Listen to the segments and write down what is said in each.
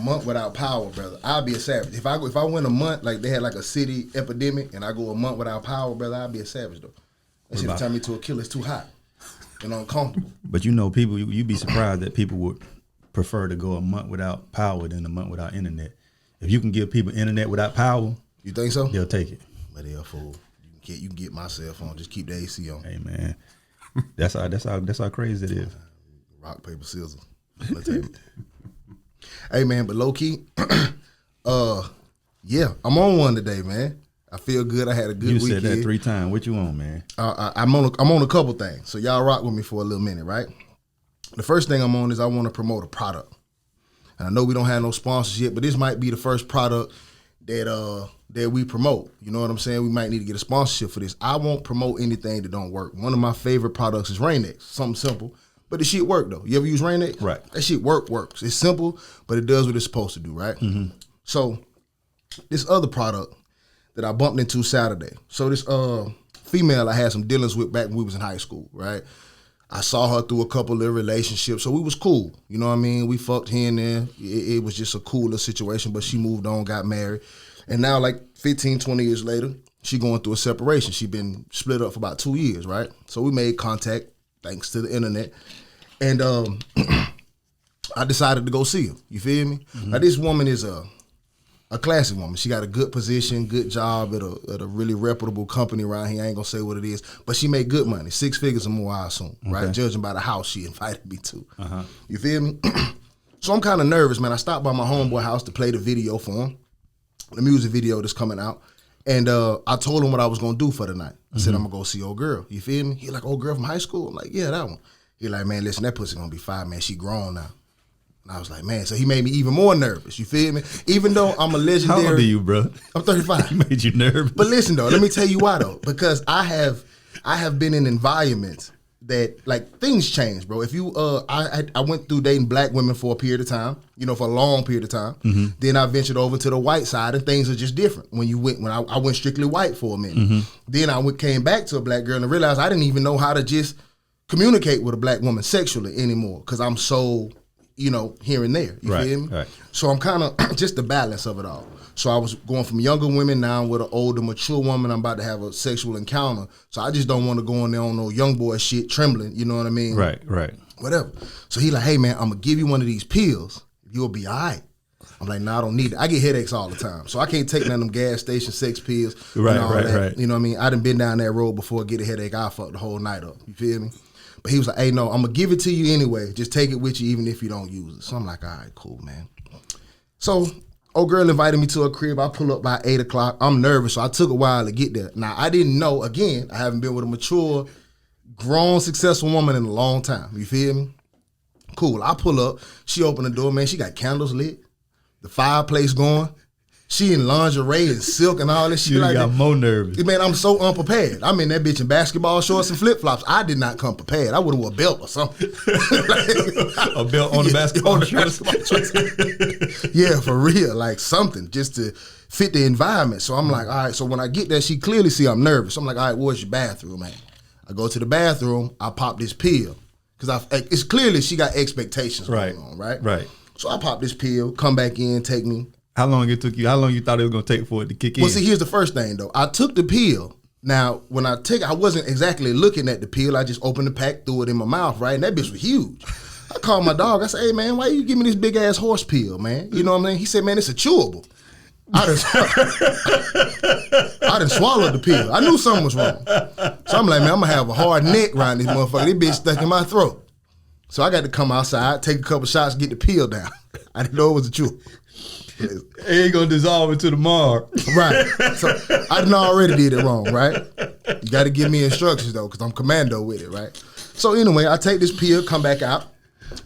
month without power, brother, I'd be a savage. If I went a month, like they had like a city epidemic, and I go a month without power, brother, I'd be a savage though. That shit turn me to a killer. It's too hot and uncomfortable. But you know, people, you'd be surprised that people would prefer to go a month without power than a month without internet. If you can give people internet without power, you think so? They'll take it. But they're a fool. You can get my cell phone. Just keep the AC on. Hey man, that's how crazy it is. Rock, paper, scissors. Hey man, but low key, yeah, I'm on one today, man. I feel good. I had a good weekend. You said that 3 times. What you on, man? I'm on a couple things. So y'all rock with me for a little minute, right? The first thing I'm on is I want to promote a product. And I know we don't have no sponsors yet, but this might be the first product that we promote. You know what I'm saying? We might need to get a sponsorship for this. I won't promote anything that don't work. One of my favorite products is Rain-X. Something simple. But the shit work though. You ever use Rain-X? Right. That shit works. It's simple, but it does what it's supposed to do, right? Mm-hmm. So this other product that I bumped into Saturday. So this female I had some dealings with back when we was in high school, right? I saw her through a couple of relationships, so we was cool. You know what I mean? We fucked here and there. It was just a cooler situation, but she moved on, got married. And now like 15, 20 years later, she going through a separation. She been split up for about 2 years, right? So we made contact thanks to the internet. And I decided to go see her. You feel me? Mm-hmm. Now this woman is a classy woman. She got a good position, good job at a really reputable company around here. I ain't gonna say what it is, but she made good money, 6 figures or more, I assume, right? Judging by the house she invited me to. Uh-huh. You feel me? So I'm kind of nervous, man. I stopped by my homeboy house to play the video for him, the music video that's coming out. And I told him what I was gonna do for the night. I said, I'm gonna go see old girl. You feel me? He like, old girl from high school? I'm like, yeah, that one. He like, man, listen, that pussy gonna be fine, man. She grown now. And I was like, man, so he made me even more nervous. You feel me? Even though I'm a legendary. How old are you, bro? I'm 35. He made you nervous. But listen though, let me tell you why though. Because I have been in environments that like things change, bro. If you I went through dating black women for a period of time, you know, for a long period of time. Mm-hmm. Then I ventured over to the white side, and things are just different. When I went strictly white for a minute. Mm-hmm. Then I came back to a black girl and realized I didn't even know how to just communicate with a black woman sexually anymore because I'm so, you know, here and there. You feel me? Right. So I'm kind of just the balance of it all. So I was going from younger women now with an older, mature woman. I'm about to have a sexual encounter. So I just don't want to go in there on no young boy shit, trembling. You know what I mean? Right. Whatever. So he like, hey man, I'm gonna give you one of these pills. You'll be all right. I'm like, nah, I don't need it. I get headaches all the time. So I can't take none of them gas station sex pills. Right. You know what I mean? I done been down that road before, get a headache, I fuck the whole night up. You feel me? But he was like, hey, no, I'm going to give it to you anyway. Just take it with you even if you don't use it. So I'm like, all right, cool, man. So old girl invited me to her crib. I pull up by 8 o'clock. I'm nervous, so I took a while to get there. Now, I didn't know, again, I haven't been with a mature, grown, successful woman in a long time. You feel me? Cool. I pull up. She opened the door, man. She got candles lit, the fireplace going. She in lingerie and silk and all this shit. You like got that. more nervous. Man, I'm so unprepared. I'm in that bitch in basketball shorts and flip-flops. I did not come prepared. I would have wore a belt or something. A belt on the basketball shorts? Yeah, for real. Like something just to fit the environment. So I'm like, all right. So when I get there, she clearly see I'm nervous. I'm like, all right, where's your bathroom, man? I go to the bathroom. I pop this pill. Because it's clearly she got expectations going on, right? Right. So I pop this pill, come back in, take me. How long it took you? How long you thought it was gonna take for it to kick in? Well, see, here's the first thing though. I took the pill. Now, when I take it, I wasn't exactly looking at the pill. I just opened the pack, threw it in my mouth, right? And that bitch was huge. I called my dog. I said, hey man, why you give me this big ass horse pill, man? You know what I mean? He said, man, it's a chewable. I done swallowed the pill. I knew something was wrong. So I'm like, man, I'm gonna have a hard neck around this motherfucker. This bitch stuck in my throat. So I got to come outside, take a couple shots, get the pill down. I didn't know it was a chewable. It ain't gonna dissolve into the mar. Right. So I done already did it wrong, right? You got to give me instructions though, because I'm commando with it, right? So anyway, I take this pill, come back out,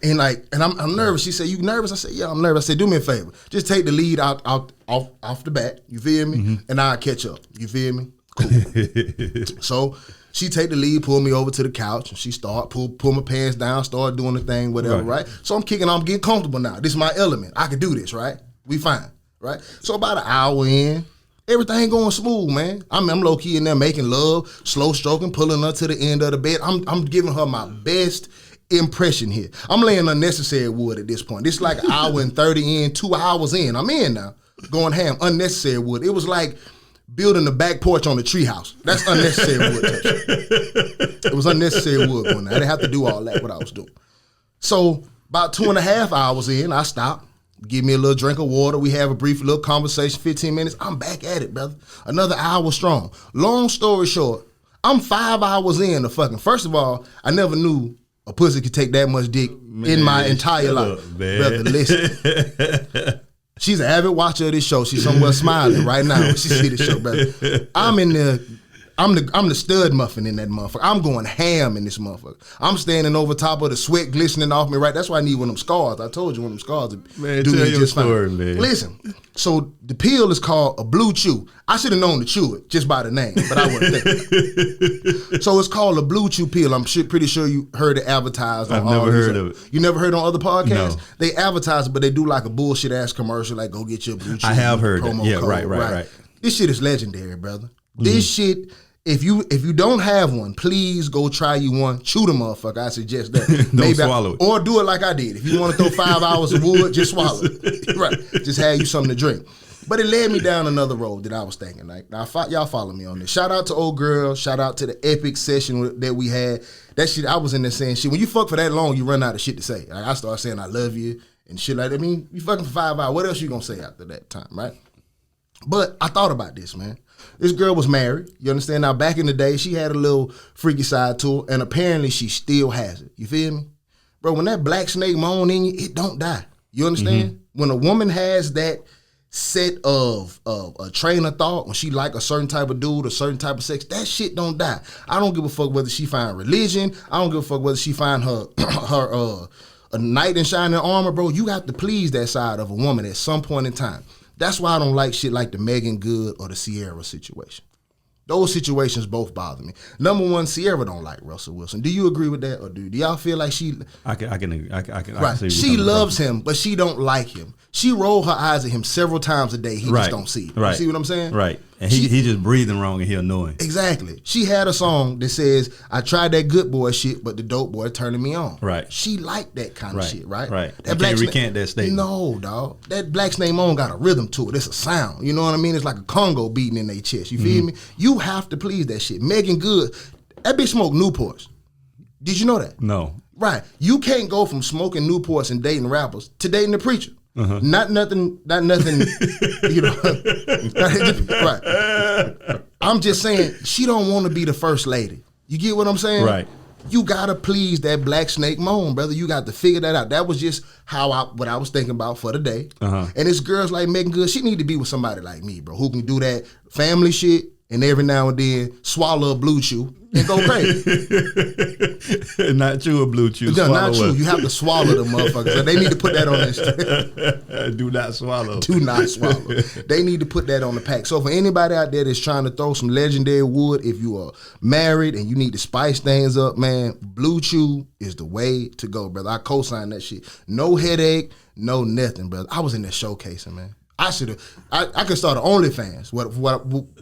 and I'm nervous. She said, "You nervous?" I said, "Yeah, I'm nervous." I said, "Do me a favor, just take the lead out off the bat. You feel me? Mm-hmm. And I'll catch up. You feel me? Cool." So she take the lead, pull me over to the couch, and she start pull my pants down, start doing the thing, whatever, right? So I'm getting comfortable now. This is my element. I can do this, right? We fine, right? So about an hour in, everything going smooth, man. I'm low key in there making love, slow stroking, pulling her to the end of the bed. I'm giving her my best impression here. I'm laying unnecessary wood at this point. This is like an hour and 30 in, 2 hours in. I'm in now, going ham. Unnecessary wood. It was like building the back porch on the treehouse. That's unnecessary wood touch. It was unnecessary wood going there. I didn't have to do all that, what I was doing. So about 2.5 hours in, I stopped, give me a little drink of water. We have a brief little conversation, 15 minutes. I'm back at it, brother. Another hour strong. Long story short, I'm 5 hours in to fucking. First of all, I never knew a pussy could take that much dick in my entire life. Brother, listen. She's an avid watcher of this show. She's somewhere smiling right now when she see the show, brother. I'm the stud muffin in that motherfucker. I'm going ham in this motherfucker. I'm standing over top of the sweat glistening off me, right? That's why I need one of them scars. I told you one of them scars do me just fine. Man. Listen, so the pill is called a blue chew. I should have known to chew it just by the name, but I wouldn't think. So it's called a blue chew pill. I'm pretty sure you heard it advertised on I've never heard of it. You never heard on other podcasts? No. They advertise it, but they do like a bullshit ass commercial, like go get your blue chew. I have heard that. Yeah, code, right. This shit is legendary, brother. This shit. If you don't have one, please go try you one. Chew the motherfucker. I suggest that. Don't swallow it. Or do it like I did. If you want to throw 5 hours of wood, just swallow it. Right. Just have you something to drink. But it led me down another road that I was thinking. Like, now, y'all follow me on this. Shout out to old girl. Shout out to the epic session that we had. That shit, I was in there saying shit. When you fuck for that long, you run out of shit to say. Like, I start saying I love you and shit like that. I mean, you fucking for 5 hours. What else you gonna say after that time, right? But I thought about this, man. This girl was married, you understand? Now, back in the day, she had a little freaky side to her, and apparently she still has it. You feel me? Bro, when that black snake moan in you, it don't die. You understand? Mm-hmm. When a woman has that set of a train of thought, when she like a certain type of dude, a certain type of sex, that shit don't die. I don't give a fuck whether she find religion. I don't give a fuck whether she find her a knight in shining armor, bro. You have to please that side of a woman at some point in time. That's why I don't like shit like the Megan Good or the Sierra situation. Those situations both bother me. Number one, Sierra don't like Russell Wilson. Do you agree with that, or do y'all feel like she? I can. Right. She loves him, but she don't like him. She roll her eyes at him several times a day. He just don't see it. Right. You see what I'm saying? Right. And he just breathing wrong and he annoying. Exactly. She had a song that says, "I tried that good boy shit, but the dope boy turning me on." Right. She liked that kind of shit, right? Right. That can't recant that statement. No, dog. That black snake moan got a rhythm to it. It's a sound. You know what I mean? It's like a Congo beating in their chest. You feel me? You have to please that shit. Megan Good, that bitch smoked Newports. Did you know that? No. Right. You can't go from smoking Newports and dating rappers to dating the preacher. Uh-huh. Not nothing, you know. Right. I'm just saying, she don't want to be the first lady. You get what I'm saying? Right. You gotta please that black snake moan, brother. You got to figure that out. That was just what I was thinking about for the day. Uh-huh. And it's girls like Megan Good, she need to be with somebody like me, bro, who can do that family shit and every now and then swallow a blue chew and go crazy. Not chew a blue chew. No, not chew. You have to swallow the motherfuckers. So they need to put that on this. Do not swallow. Do not swallow. They need to put that on the pack. So for anybody out there that's trying to throw some legendary wood, if you are married and you need to spice things up, man, blue chew is the way to go, brother. I co-sign that shit. No headache, no nothing, brother. I was in there showcasing, man. I could start an OnlyFans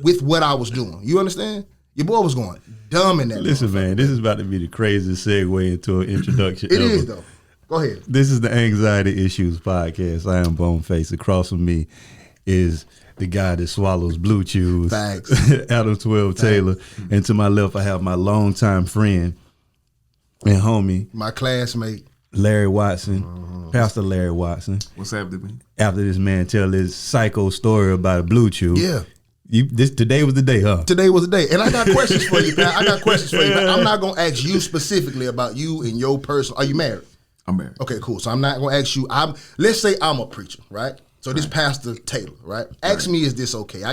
with what I was doing. You understand? Your boy was going dumb in that. Listen, man, this is about to be the craziest segue into an introduction It ever. is, though. Go ahead. This is the Anxiety Issues Podcast. I am Boneface. Across from me is the guy that swallows blue chews. Facts. Adam Taylor. And to my left, I have my longtime friend and homie. My classmate. Larry Watson. Pastor Larry Watson. What's happening? After this man tell his psycho story about a blue chew. Yeah. Today was the day, huh? Today was the day. And I got questions for you, Pat. I'm not going to ask you specifically about you and your person. Are you married? I'm married. Okay, cool. So I'm not going to ask you. Let's say I'm a preacher, right? So this Pastor Taylor, right? Ask me, is this okay?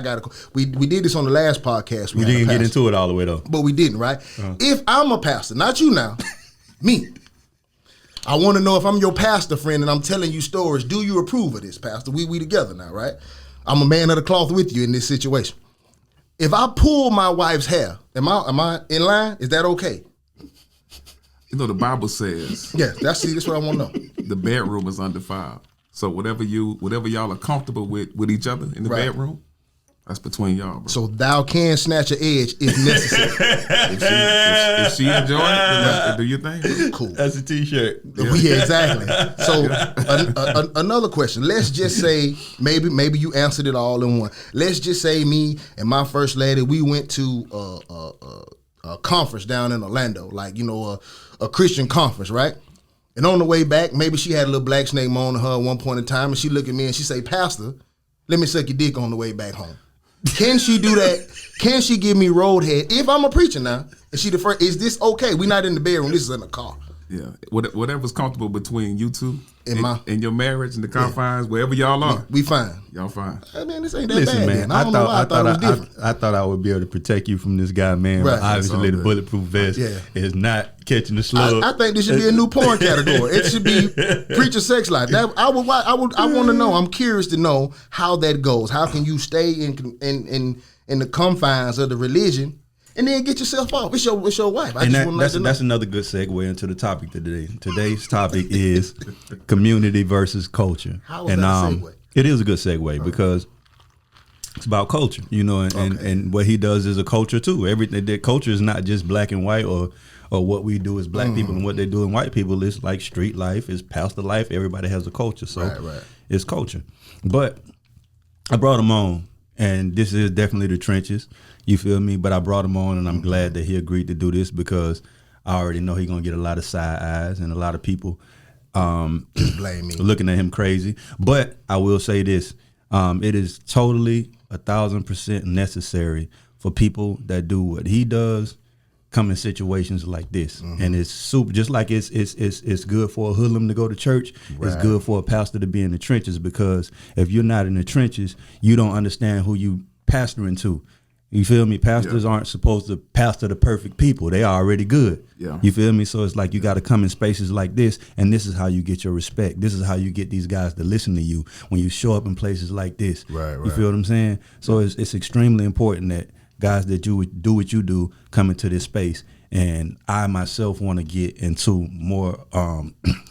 We did this on the last podcast. We didn't get into it all the way, though. But we didn't, right? If I'm a pastor, not you now, me. I want to know if I'm your pastor friend and I'm telling you stories, do you approve of this, Pastor? We together now, right? I'm a man of the cloth with you in this situation. If I pull my wife's hair, am I in line? Is that okay? You know, the Bible says. Yeah, that's what I want to know. The bedroom is undefiled. So whatever y'all are comfortable with each other in the bedroom, That's between y'all, bro. So thou can snatch an edge if necessary. if she enjoy it, do you think? Cool. That's a T-shirt. Yeah, exactly. So another question. Let's just say maybe you answered it all in one. Let's just say me and my first lady, we went to a conference down in Orlando, like a Christian conference, right? And on the way back, maybe she had a little black snake moan to her at one point in time, and she look at me and she say, "Pastor, let me suck your dick on the way back home." Can she do that? Can she give me roadhead if I'm a preacher now? And she the first, is this okay? We're not in the bedroom. This is in the car. Yeah, whatever's comfortable between you two in your marriage and the confines, wherever y'all are, we fine. Y'all fine. I mean, this ain't that Listen, bad. man, I don't know why I thought it was different. I thought I would be able to protect you from this guy, man. Right. But obviously, the bulletproof vest is not catching the slug. I think this should be a new porn category. It should be preacher sex life. I want to know. I'm curious to know how that goes. How can you stay in the confines of the religion and then get yourself off? It's your wife. That's another good segue into the topic today. Today's topic is community versus culture. How is that a segue? It is a good segue because it's about culture, and what he does is a culture too. Everything that culture is not just black and white or what we do as black people and what they do in white people. Is like street life, is pastor life. Everybody has a culture, so it's culture. But I brought him on, and this is definitely the trenches. You feel me? But I brought him on, and I'm glad that he agreed to do this because I already know he's gonna get a lot of side eyes and a lot of people just blame me, looking at him crazy. But I will say this: it is totally 1,000% necessary for people that do what he does come in situations like this, and it's super. Just like it's good for a hoodlum to go to church. It's good for a pastor to be in the trenches, because if you're not in the trenches, you don't understand who you pastoring to. You feel me? Pastors aren't supposed to pastor the perfect people. They are already good. Yeah. You feel me? So it's like you got to come in spaces like this, and this is how you get your respect. This is how you get these guys to listen to you when you show up in places like this. Right. You feel what I'm saying? So it's extremely important that guys that do what you do come into this space. And I myself want to get into more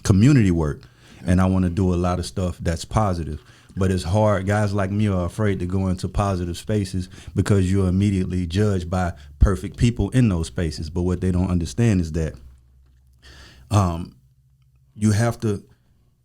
community work, and I want to do a lot of stuff that's positive. But it's hard. Guys like me are afraid to go into positive spaces because you're immediately judged by perfect people in those spaces. But what they don't understand is that you have to,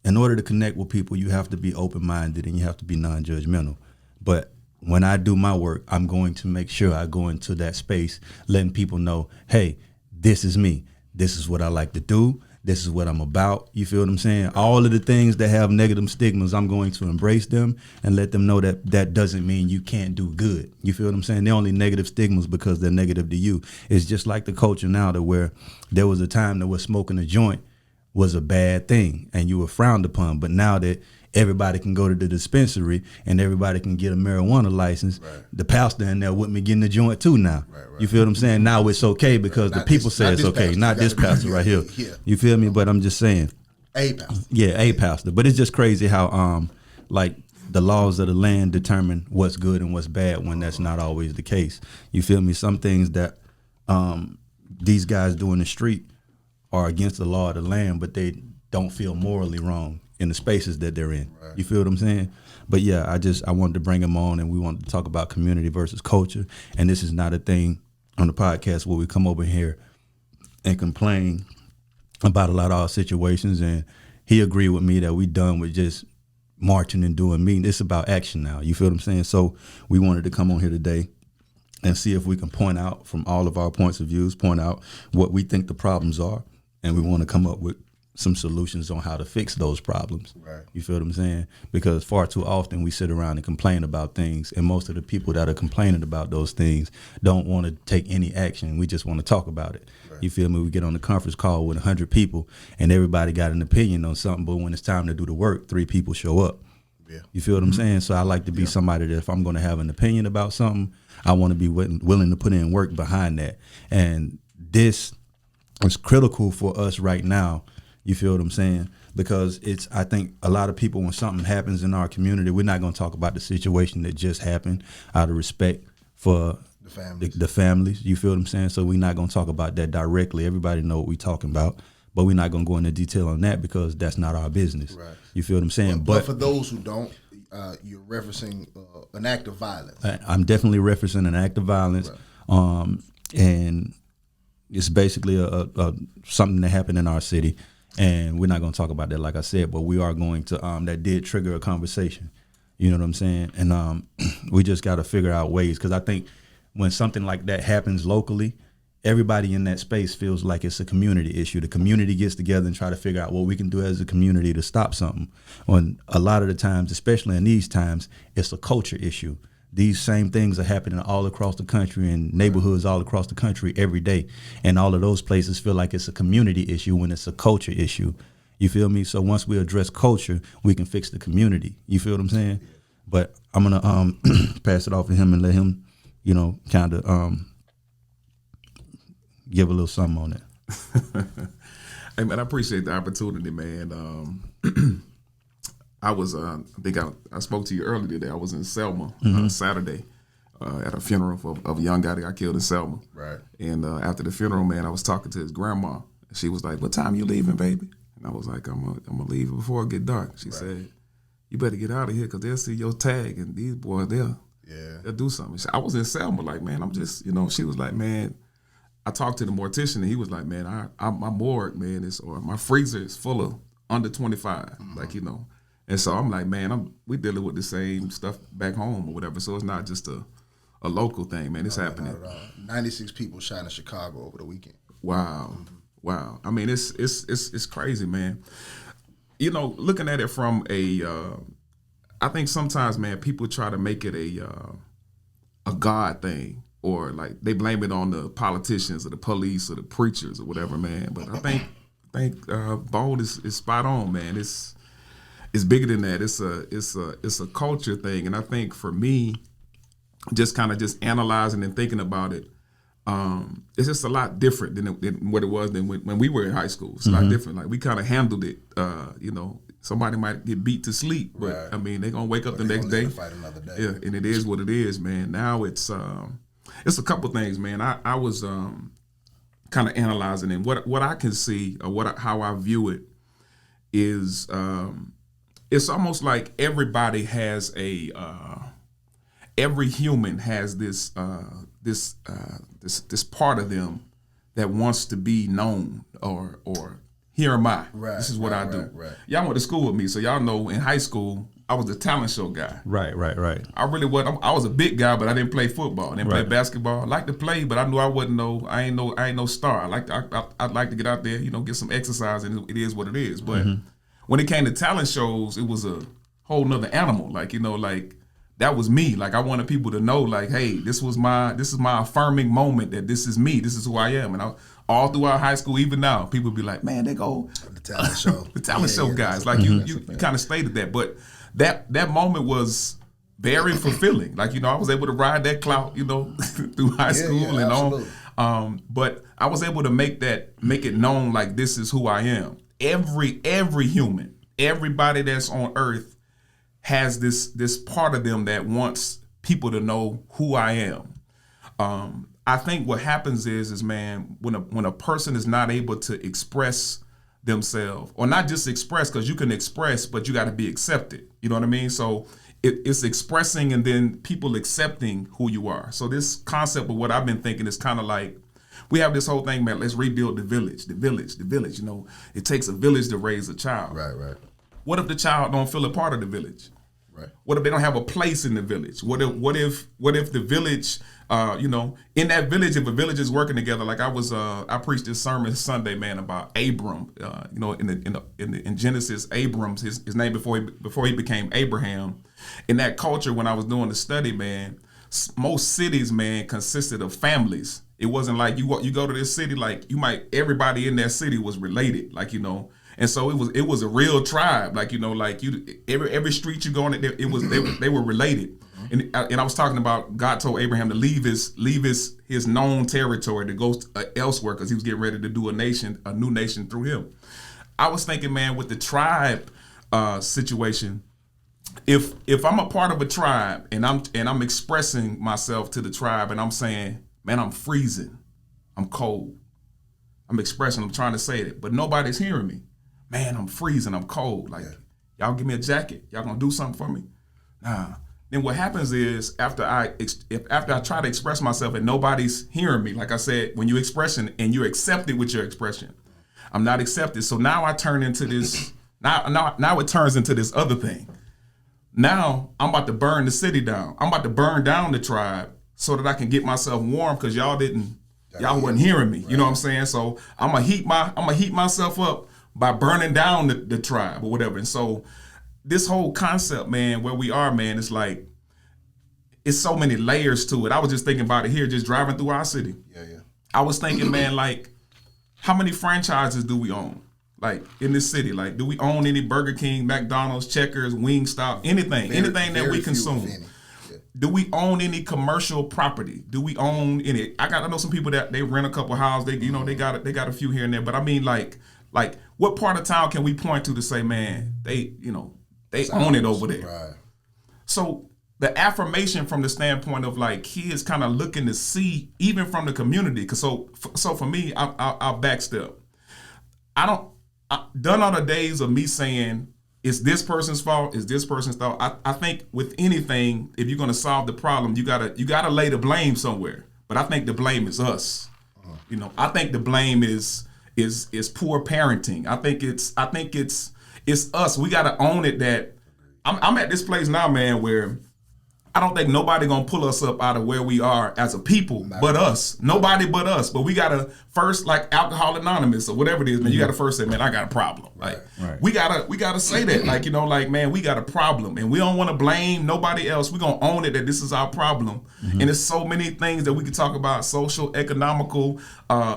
in order to connect with people, you have to be open-minded and you have to be non-judgmental. But when I do my work, I'm going to make sure I go into that space letting people know, hey, this is me. This is what I like to do. This is what I'm about. You feel what I'm saying? All of the things that have negative stigmas, I'm going to embrace them and let them know that that doesn't mean you can't do good. You feel what I'm saying? They're only negative stigmas because they're negative to you. It's just like the culture now, that where there was a time that where smoking a joint was a bad thing and you were frowned upon. But now that everybody can go to the dispensary and everybody can get a marijuana license, the pastor in there with me getting the joint too now. You feel what I'm saying? Now it's okay because the people say it's okay. Not this pastor right here. You feel me? But I'm just saying. A pastor. Yeah, a pastor. But it's just crazy how like the laws of the land determine what's good and what's bad when that's not always the case. You feel me? Some things that these guys do in the street are against the law of the land, but they don't feel morally wrong in the spaces that they're in. You feel what I'm saying? But yeah, I wanted to bring him on, and we wanted to talk about community versus culture. And this is not a thing on the podcast where we come over here and complain about a lot of our situations. And he agreed with me that we done with just marching and doing meetings. It's about action now. You feel what I'm saying? So we wanted to come on here today and see if we can point out from all of our points of views, point out what we think the problems are. And we want to come up with some solutions on how to fix those problems. You feel what I'm saying? Because far too often we sit around and complain about things, and most of the people that are complaining about those things don't want to take any action. We just want to talk about it. You feel me? We get on the conference call with 100 people and everybody got an opinion on something, but when it's time to do the work, 3 people show up. You feel what I'm saying? So I like to be somebody that if I'm going to have an opinion about something, I want to be willing to put in work behind that. And this is critical for us right now. You feel what I'm saying? Because I think a lot of people, when something happens in our community, we're not going to talk about the situation that just happened out of respect for the families. You feel what I'm saying? So we're not going to talk about that directly. Everybody know what we're talking about, but we're not going to go into detail on that because that's not our business. You feel what I'm saying? But for those who don't, you're referencing an act of violence. I'm definitely referencing an act of violence, right. And it's basically a something that happened in our city, and we're not going to talk about that, like I said, but we are going to. That did trigger a conversation. You know what I'm saying? And we just got to figure out ways, because I think when something like that happens locally, everybody in that space feels like it's a community issue. The community gets together and try to figure out what we can do as a community to stop something. When a lot of the times, especially in these times, it's a culture issue. These same things are happening all across the country, in neighborhoods all across the country every day. And all of those places feel like it's a community issue when it's a culture issue. You feel me? So once we address culture, we can fix the community. You feel what I'm saying? But I'm going to pass it off to him and let him, kind of give a little something on it. Hey, man, I appreciate the opportunity, man. I was, I think I spoke to you earlier today. I was in Selma Saturday at a funeral of a young guy that got killed in Selma. Right. And after the funeral, man, I was talking to his grandma. She was like, "What time you leaving, baby?" And I was like, I'm gonna leave before it get dark. She said, "You better get out of here, because they'll see your tag, and these boys, they'll do something." I was in Selma, like, man, I'm just, she was like, man, I talked to the mortician, and he was like, man, my morgue, man, or my freezer is full of under 25, like, And so I'm like, man, we dealing with the same stuff back home or whatever. So it's not just a local thing, man. It's happening. 96 people shot in Chicago over the weekend. Wow. Wow. I mean, it's crazy, man. Looking at it from I think sometimes, man, people try to make it a God thing, or like they blame it on the politicians or the police or the preachers or whatever, man. But I think Bone is spot on, man. It's bigger than that. It's a culture thing, and I think for me, just analyzing and thinking about it, it's just a lot different than what it was than when we were in high school. It's a lot different. Like, we kind of handled it. Somebody might get beat to sleep, but I mean, they're gonna wake up the next day. Fight another day. Yeah, and it is what it is, man. Now it's a couple things, man. I was kind of analyzing, and what I can see, or how I view it is, it's almost like everybody has every human has this part of them that wants to be known, or here am I. Right, this is what I do. Right. Y'all went to school with me, so y'all know in high school I was the talent show guy. Right. I really wasn't. I was a big guy, but I didn't play football. I didn't play basketball. I liked to play, but I knew I wasn't I ain't no star. I'd like to get out there, get some exercise, and it is what it is. But when it came to talent shows, it was a whole nother animal. Like, that was me. Like, I wanted people to know, like, hey, this is my affirming moment, that this is me. This is who I am. And all throughout high school, even now, people be like, man, they go the talent show, the talent show guys. Like, you kind of stated that, but that moment was very fulfilling. Like, I was able to ride that clout, through high school and on. But I was able to make it known, like, this is who I am. Every human, everybody that's on earth has this part of them that wants people to know who I am. I think what happens is man, when a person is not able to express themselves, or not just express, because you can express, but you got to be accepted. You know what I mean? So it's expressing, and then people accepting who you are. So this concept of what I've been thinking is kind of like, we have this whole thing, man, let's rebuild the village. It takes a village to raise a child. Right. What if the child don't feel a part of the village? Right. What if they don't have a place in the village? What if the village, in that village, if a village is working together, like I preached this sermon Sunday, man, about Abram, in Genesis, Abram's his name before he became Abraham. In that culture, when I was doing the study, man, most cities, man, consisted of families. It wasn't like you go to this city, like everybody in that city was related, like, And so it was a real tribe, like, every street you go on, they were related. And I was talking about, God told Abraham to leave his known territory to go elsewhere, because he was getting ready to do a new nation through him. I was thinking, man, with the tribe situation, if I'm a part of a tribe and I'm expressing myself to the tribe, and I'm saying, man, I'm freezing, I'm cold, I'm trying to say it, but nobody's hearing me. Man, I'm freezing, I'm cold. Like, y'all give me a jacket. Y'all gonna do something for me? Nah. Then what happens is after I try to express myself and nobody's hearing me, like I said, when you expression and you're accepted with your expression, I'm not accepted. So now I turn into this. Now it turns into this other thing. Now I'm about to burn the city down. I'm about to burn down the tribe so that I can get myself warm because y'all wasn't hearing me. You know what I'm saying? So I'm gonna heat myself up by burning down the tribe or whatever. And so this whole concept, man, where we are, man, it's like, it's so many layers to it. I was just thinking about it here, just driving through our city. Yeah. I was thinking, man, like, how many franchises do we own? Like, in this city, like, do we own any Burger King, McDonald's, Checkers, Wingstop, anything that we consume? Yeah. Do we own any commercial property? Do we own any? I know some people that they rent a couple houses. They got a few here and there. But I mean, like, what part of town can we point to say, man, they own it over there? Right. So the affirmation from the standpoint of like kids kind of looking to see even from the community. Cause so for me, I'll backstep. Done are the days of me saying it's this person's fault, it's this person's fault. I think with anything, if you're gonna solve the problem, you gotta lay the blame somewhere. But I think the blame is us. I think the blame is poor parenting. I think it's us. We gotta own it that I'm at this place now, man, where I don't think nobody gonna pull us up out of where we are as a people, but us. Nobody but us. But we gotta first, like Alcohol Anonymous or whatever it is, man. You gotta first say, man, I got a problem. Like we gotta say that, like, man, we got a problem, and we don't want to blame nobody else. We gonna own it that this is our problem. And there's so many things that we can talk about, social, economical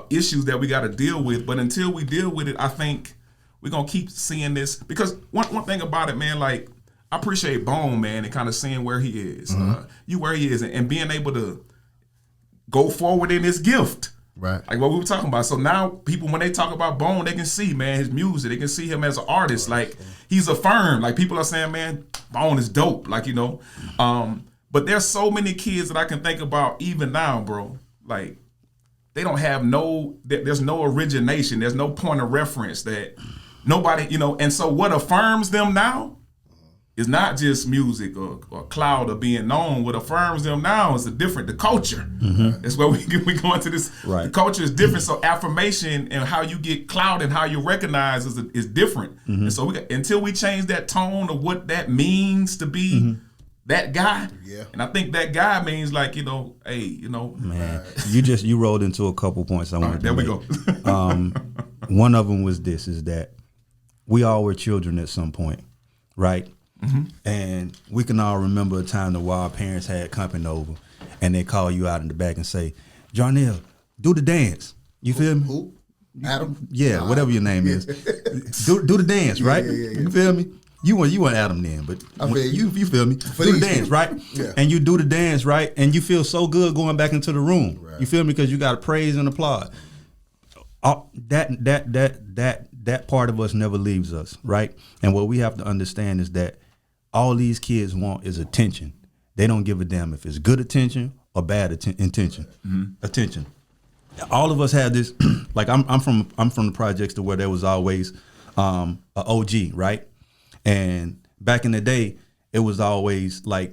issues that we got to deal with. But until we deal with it, I think we're gonna keep seeing this. Because one thing about it, man, like, I appreciate Bone, man, and kind of seeing where he is, where he is, and being able to go forward in his gift, right? Like what we were talking about. So now people, when they talk about Bone, they can see, man, his music. They can see him as an artist. Like he's affirmed. Like people are saying, man, Bone is dope. Like but there's so many kids that I can think about even now, bro. Like they don't have there's no origination. There's no point of reference that nobody, And so what affirms them now? It's not just music or cloud or being known. What affirms them now is the culture. That's where we go into this. Right. The culture is different. So affirmation and how you get cloud and how you recognize is different. And so until we change that tone of what that means to be that guy. Yeah. And I think that guy means like, hey, Man, you rolled into a couple points I wanted to make. There we go. One of them was this, is that we all were children at some point, right? And we can all remember a time that while our parents had company over and they call you out in the back and say, Jarnell, do the dance. You feel me? Who? Adam? Yeah, whatever your name is. Do the dance, right? Yeah. You feel me? You weren't Adam then, but you feel me? Do the dance, right? Yeah. And you do the dance, right? And you feel so good going back into the room. Right. You feel me? Because you got praise and applaud. That part of us never leaves us, right? And what we have to understand is that all these kids want is attention. They don't give a damn if it's good attention or bad attention. Attention. All of us have this. Like I'm from the projects to where there was always a OG, right? And back in the day, it was always like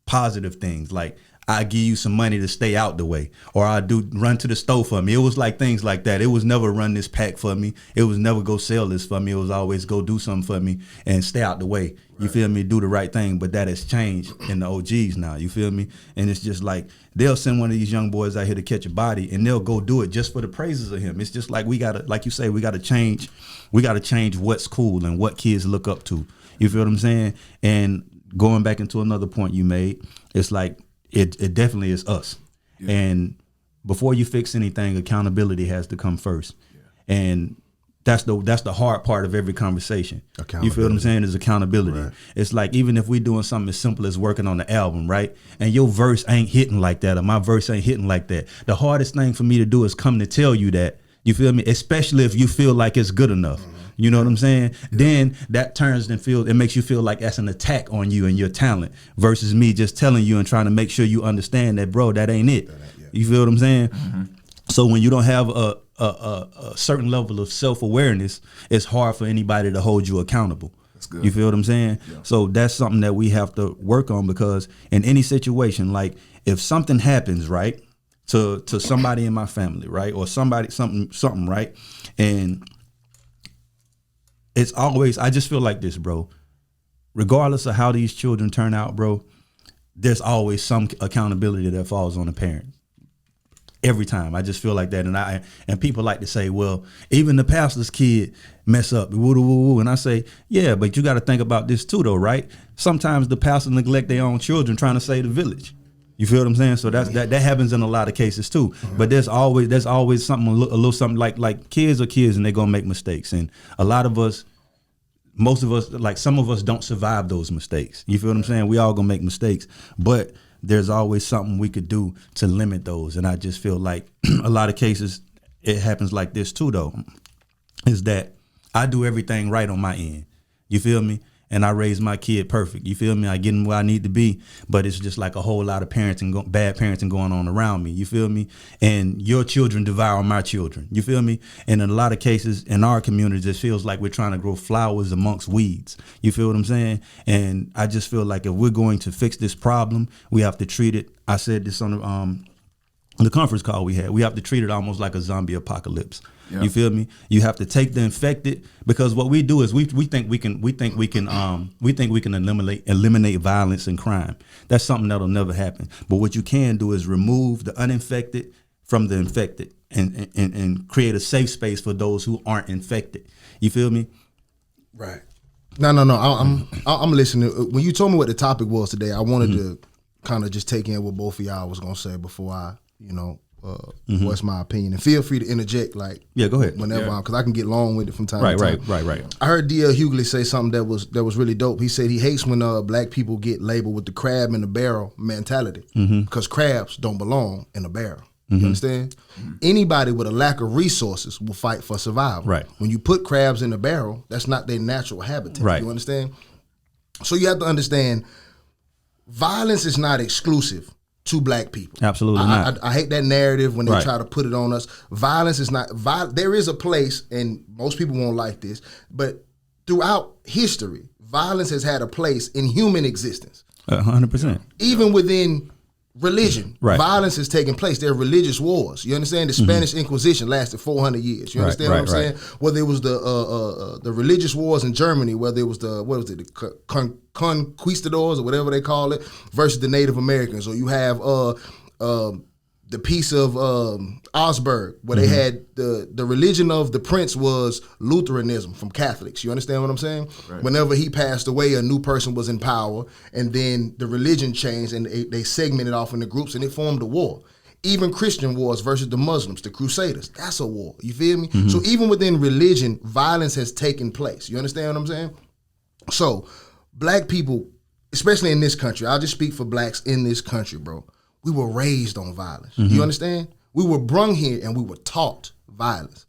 positive things, like I give you some money to stay out the way, or I do run to the store for me. It was like things like that. It was never run this pack for me. It was never go sell this for me. It was always go do something for me and stay out the way. You feel me? Do the right thing. But that has changed in the OGs now. You feel me? And it's just like they'll send one of these young boys out here to catch a body, and they'll go do it just for the praises of him. It's just like we gotta, like you say, we gotta change. We gotta change what's cool and what kids look up to. You feel what I'm saying? And going back into another point you made, it's like. It definitely is us. Yeah. And before you fix anything, accountability has to come first. Yeah. And that's the hard part of every conversation. You feel what I'm saying? Is accountability. Right. It's like even if we're doing something as simple as working on the album, right? And your verse ain't hitting like that, or my verse ain't hitting like that. The hardest thing for me to do is come to tell you that. You feel me? Especially if you feel like it's good enough. You know what I'm saying? Yeah. Then that turns and it makes you feel like that's an attack on you and your talent versus me just telling you and trying to make sure you understand that, bro, that ain't it. You feel what I'm saying? So when you don't have a certain level of self-awareness, it's hard for anybody to hold you accountable. That's good. You feel what I'm saying? Yeah. So that's something that we have to work on, because in any situation, like if something happens, right, to somebody in my family, right, or something, right, and it's always, I just feel like this, bro. Regardless of how these children turn out, bro, there's always some accountability that falls on the parent. Every time. I just feel like that. And people like to say, well, even the pastor's kid mess up. And I say, yeah, but you got to think about this too, though, right? Sometimes the pastor neglect their own children trying to save the village. You feel what I'm saying? So that happens in a lot of cases too. But there's always something, a little something like kids are kids and they're going to make mistakes. And a lot of us, most of us, like some of us don't survive those mistakes. You feel what I'm saying? We all gonna make mistakes, but there's always something we could do to limit those. And I just feel like a lot of cases it happens like this too, though, is that I do everything right on my end. You feel me? And I raise my kid perfect. You feel me? I get him where I need to be, but it's just like a whole lot of bad parenting going on around me. You feel me? And your children devour my children. You feel me? And in a lot of cases in our communities, it feels like we're trying to grow flowers amongst weeds. You feel what I'm saying? And I just feel like if we're going to fix this problem, we have to treat it. I said this on the conference call we had. We have to treat it almost like a zombie apocalypse. Yeah. You feel me? You have to take the infected, because what we do is we think we can eliminate violence and crime. That's something that'll never happen. But what you can do is remove the uninfected from the infected and create a safe space for those who aren't infected. You feel me? Right. No. I'm listening. When you told me what the topic was today, I wanted to kind of just take in what both of y'all was gonna say before I, voice my opinion, and feel free to interject. Like, go ahead. Whenever, because I can get long with it from time to time. Right. I heard D.L. Hughley say something that was really dope. He said he hates when black people get labeled with the crab in the barrel mentality, because crabs don't belong in a barrel. You understand? Anybody with a lack of resources will fight for survival. Right. When you put crabs in a barrel, that's not their natural habitat. Right. You understand? So you have to understand, violence is not exclusive to black people. Absolutely not. I hate that narrative when they try to put it on us. Violence is not, there is a place, and most people won't like this, but throughout history, violence has had a place in human existence. 100%. Even within religion, violence has taken place. There are religious wars. You understand? The Spanish Inquisition lasted 400 years. You understand what I'm saying? Whether it was the religious wars in Germany, whether it was the conquistadors or whatever they call it, versus the Native Americans, or you have the Peace of Augsburg, where they had the religion of the prince was Lutheranism from Catholics. You understand what I'm saying? Right. Whenever he passed away, a new person was in power, and then the religion changed, and they segmented off into groups, and it formed a war. Even Christian wars versus the Muslims, the Crusaders, that's a war. You feel me? So even within religion, violence has taken place. You understand what I'm saying? So black people, especially in this country, I'll just speak for blacks in this country, bro. We were raised on violence. You understand? We were brung here and we were taught violence.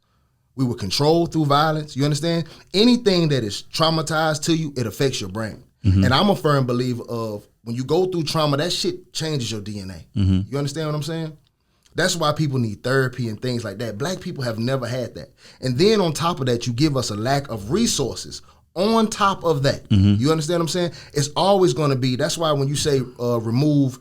We were controlled through violence. You understand? Anything that is traumatized to you, it affects your brain. And I'm a firm believer of, when you go through trauma, that shit changes your DNA. You understand what I'm saying? That's why people need therapy and things like that. Black people have never had that. And then on top of that, you give us a lack of resources. On top of that, you understand what I'm saying? It's always going to be, that's why when you say remove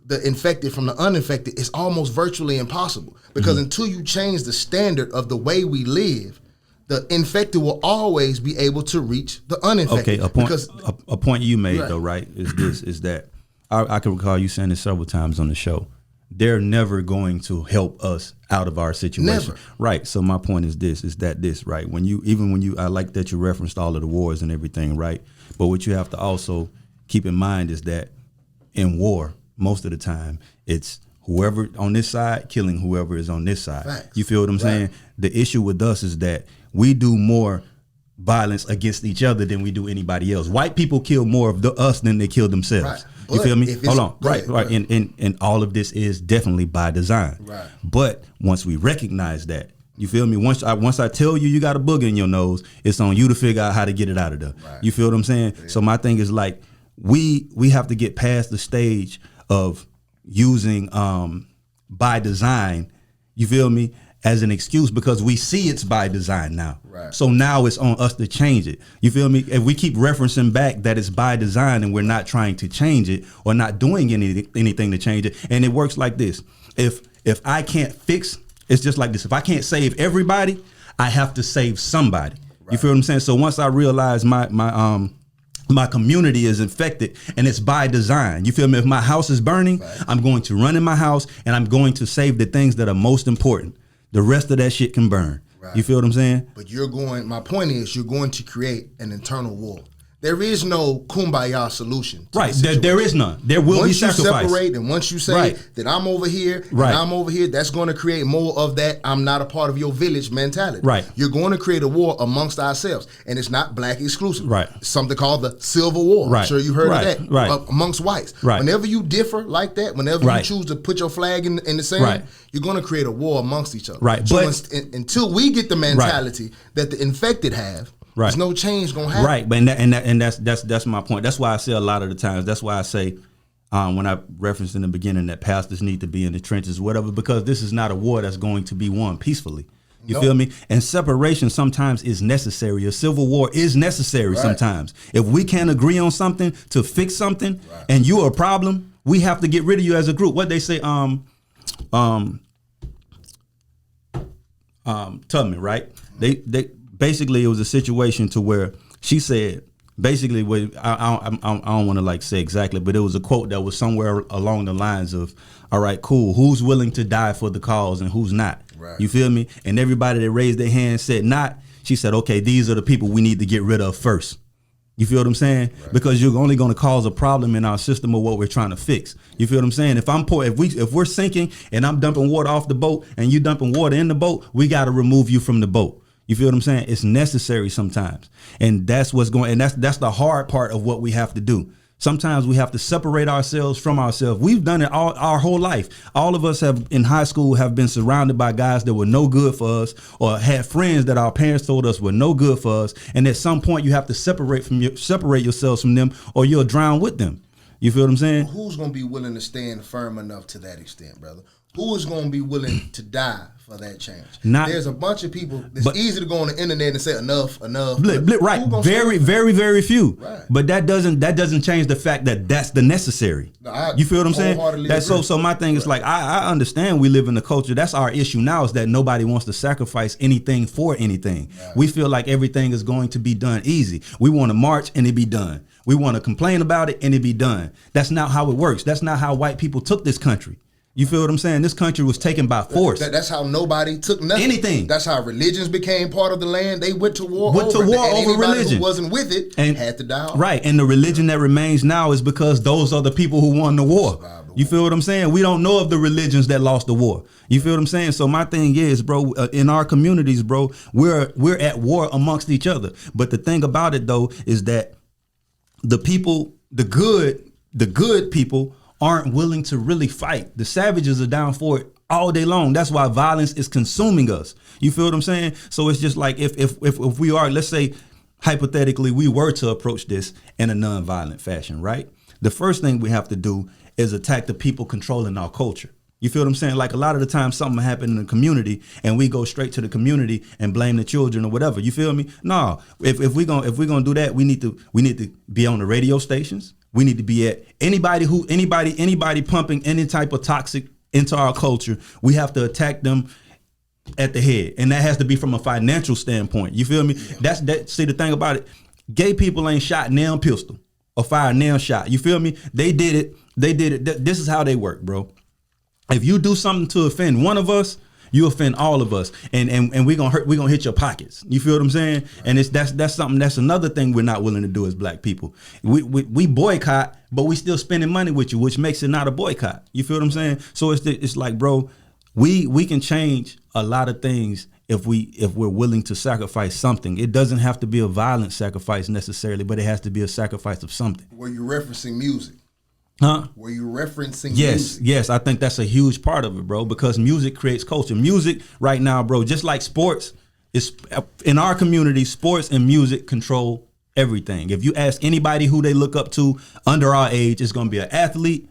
the infected from the uninfected, it's almost virtually impossible, because until you change the standard of the way we live, the infected will always be able to reach the uninfected. Okay, a point you made though, right, is this, is that I can recall you saying this several times on the show. They're never going to help us out of our situation. Never. Right. So my point is this, right? I like that you referenced all of the wars and everything, right? But what you have to also keep in mind is that in war, most of the time, it's whoever on this side killing whoever is on this side. Facts. You feel what I'm saying? The issue with us is that we do more violence against each other than we do anybody else. White people kill more of us than they kill themselves. Right. You feel me? Hold on. Right. Ahead. And all of this is definitely by design. Right. But once we recognize that, you feel me? Once I tell you you got a booger in your nose, it's on you to figure out how to get it out of there. Right. You feel what I'm saying? Yeah. So my thing is like, we have to get past the stage of using by design, you feel me, as an excuse because we see it's by design now. Right. So now it's on us to change it. You feel me? If we keep referencing back that it's by design and we're not trying to change it or not doing anything to change it, and it works like this. If I can't fix, it's just like this. If I can't save everybody, I have to save somebody. Right. You feel what I'm saying? So once I realize my community is infected and it's by design. You feel me? If my house is burning, right, I'm going to run in my house and I'm going to save the things that are most important. The rest of that shit can burn. Right. You feel what I'm saying? But my point is you're going to create an internal war. There is no kumbaya solution. Right. There is none. There will be sacrifice. Once you separate and once you say that I'm over here and I'm over here, that's going to create more of that I'm not a part of your village mentality. Right. You're going to create a war amongst ourselves. And it's not black exclusive. Right. It's something called the Civil War. Right. I'm sure you've heard of that. Right. Amongst whites. Right. Whenever you differ like that, whenever you choose to put your flag in the sand, you're going to create a war amongst each other. Right. So until we get the mentality that the infected have, there's no change gonna happen. Right, but and that's my point. That's why I say a lot of the times. That's why I say when I referenced in the beginning that pastors need to be in the trenches, whatever, because this is not a war that's going to be won peacefully. You feel me? And separation sometimes is necessary. A civil war is necessary sometimes. If we can't agree on something to fix something, and you're a problem, we have to get rid of you as a group. What they say, Tubman, right? They basically, it was a situation to where she said, basically, I don't want to like say exactly, but it was a quote that was somewhere along the lines of, all right, cool, who's willing to die for the cause and who's not? Right. You feel me? And everybody that raised their hand said not. She said, okay, these are the people we need to get rid of first. You feel what I'm saying? Right. Because you're only going to cause a problem in our system of what we're trying to fix. You feel what I'm saying? If I'm poor, if we're sinking and I'm dumping water off the boat and you dumping water in the boat, we got to remove you from the boat. You feel what I'm saying? It's necessary sometimes. And that's what's going, and that's the hard part of what we have to do. Sometimes we have to separate ourselves from ourselves. We've done it all our whole life. All of us have in high school have been surrounded by guys that were no good for us, or had friends that our parents told us were no good for us. And at some point you have to separate yourselves from them, or you'll drown with them. You feel what I'm saying? Who's going to be willing to stand firm enough to that extent, brother? Who is going to be willing to die for that change? There's a bunch of people. It's easy to go on the internet and say enough. Right. Very, very, very few. Right. But that doesn't change the fact that that's the necessary. No, you feel what I'm saying? That's so my thing is like I understand we live in a culture. That's our issue now, is that nobody wants to sacrifice anything for anything. Right. We feel like everything is going to be done easy. We want to march and it be done. We want to complain about it and it be done. That's not how it works. That's not how white people took this country. You feel what I'm saying? This country was taken by force. That's how nobody took nothing. Anything. That's how religions became part of the land. They went to war over religion. Who wasn't with it and had to die off. Right. And the religion that remains now is because those are the people who won the war. You feel what I'm saying? We don't know of the religions that lost the war. You feel what I'm saying? So my thing is, bro, in our communities, bro, we're at war amongst each other. But the thing about it, though, is that the people, the good people, aren't willing to really fight. The savages are down for it all day long. That's why violence is consuming us. You feel what I'm saying? So it's just like if we are, let's say, hypothetically, we were to approach this in a nonviolent fashion, right? The first thing we have to do is attack the people controlling our culture. You feel what I'm saying? Like a lot of the time something happened in the community and we go straight to the community and blame the children or whatever. You feel me? No. If we're gonna do that, we need to be on the radio stations. We need to be at anybody pumping any type of toxic into our culture. We have to attack them at the head. And that has to be from a financial standpoint. You feel me? Yeah. See, the thing about it, gay people ain't shot nail pistol or fire nail shot. You feel me? They did it. This is how they work, bro. If you do something to offend one of us, you offend all of us, and we're gonna hit your pockets. You feel what I'm saying? And that's another thing we're not willing to do as black people. We boycott, but we still spending money with you, which makes it not a boycott. You feel what I'm saying? So it's like, bro, we can change a lot of things if we're willing to sacrifice something. It doesn't have to be a violent sacrifice necessarily, but it has to be a sacrifice of something. Were you referencing music? Huh? Were you referencing music? Yes, I think that's a huge part of it, bro, because music creates culture. Music right now, bro, just like sports, is in our community, sports and music control everything. If you ask anybody who they look up to under our age, it's going to be an athlete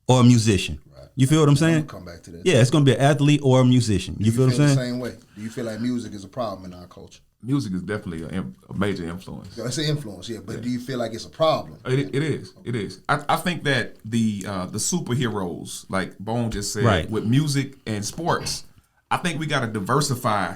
or a musician. Right. You feel what I'm saying? I'm gonna come back to that. Yeah, it's gonna be an athlete or a musician. You feel what I'm saying? The same way. Do you feel like music is a problem in our culture? Music is definitely a major influence. It's an influence, yeah. But do you feel like it's a problem? It is. It is. I think that the superheroes, like Bone just said, Right. with music and sports, I think we got to diversify.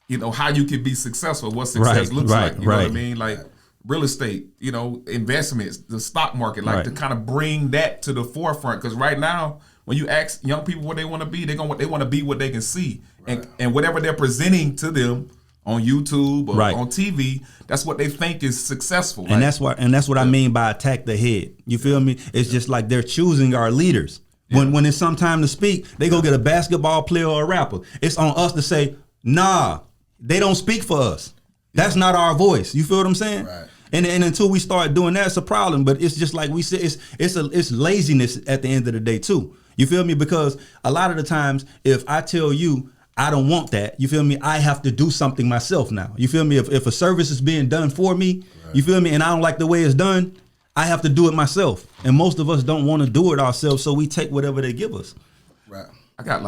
You know how you can be successful, what success looks like. You know what I mean? Like real estate, you know, investments, the stock market, like to kind of bring that to the forefront. Because right now, when you ask young people what they want to be, they want to be what they can see, and whatever they're presenting to them on YouTube or on TV, that's what they think is successful. And that's what I mean by attack the head. You feel me? It's just like they're choosing our leaders. When it's some time to speak, they go get a basketball player or a rapper. It's on us to say, nah, they don't speak for us. That's not our voice. You feel what I'm saying? Right. And until we start doing that, it's a problem. But it's just like we said, it's laziness at the end of the day too. You feel me? Because a lot of the times, if I tell you I don't want that, you feel me, I have to do something myself now. You feel me? If a service is being done for me, you feel me, and I don't like the way it's done, I have to do it myself. And most of us don't want to do it ourselves, so we take whatever they give us. Right. I got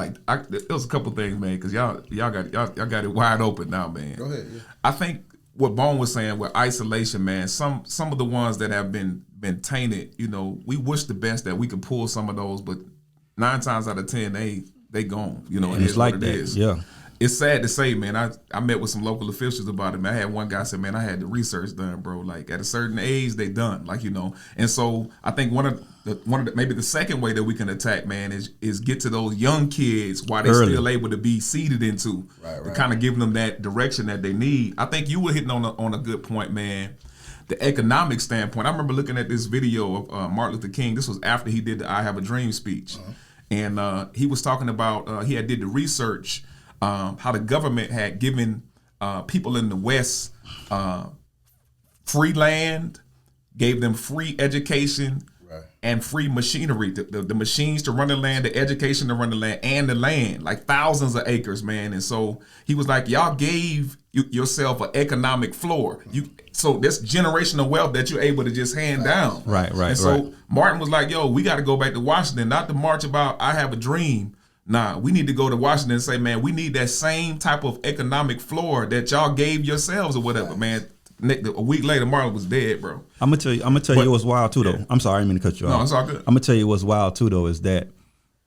there was a couple things, man, because y'all got it wide open now, man. Go ahead. Yeah. I think what Bone was saying with isolation, man, some of the ones that have been tainted, you know, we wish the best that we could pull some of those, but 9 times out of 10 they gone. You know, and it's like that. Is. Yeah. It's sad to say, man. I met with some local officials about it, man. I had one guy say, man, I had the research done, bro. Like at a certain age, they done. Like, you know. And so I think one of the maybe the second way that we can attack, man, is get to those young kids while they're still able to be seeded into, to kind of give them that direction that they need. I think you were hitting on a good point, man. The economic standpoint. I remember looking at this video of Martin Luther King. This was after he did the I Have a Dream speech. And he was talking about, he had did the research, how the government had given people in the West free land, gave them free education, and free machinery, the machines to run the land, the education to run the land, and the land, like thousands of acres, man. And so he was like, y'all gave yourself an economic floor. So that's generational wealth that you're able to just hand down. Right. And so Martin was like, yo, we got to go back to Washington, not to march about I have a dream. Nah, we need to go to Washington and say, man, we need that same type of economic floor that y'all gave yourselves or whatever, man. A week later, Marlon was dead, bro. I'm gonna tell you what's wild too, though. I'm sorry, I didn't mean to cut you off. No, it's all good. I'm gonna tell you what's wild too, though, is that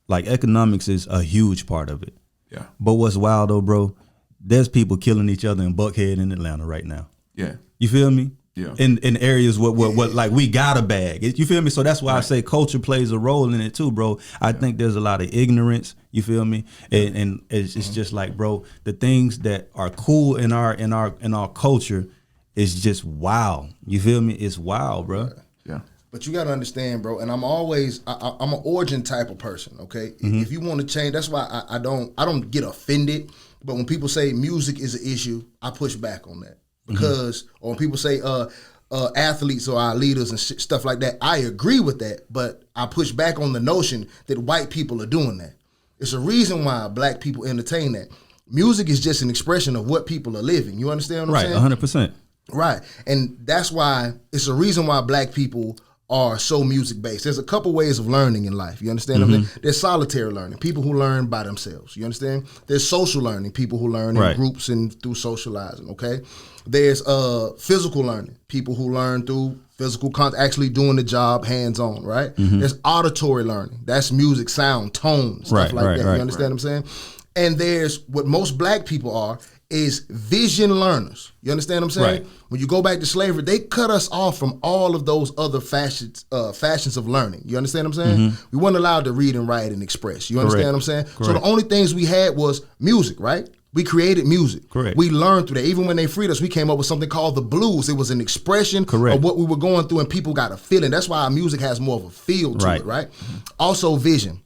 like economics is a huge part of it. Yeah. But what's wild though, bro? There's people killing each other in Buckhead in Atlanta right now. Yeah. You feel me? Yeah. In areas what like we got a bag. You feel me? So that's why I say culture plays a role in it too, bro. I think there's a lot of ignorance. You feel me? And it's just like, bro, the things that are cool in our culture is just wild. You feel me? It's wild, bro. Yeah. But you got to understand, bro, and I'm always I'm an origin type of person, okay? If you want to change, that's why I don't get offended, but when people say music is an issue, I push back on that. Because or when people say athletes are our leaders and stuff like that, I agree with that, but I push back on the notion that white people are doing that. It's a reason why black people entertain that. Music is just an expression of what people are living. You understand what I'm saying? 100%. Right. And that's why it's a reason why black people are so music based. There's a couple ways of learning in life. You understand what I'm saying? There's solitary learning, people who learn by themselves. You understand? There's social learning, people who learn in groups and through socializing, okay? There's physical learning, people who learn through physical actually doing the job hands-on, right? There's auditory learning. That's music, sound, tone, stuff like that. You understand what I'm saying? And there's what most black people are is vision learners. You understand what I'm saying? When you go back to slavery, they cut us off from all of those other fashions of learning. You understand what I'm saying? We weren't allowed to read and write and express. You understand what I'm saying? So the only things we had was music, right? We created music. We learned through that. Even when they freed us, we came up with something called the blues. It was an expression of what we were going through, and people got a feeling. That's why our music has more of a feel to it, right? Also vision.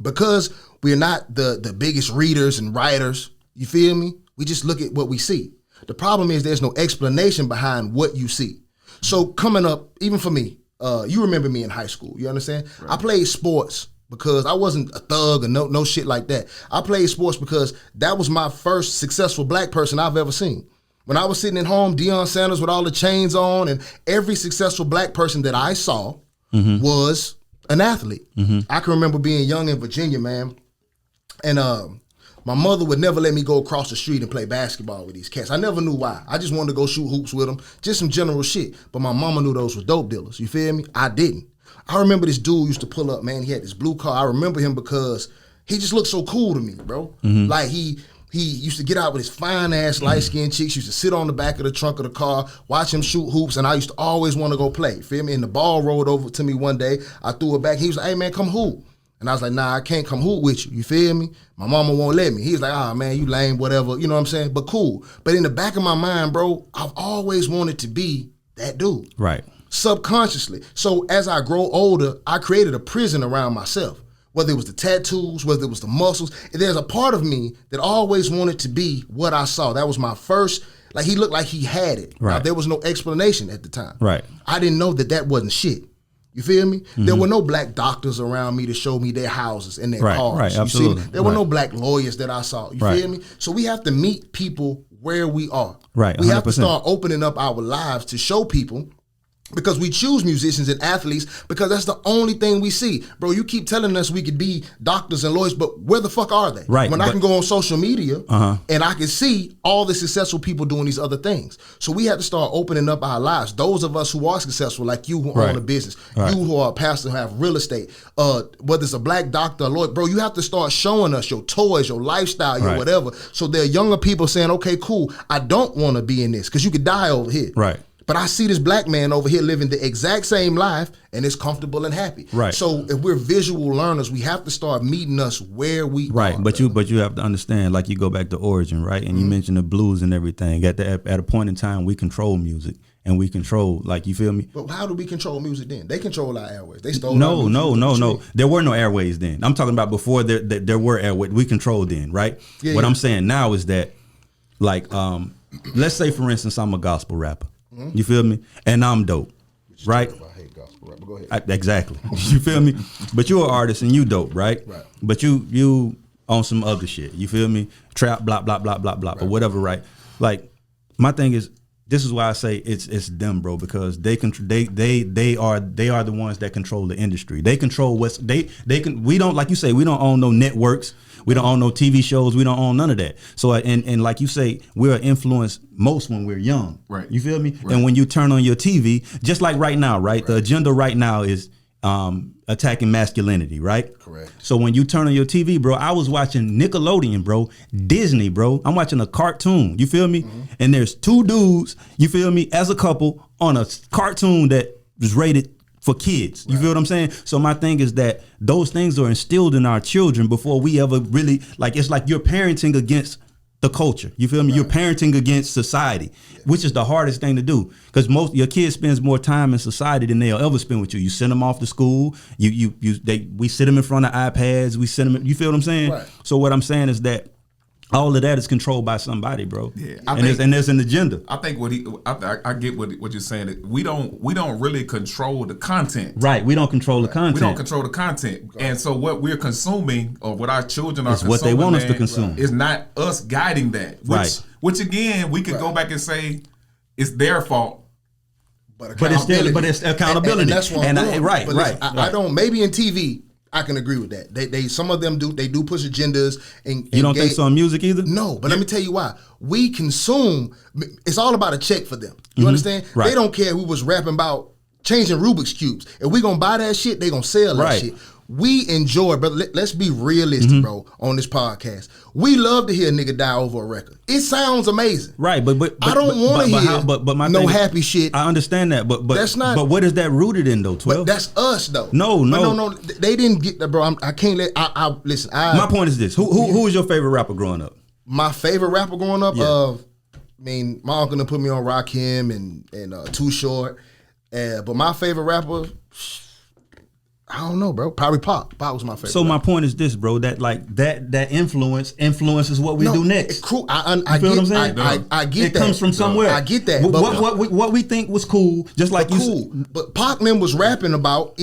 Because we're not the biggest readers and writers, you feel me? We just look at what we see. The problem is there's no explanation behind what you see. So coming up, even for me, you remember me in high school, you understand? I played sports because I wasn't a thug or no shit like that. I played sports because that was my first successful black person I've ever seen. When I was sitting at home, Deion Sanders with all the chains on, and every successful black person that I saw was an athlete. I can remember being young in Virginia, man, and my mother would never let me go across the street and play basketball with these cats. I never knew why. I just wanted to go shoot hoops with them, just some general shit. But my mama knew those were dope dealers. You feel me? I didn't. I remember this dude used to pull up, man. He had this blue car. I remember him because he just looked so cool to me, bro. Like he used to get out with his fine ass light skinned chicks. Used to sit on the back of the trunk of the car, watch him shoot hoops, and I used to always want to go play. Feel me? And the ball rolled over to me one day. I threw it back. He was like, "Hey man, come hoop." And I was like, "Nah, I can't come hoop with you." You feel me? My mama won't let me. He was like, "Ah man, you lame, whatever." You know what I'm saying? But cool. But in the back of my mind, bro, I've always wanted to be that dude. Right. Subconsciously. So as I grow older, I created a prison around myself. Whether it was the tattoos, whether it was the muscles, there's a part of me that always wanted to be what I saw. That was my first, like he looked like he had it. Right. Now, there was no explanation at the time. Right. I didn't know that wasn't shit. You feel me? There were no black doctors around me to show me their houses and their cars. Right, you absolutely. See me? There were no black lawyers that I saw. You feel me? So we have to meet people where we are. Right, 100%. We have to start opening up our lives to show people. Because we choose musicians and athletes because that's the only thing we see. Bro, you keep telling us we could be doctors and lawyers, but where the fuck are they? Right. When I can go on social media and I can see all the successful people doing these other things. So we have to start opening up our lives. Those of us who are successful, like you who own a business, you who are a pastor who have real estate, whether it's a black doctor or lawyer, bro, you have to start showing us your toys, your lifestyle, your whatever. So there are younger people saying, okay, cool, I don't want to be in this because you could die over here. Right. But I see this black man over here living the exact same life and is comfortable and happy. Right. So if we're visual learners, we have to start meeting us where we right. are. But you have to understand, like you go back to origin, right? And you mentioned the blues and everything. At a point in time, we control music and we control, like, you feel me? But how do we control music then? They control our airways. They stole our No. music. There were no airways then. I'm talking about before there were airways. We controlled then, right? Yeah, what I'm saying now is that, like, let's say, for instance, I'm a gospel rapper. You feel me? And I'm dope, right? I hate gospel rap, but go ahead. Exactly. You feel me? But you're an artist and you dope, right? Right. But you on some other shit. You feel me? Trap, blah, blah, blah, blah, blah, or whatever, right? Like, my thing is, this is why I say it's them, bro, because they are the ones that control the industry. They control we don't, like you say, we don't own no networks. We don't own no TV shows. We don't own none of that. So, and like you say, we're influenced most when we're young. Right. You feel me? Right. And when you turn on your TV, just like right now, right? The agenda right now is attacking masculinity, right? Correct. So when you turn on your TV, bro, I was watching Nickelodeon, bro, Disney, bro. I'm watching a cartoon. You feel me? And there's two dudes, you feel me, as a couple on a cartoon that was rated for kids. You feel what I'm saying? So my thing is that those things are instilled in our children before we ever really, like, it's like you're parenting against the culture. You feel me? You're parenting against society, which is the hardest thing to do because your kid spends more time in society than they'll ever spend with you. You send them off to school. We sit them in front of iPads. We send them. You feel what I'm saying? Right. So what I'm saying is that all of that is controlled by somebody, bro. Yeah, and there's an agenda. I think I get what you're saying. We don't really control the content. Right. We don't control the content. We don't control the content. And so what we're consuming or what our children are consuming, what they want us to consume. Is not us guiding that. Which again, we could go back and say it's their fault. But it's accountability. And that's what I'm doing. Right. Listen, I don't, maybe in TV, I can agree with that. They some of them do push agendas and you don't think so in music either? No, but let me tell you why. We consume. It's all about a check for them. You understand? Right. They don't care who was rapping about changing Rubik's cubes. If we gonna buy that shit, they gonna sell that shit. We enjoy, brother. Let's be realistic, bro. On this podcast, we love to hear a nigga die over a record. It sounds amazing, right? But I don't want to hear but my no thing happy shit. I understand that, but that's not. But what is that rooted in though? 12. But that's us though. No. They didn't get that, bro. I can't let. I listen. My point is this: who was your favorite rapper growing up? My favorite rapper growing up. Yeah. I mean, my uncle put me on Rakim and Too Short. But my favorite rapper, I don't know, bro. Probably Pop. Pop was my favorite. So my point is this, bro. That like that influences what we do next. Cool. I you feel what I'm saying? I get it that. It comes from somewhere. I get that. What we think was cool, just like you. Cool. But Pac them was rapping about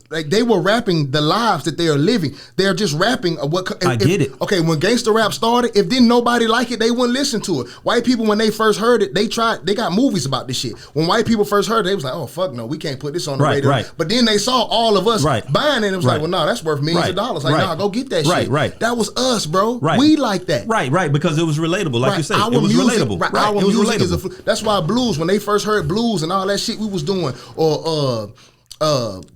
like they were rapping the lives that they are living. They're just rapping what. I get it. Okay, when gangster rap started, if didn't nobody like it, they wouldn't listen to it. White people when they first heard it, they got movies about this shit. When white people first heard it, they was like, oh fuck no, we can't put this on the radio. Right. But then they saw all of us buying it. It was like, well, no, that's worth millions of dollars. Like, nah, go get that shit. Right. That was us, bro. We like that. Right, because it was relatable. Like you said, it was relatable. Right. Our music is that's why blues, when they first heard blues and all that shit we was doing, or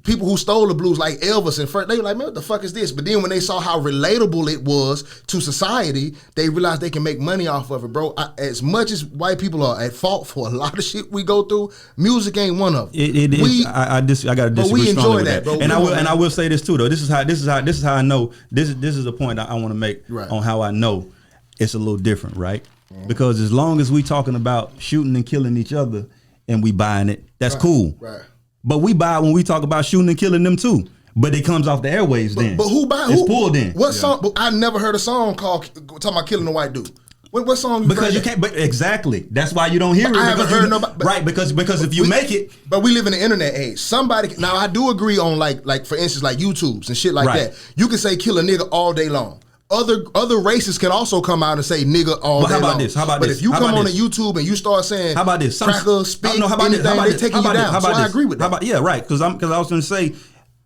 people who stole the blues like Elvis and first, they were like, man, what the fuck is this? But then when they saw how relatable it was to society, they realized they can make money off of it, bro. As much as white people are at fault for a lot of shit we go through, music ain't one of them. I gotta disagree we enjoy strongly with that, bro. And I will say this too, though. This is how I know. This is a point I want to make on how I know it's a little different, right? Because as long as we talking about shooting and killing each other and we buying it, that's cool. Right. But we buy when we talk about shooting and killing them too. But it comes off the airwaves then. But who buy? It's pulled in. What song? But I never heard a song called talking about killing a white dude. What song? Because you can't. But exactly. That's why you don't hear it. I haven't heard nobody. Right. Because if you make it. But we live in the internet age. Somebody. Now I do agree on like for instance like YouTubes and shit like that. You can say kill a nigga all day long. Other races can also come out and say nigga all day long. How about but this? if you come on to YouTube and you start saying how about this? Cracker, spit, anything, they taking you down. So I agree with that. Right. Because I was going to say,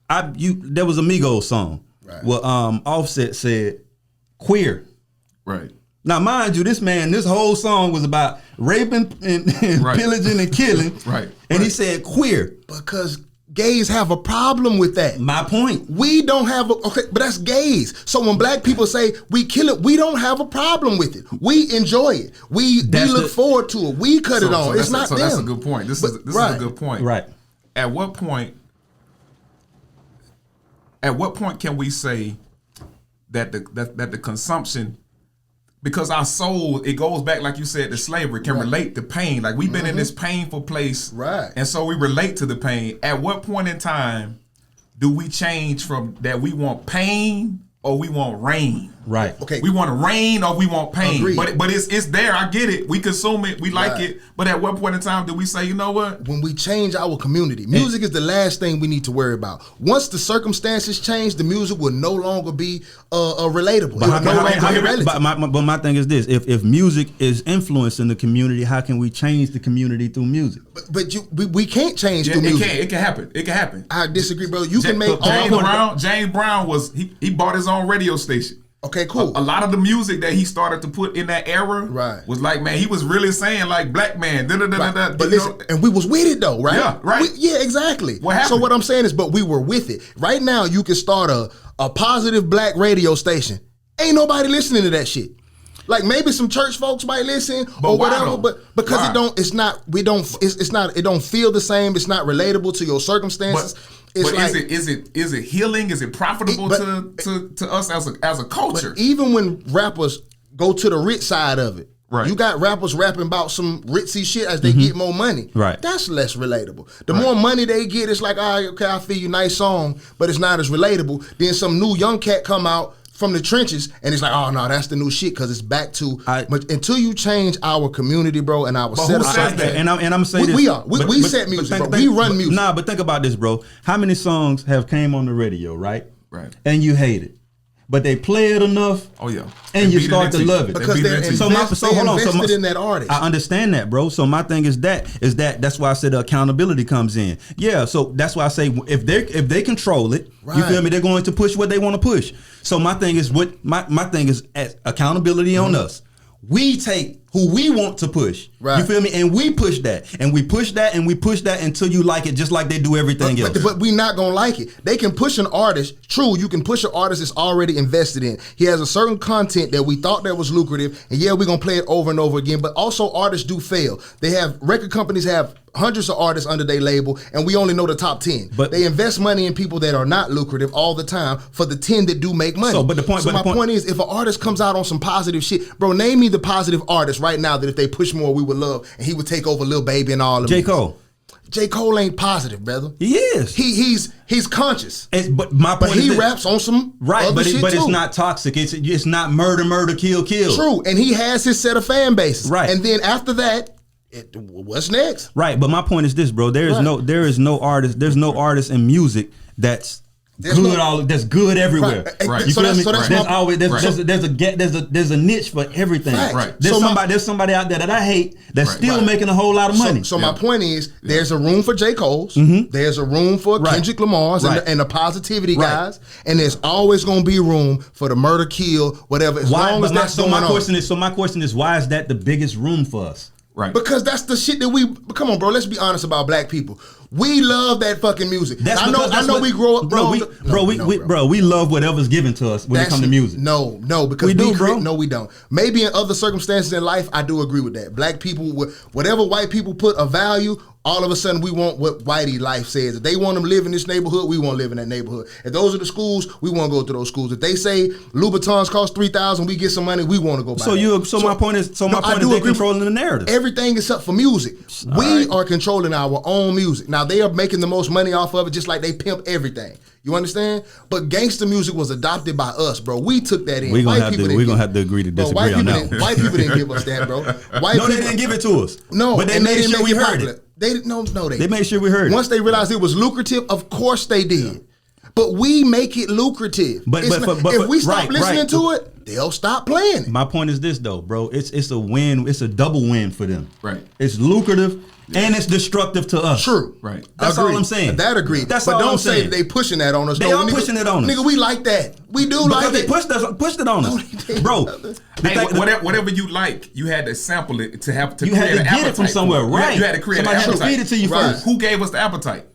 there was a Migos song. Right. Well, Offset said queer. Right. Now, mind you, this whole song was about raping and pillaging and killing. Right. And he said queer. Because gays have a problem with that. My point. We don't have but that's gays. So when black people say we kill it, we don't have a problem with it. We enjoy it. We look forward to it. We cut it on. It's not them. That's a good point. This is a good point. Right. At what point can we say that the consumption, because our soul, it goes back, like you said, to slavery, can relate to pain. Like we've been in this painful place. Right. And so we relate to the pain. At what point in time do we change from that we want pain or we want rain? Right. Okay. We want rain or we want pain. Agreed. But it's there. I get it. We consume it. We like it. But at what point in time do we say, you know what? When we change our community, music is the last thing we need to worry about. Once the circumstances change, the music will no longer be relatable. But my thing is this: if music is influencing the community, how can we change the community through music? But we can't change through music. It can happen. It can happen. I disagree, bro. You can make James Brown was he bought his own radio station. Okay, cool. A lot of the music that he started to put in that era was like, man, he was really saying like black man. But listen, and we was with it though, right? Yeah, right. Yeah, exactly. What happened? So what I'm saying is, but we were with it. Right now, you can start a positive black radio station. Ain't nobody listening to that shit. Like maybe some church folks might listen or whatever, but because it don't feel the same. It's not relatable to your circumstances. But is it healing? Is it profitable to us as a culture? But even when rappers go to the rich side of it, right. You got rappers rapping about some ritzy shit as they get more money. Right. That's less relatable. The more money they get, it's like, all right, okay, I feel you, nice song, but it's not as relatable. Then some new young cat come out from the trenches, and it's like, oh no, that's the new shit because it's back to until you change our community, bro, and our set of and I'm saying we set music, bro. We run music. Nah, but think about this, bro. How many songs have came on the radio, right? Right. And you hate it, but they play it enough. Oh yeah. And you start to love it because they're invested in that artist. I understand that, bro. So my thing is that's why I said the accountability comes in. Yeah. So that's why I say if they control it, you feel me? They're going to push what they want to push. So my thing is my thing is accountability on us. We take who we want to push. Right. You feel me? And we push that. And we push that and we push that until you like it just like they do everything else. But we not going to like it. They can push an artist. True, you can push an artist that's already invested in. He has a certain content that we thought that was lucrative. And yeah, we're going to play it over and over again. But also artists do fail. Record companies have hundreds of artists under their label, and we only know the top 10. But they invest money in people that are not lucrative all the time for the 10 that do make money. So my point is, if an artist comes out on some positive shit, bro, name me the positive artist right now that if they push more, we would love, and he would take over Lil Baby and all of them. J. Cole. J. Cole ain't positive, brother. He is. He's conscious. But my point he raps on some other shit but too. It's not toxic. It's not murder, kill. True, and he has his set of fan bases. Right, and then after that. What's next? Right, but my point is this, bro. There is no artist. There's no artist in music that's That's good everywhere. Right. You So feel me? so that's There's my- always there's a niche for everything. Right. There's somebody out there that I hate that's still making a whole lot of money. So my point is, there's a room for J. Cole's, there's a room for Kendrick Lamar's and the positivity guys, and there's always gonna be room for the murder, kill, whatever. As long as that's going on. My question is, why is that the biggest room for us? Right. Because that's the shit that we. Come on, bro. Let's be honest about black people. We love that fucking music. I know. We grow up, we love whatever's given to us when it comes to music. No, because we do, bro. No, we don't. Maybe in other circumstances in life, I do agree with that. Black people, whatever white people put a value, all of a sudden we want what whitey life says. If they want to live in this neighborhood, we want to live in that neighborhood. If those are the schools, we want to go to those schools. If they say Louboutins cost $3,000, we get some money, we want to go buy. My point is they're controlling the narrative. Everything except for music. We are controlling our own music. Now they are making the most money off of it, just like they pimp everything. You understand? But gangster music was adopted by us, bro. We took that in. We're gonna have to agree to disagree on that. White people didn't give us that, bro. They didn't give it to us. No, but they made sure we heard it. They made sure we heard it. Once they realized it was lucrative, of course they did. But we make it lucrative. But if we stop listening to it, they'll stop playing it. My point is this though, bro. It's a win. It's a double win for them. Right. It's lucrative and it's destructive to us. True. Right. That's all I'm saying. That agreed. That's but all don't I'm say saying. they pushing that on us. They are pushing it on us. Nigga, we like that. We do like they it. pushed it on us, bro. Whatever you like, you had to sample it to you create had to an get appetite it from somewhere, for it. right? You had to create Somebody an had to appetite. feed it to you first. Who gave us the appetite?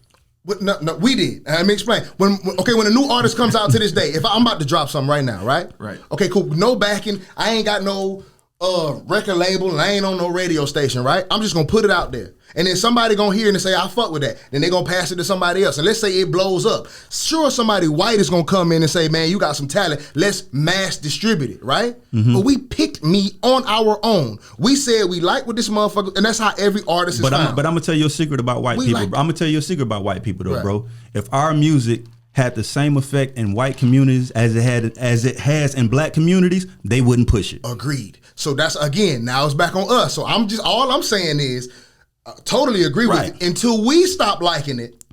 No, we did. Let me explain. When a new artist comes out to this day, if I'm about to drop something right now, right? Right. Okay, cool. No backing. I ain't got no record label and I ain't on no radio station, right? I'm just gonna put it out there. And then somebody gonna hear it and say, I fuck with that. Then they gonna pass it to somebody else. And let's say it blows up. Sure, somebody white is gonna come in and say, man, you got some talent. Let's mass distribute it, right? But we picked me on our own. We said we like what this motherfucker, and that's how every artist is found. But I'm gonna tell you a secret about white people. I'm gonna tell you a secret about white people though, bro. If our music had the same effect in white communities as it has in black communities, they wouldn't push it. Agreed. So that's, again, now it's back on us. So all I'm saying is, totally agree with you. Until we stop liking it,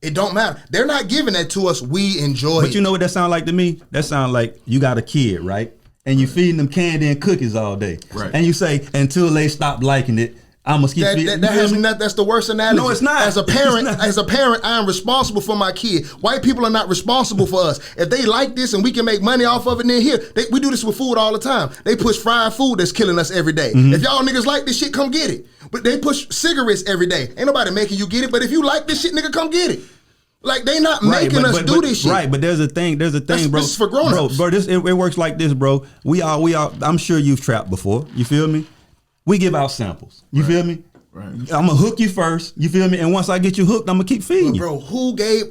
it don't matter. They're not giving that to us. We enjoy it. But you know what that sound like to me? That sound like you got a kid, right? And you feeding them candy and cookies all day. Right. And you say, until they stop liking it, I must keep feeding. That's the worst analogy. No, it's not. As a parent, I am responsible for my kid. White people are not responsible for us. If they like this and we can make money off of it, then here, we do this with food all the time. They push fried food that's killing us every day. If y'all niggas like this shit, come get it. But they push cigarettes every day. Ain't nobody making you get it. But if you like this shit, nigga, come get it. Like, they not making us do this shit. Right, but there's a thing, bro. This is for grown-ups. Bro, it works like this, bro. We all, I'm sure you've trapped before. You feel me? We give out samples. You feel me? Right. I'm gonna hook you first. You feel me? And once I get you hooked, I'm gonna keep feeding you. Bro,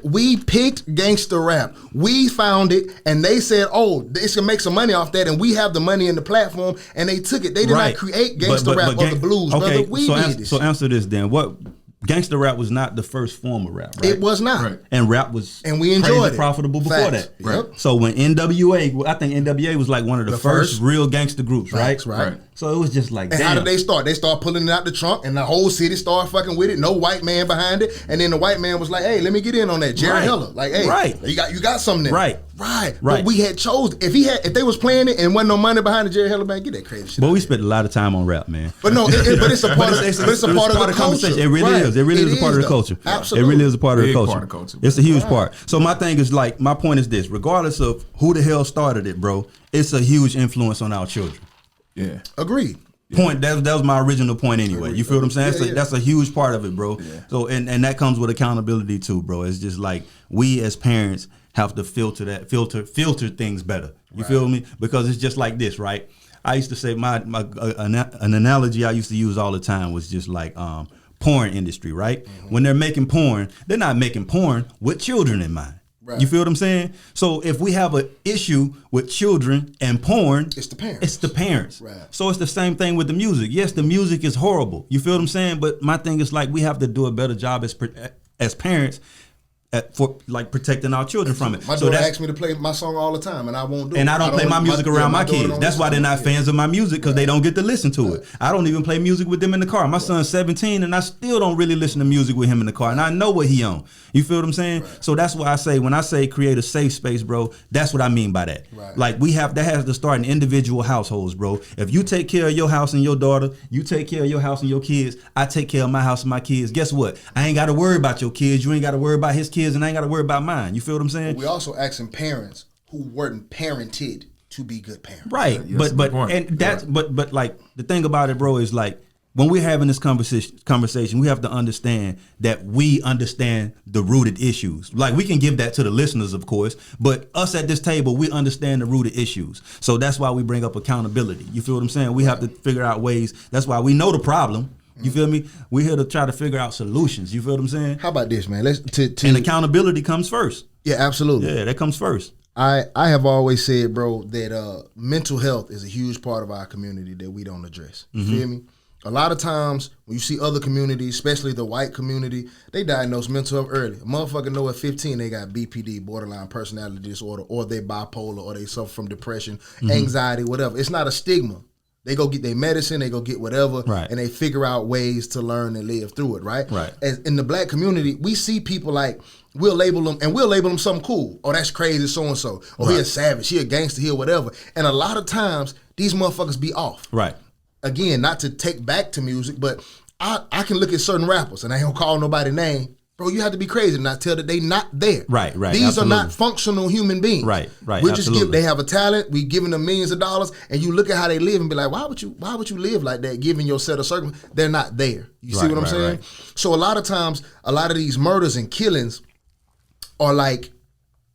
we picked gangster rap. We found it, and they said, oh, they should make some money off that, and we have the money in the platform, and they took it. They did not create gangster rap or the blues, brother. We did this. So answer this then. What gangster rap was not the first form of rap, right? It was not. Right. And rap was we enjoyed it. Profitable before that. Right. So when NWA, I think NWA was like one of the first real gangster groups, right? Right. So it was just like, and how did they start? They start pulling it out the trunk, and the whole city started fucking with it. No white man behind it, and then the white man was like, "Hey, let me get in on that." Jerry Heller, like, "Hey, you got something there." Right. But we had chose if they was playing it and wasn't no money behind the Jerry Heller band, get that crazy shit. But we spent a lot of time on rap, man. But no, it's a part of the culture. It really is. It really is a part of the culture. Absolutely. It really is a part of the culture. Part of culture. It's a huge part. So my thing is like, my point is this: regardless of who the hell started it, bro, it's a huge influence on our children. Yeah. Agreed. Point. That was my original point anyway. You feel what I'm saying? That's a huge part of it, bro. Yeah. So and that comes with accountability too, bro. It's just like we as parents have to filter things better. You feel me? Because it's just like this, right? I used to say an analogy I used to use all the time was just like porn industry, right? When they're making porn, they're not making porn with children in mind. Right. You feel what I'm saying? So if we have an issue with children and porn, it's the parents. It's the parents. Right. So it's the same thing with the music. Yes, the music is horrible. You feel what I'm saying? But my thing is like we have to do a better job as parents for like protecting our children from it. My so daughter asks me to play my song all the time, and I won't do it. And I don't play my music around my kids. That's why they're not fans of my music, because they don't get to listen to it. I don't even play music with them in the car. My son's 17, and I still don't really listen to music with him in the car, and I know what he on. You feel what I'm saying? So that's why I say, when I say create a safe space, bro, that's what I mean by that. Like, that has to start in individual households, bro. If you take care of your house and your daughter, you take care of your house and your kids, I take care of my house and my kids. Guess what? I ain't got to worry about your kids. You ain't got to worry about his kids, and I ain't got to worry about mine. You feel what I'm saying? We also asking parents who weren't parented to be good parents. Right. Yes, but and that's but like the thing about it, bro, is like, when we're having this conversation, we have to understand that we understand the rooted issues. Like, we can give that to the listeners, of course, but us at this table, we understand the rooted issues. So that's why we bring up accountability. You feel what I'm saying? We have to figure out ways. That's why we know the problem. You feel me? We're here to try to figure out solutions. You feel what I'm saying? How about this, man? And accountability comes first. Yeah, absolutely. Yeah, that comes first. I have always said, bro, that mental health is a huge part of our community that we don't address. You feel me? A lot of times when you see other communities, especially the white community, they diagnose mental health early. A motherfucker know at 15 they got BPD, borderline personality disorder, or they bipolar, or they suffer from depression, anxiety, whatever. It's not a stigma. They go get their medicine, they go get whatever, and they figure out ways to learn and live through it, right? As in the black community, we see people like, we'll label them something cool. Oh, that's crazy, so-and-so. Oh, he a savage, he a gangster, he a whatever. And a lot of times, these motherfuckers be off. Right. Again, not to take back to music, but I can look at certain rappers, and I ain't gonna call nobody name. Bro, you have to be crazy to not tell that they not there. Right. These are not functional human beings. Right. We just they have a talent, we giving them millions of dollars, and you look at how they live and be like, why would you live like that, given your set of circumstances? They're not there. You see what I'm saying? So a lot of times, a lot of these murders and killings are like,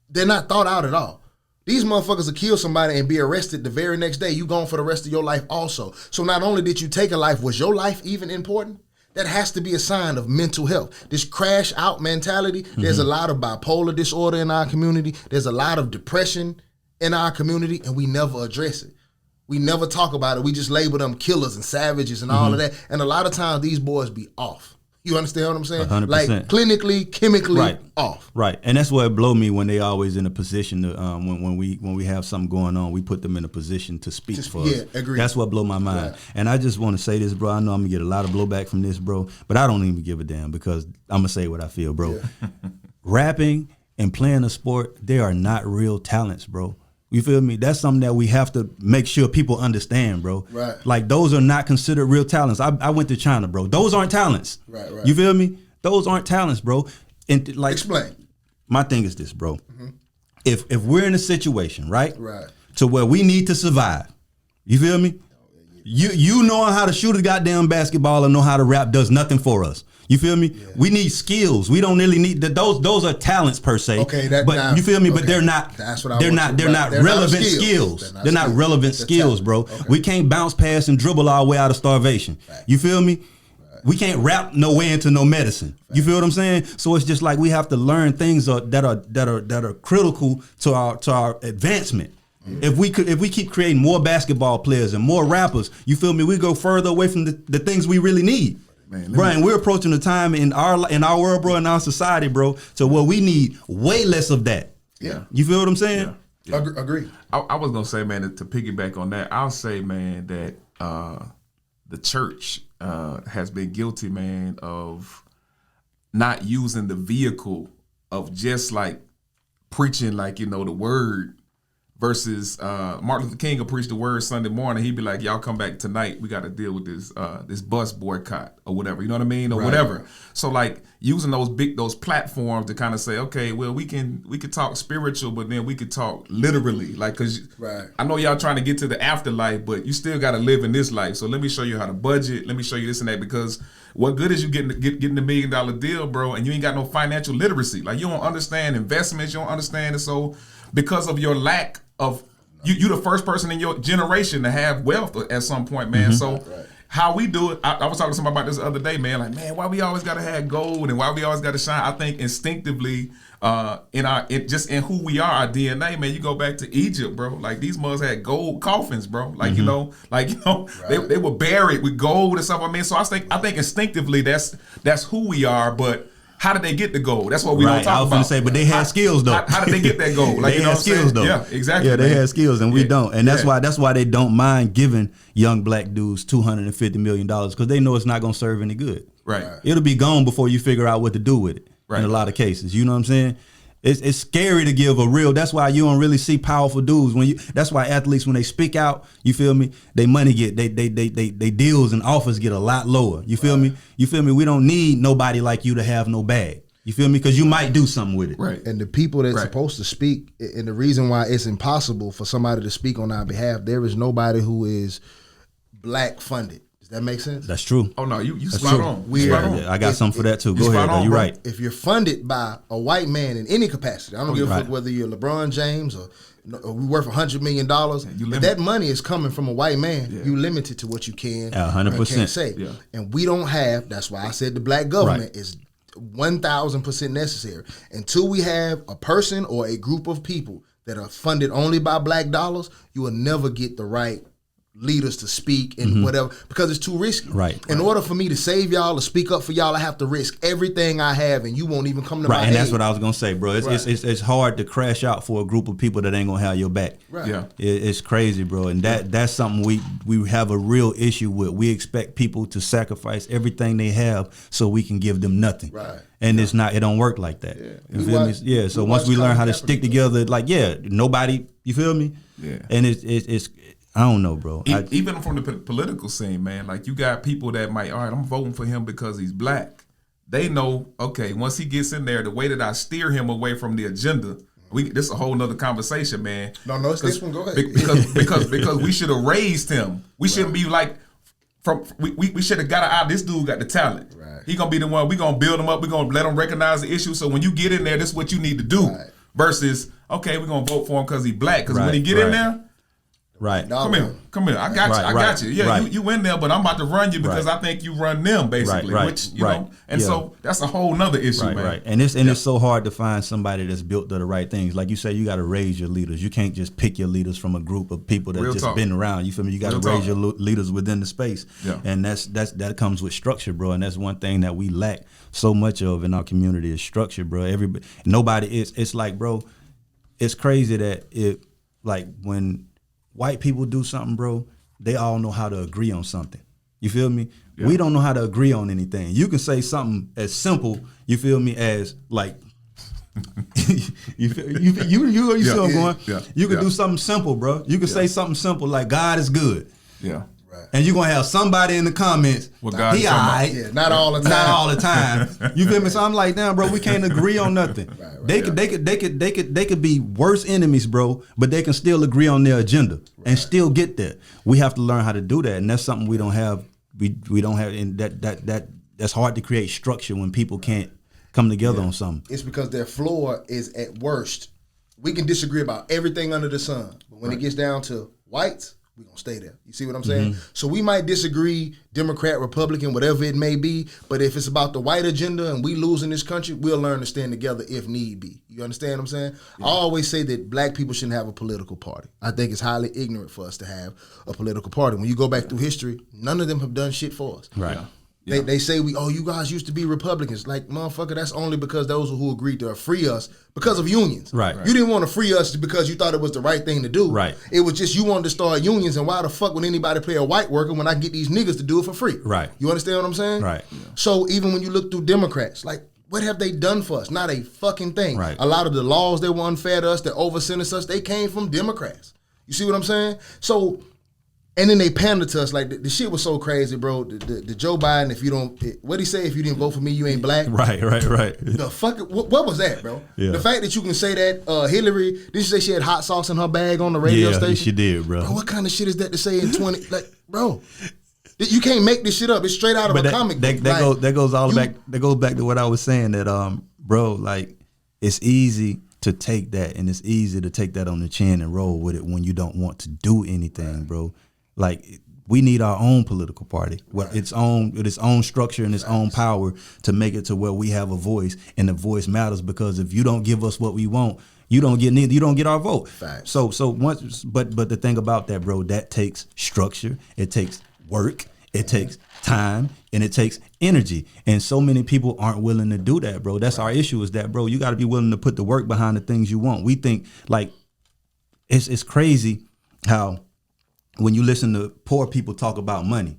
they're not thought out at all. These motherfuckers will kill somebody and be arrested the very next day. You gone for the rest of your life also. So not only did you take a life, was your life even important? That has to be a sign of mental health. This crash out mentality, there's a lot of bipolar disorder in our community. There's a lot of depression in our community, and we never address it. We never talk about it. We just label them killers and savages and all of that. And a lot of times these boys be off. You understand what I'm saying? 100%. Like clinically, chemically off. Right. And that's what blow me when they always in a position to when we have something going on, we put them in a position to speak for us. Agreed. That's what blow my mind. Right. And I just want to say this, bro. I know I'm gonna get a lot of blowback from this, bro, but I don't even give a damn, because I'm gonna say what I feel, bro. Yeah. Rapping and playing a sport, they are not real talents, bro. You feel me? That's something that we have to make sure people understand, bro. Right. Like, those are not considered real talents. I went to China, bro. Those aren't talents. Right. You feel me? Those aren't talents, bro. And like, explain. My thing is this, bro. If we're in a situation, right, to where we need to survive, you feel me? You knowing how to shoot a goddamn basketball and know how to rap does nothing for us. You feel me? Yeah. We need skills. We don't really need those are talents per se. Okay, you feel me? Okay. But they're not. That's what they're not relevant skills. They're not relevant skills, bro. Okay. We can't bounce pass and dribble our way out of starvation. Right. You feel me? Right. We can't rap no way into no medicine. Right. You feel what I'm saying? So it's just like we have to learn things that are critical to our advancement. Mm-hmm. If we keep creating more basketball players and more rappers, you feel me? We go further away from the things we really need. Man, Brian, we're approaching a time in our world, bro, in our society, bro, to where we need way less of that. Yeah. You feel what I'm saying? Yeah. Agree. I was going to say, man, to piggyback on that, I'll say, man, that the church has been guilty, man, of not using the vehicle of just like preaching, like, the word. Versus Martin Luther King will preach the word Sunday morning. He'd be like, y'all come back tonight. We got to deal with this bus boycott or whatever. You know what I mean? Or whatever. So like using those platforms to kind of say, okay, well, we could talk spiritual, but then we could talk literally. Like, because I know y'all trying to get to the afterlife, but you still got to live in this life. So let me show you how to budget. Let me show you this and that, because what good is you getting the $1 million deal, bro, and you ain't got no financial literacy? Like, you don't understand investments. You don't understand it. So because of your lack of you the first person in your generation to have wealth at some point, man. So how we do it, I was talking to somebody about this the other day, man. Like, man, why we always gotta have gold and why we always gotta shine? I think instinctively, in who we are, our DNA, man. You go back to Egypt, bro. Like, these mothers had gold coffins, bro. Like, they were buried with gold and stuff. I mean, so I think instinctively that's who we are, but how did they get the gold? That's what we don't Right, talk about. I was going to say, but they had skills though. How did they get that gold? Like, they had skills though. Yeah, exactly. Yeah, they man. had skills, and we Yeah. don't. And that's Yeah. why they don't mind giving young black dudes $250 million because they know it's not going to serve any good. Right. It'll be gone before you figure out what to do with it. Right. In a lot of cases, you know what I'm saying? It's scary to give a real. That's why you don't really see powerful dudes when you. That's why athletes when they speak out, you feel me? They money get they deals and offers get a lot lower. You feel me? You feel me? We don't need nobody like you to have no bag. You feel me? Because you might do something with it. Right. And the people that's Right. supposed to speak, and the reason why it's impossible for somebody to speak on our behalf, there is nobody who is black funded. Does that make sense? That's true. Oh no, you That's spot true. on. We You are- spot on. Yeah, I got something for that too. Go spot ahead, on, though. You're bro. right. If you're funded by a white man in any capacity, I don't give a right. fuck whether you're LeBron James or we worth $100 million. you If limit- that money is coming from a white man, you limited to what you can 100%. and can't say. Yeah. And we don't have. That's why I said the black government is 1,000% necessary. Until we have a person or a group of people that are funded only by black dollars, you will never get the right leaders to speak and whatever, because it's too risky. Right. In order for me to save y'all or speak up for y'all, I have to risk everything I have, and you won't even come to my Right, and that's aid. what I was gonna say, bro. It's hard to crash out for a group of people that ain't gonna have your back. Right. Yeah. It's crazy, bro, and that's something we have a real issue with. We expect people to sacrifice everything they have so we can give them nothing. Right. And it's not. It don't work like that. Yeah. You We feel me? watch- Yeah. So we once watch we learn how to Colin stick Kaepernick, together, like nobody. You feel me? Yeah. And it's I don't know, bro. Even from the political scene, man, like you got people that might, all right, I'm voting for him because he's black. They know, okay, once he gets in there, the way that I steer him away from the agenda, this is a whole nother conversation, man. No, it's this one. Go ahead. Because we should have raised him. We shouldn't be like we should have got out. This dude got the talent. Right. He gonna be the one. We gonna build him up. We gonna let him recognize the issue. So when you get in there, this is what you need to do. Right. Versus, okay, we gonna vote for him because he black. Because when Right, he get in right. there. right. No, Come here. I got you. Right, I got right, you. Yeah, right. you in there, but I'm about to run you because Right. I think you run them basically. Right, Which you right. know, and Yeah. so that's a whole nother issue, Right, man. right, and it's so hard to find somebody that's built to the right things. Like you say, you got to raise your leaders. You can't just pick your leaders from a group of people that Real just talk. been around. You feel me? You got Real to raise talk. your leaders within the space. Yeah. And that comes with structure, bro. And that's one thing that we lack so much of in our community is structure, bro. It's like, bro, it's crazy that when white people do something, bro, they all know how to agree on something. You feel me? Yeah. We don't know how to agree on anything. You can say something as simple, you feel me, as like you see where I'm going? Yeah. You can Yeah. do something simple, bro. You can say something simple like God is good. Yeah. And you're gonna have somebody in the comments, Well, God he is talking about- alright. Yeah, not all the time. Not all the time. You feel me? So I'm like, damn, bro, we can't agree on nothing. Right, They could be worse enemies, bro, but they can still agree on their agenda and still get there. We have to learn how to do that, and that's something we don't have. We don't have, and that's hard to create structure when people can't come together on something. It's because their floor is at worst. We can disagree about everything under the sun, but when it gets down to whites, we're going to stay there. You see what I'm saying? So we might disagree, Democrat, Republican, whatever it may be, but if it's about the white agenda and we lose in this country, we'll learn to stand together if need be. You understand what I'm saying? I always say that black people shouldn't have a political party. I think it's highly ignorant for us to have a political party. When you go back through history, none of them have done shit for us. Right. They say you guys used to be Republicans. Like, motherfucker, that's only because those who agreed to free us because of unions. Right. You didn't want to free us because you thought it was the right thing to do. Right. It was just you wanted to start unions, and why the fuck would anybody pay a white worker when I can get these niggas to do it for free? Right. You understand what I'm saying? Right. So even when you look through Democrats, like, what have they done for us? Not a fucking thing. Right. A lot of the laws that were unfair to us, that over-sentenced us, they came from Democrats. You see what I'm saying? So, and then they pandered to us. Like, the shit was so crazy, bro. The Joe Biden, what'd he say? If you didn't vote for me, you ain't black. Right. The fuck, what was that, bro? Yeah. The fact that you can say that, Hillary, didn't you say she had hot sauce in her bag on the radio Yeah, station? she did, bro. Bro, what kind of shit is that to say in 20, like, bro, you can't make this shit up. It's straight out of a comic book. That goes back to what I was saying, that bro, like, it's easy to take that, and it's easy to take that on the chin and roll with it when you don't want to do anything, bro. Like, we need our own political party with its own structure and its own power to make it to where we have a voice, and the voice matters, because if you don't give us what we want, you don't get our vote. Facts. So once, but the thing about that, bro, that takes structure. It takes work. It takes time and it takes energy. And so many people aren't willing to do that, bro. That's our issue is that, bro, you got to be willing to put the work behind the things you want. We think like it's crazy how when you listen to poor people talk about money,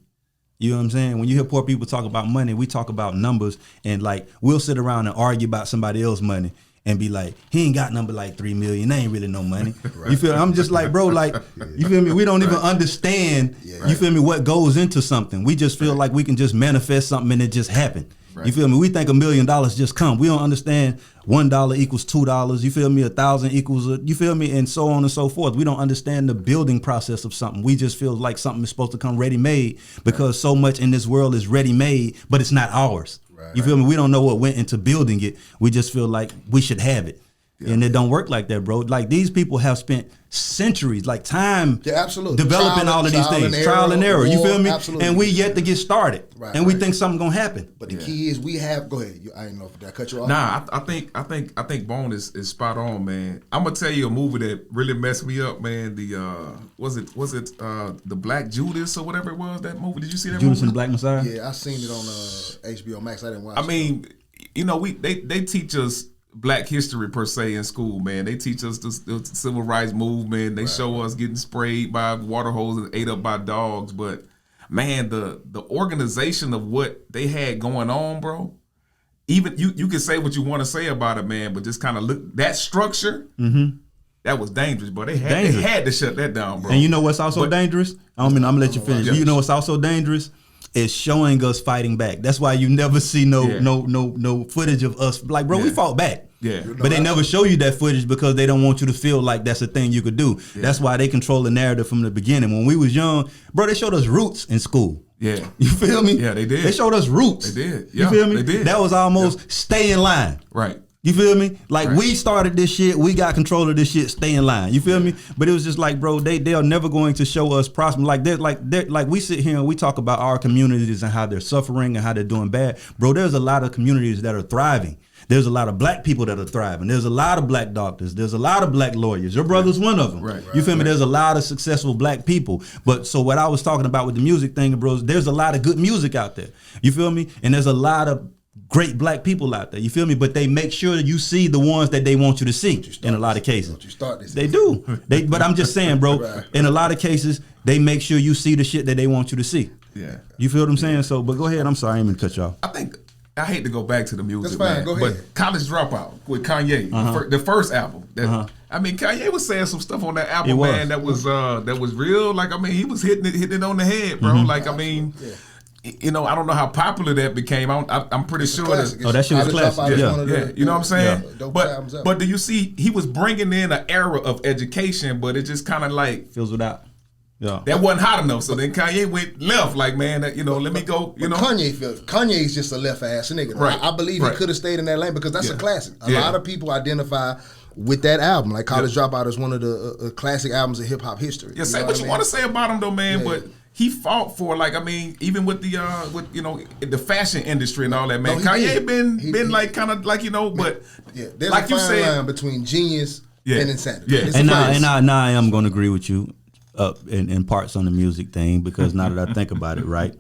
you know what I'm saying? When you hear poor people talk about money, we talk about numbers and like we'll sit around and argue about somebody else's money and be like, he ain't got number like 3 million. They ain't really no money. Right. You feel me? I'm just like, bro, like, you feel me? We don't even understand, you feel me, what goes into something. We just feel like we can just manifest something and it just happened. Right. You feel me? We think $1 million just come. We don't understand $1 equals $2. You feel me? 1,000 equals, you feel me? And so on and so forth. We don't understand the building process of something. We just feel like something is supposed to come ready-made because so much in this world is ready-made, but it's not ours. Right. You feel me? We don't know what went into building it. We just feel like we should have it. Yeah. And it don't work like that, bro. Like these people have spent centuries, like time developing all of these things. Trial and error. You feel me? Absolutely. And we yet to get started. Right, and we think something gonna happen. But the key is we have go ahead. I didn't know if I cut you off. Nah, I think Bone is spot on, man. I'm gonna tell you a movie that really messed me up, man. The was it the Black Judas or whatever it was, that movie? Did you see that Judas movie? and the Black Messiah? Yeah, I seen it on HBO Max. I didn't watch it. I mean, you know, they teach us Black history per se in school, man. They teach us the civil rights movement. They show us getting sprayed by water hoses and ate up by dogs. But man, the organization of what they had going on, bro. Even you can say what you want to say about it, man, but just kind of look that structure. Mm-hmm. That was dangerous, but they had to shut that down, bro. And you know what's also dangerous? I'm gonna let you finish. You know what's also dangerous? Is showing us fighting back. That's why you never see no footage of us. Like, bro, we fought back. Yeah. But they never show you that footage because they don't want you to feel like that's a thing you could do. Yeah. That's why they control the narrative from the beginning. When we was young, bro, they showed us roots in school. Yeah. You feel me? Yeah, they did. They showed us roots. They did. Yeah, you feel me? They did. That was almost stay in line. Right. You feel me? Like we started this shit, we got control of this shit, stay in line. You feel me? But it was just like, bro, they are never going to show us prosper. Like we sit here and we talk about our communities and how they're suffering and how they're doing bad. Bro, there's a lot of communities that are thriving. There's a lot of Black people that are thriving. There's a lot of Black doctors. There's a lot of Black lawyers. Your brother's one of them. Right. You feel me? There's a lot of successful Black people. But so what I was talking about with the music thing, bro, there's a lot of good music out there. You feel me? And there's a lot of great Black people out there, you feel me? But they make sure that you see the ones that they want you to see in a lot of cases. They do. But I'm just saying, bro, in a lot of cases, they make sure you see the shit that they want you to see. Yeah. You feel what I'm saying? So, but go ahead. I'm sorry, I didn't mean to cut you off. I hate to go back to the music, that's fine, man. Go ahead. But College Dropout with Kanye, the first album. I mean, Kanye was saying some stuff on that album, man, that was real. Like, I mean, he was hitting it on the head, bro. Like, I mean, you know, I don't know how popular that became. I'm pretty sure that shit was classic. Yeah. You know what I'm saying? Yeah. But do you see, he was bringing in an era of education, but it just kind of like fizzled out. Yeah. That wasn't hot enough. So then Kanye went left, like, man, let me go. You know, Kanye's just a left ass nigga. Right. I believe he could have stayed in that lane because that's a classic. A lot of people identify with that album. Like College Dropout is one of the classic albums of hip hop history. Yeah, say what you want to say about him though, man. But he fought for, like, I mean, even with the the fashion industry and all that, man. Kanye been like kind of like, but there's like a fine line between genius and insanity. Yeah. And now I am going to agree with you. In parts on the music thing, because now that I think about it, right,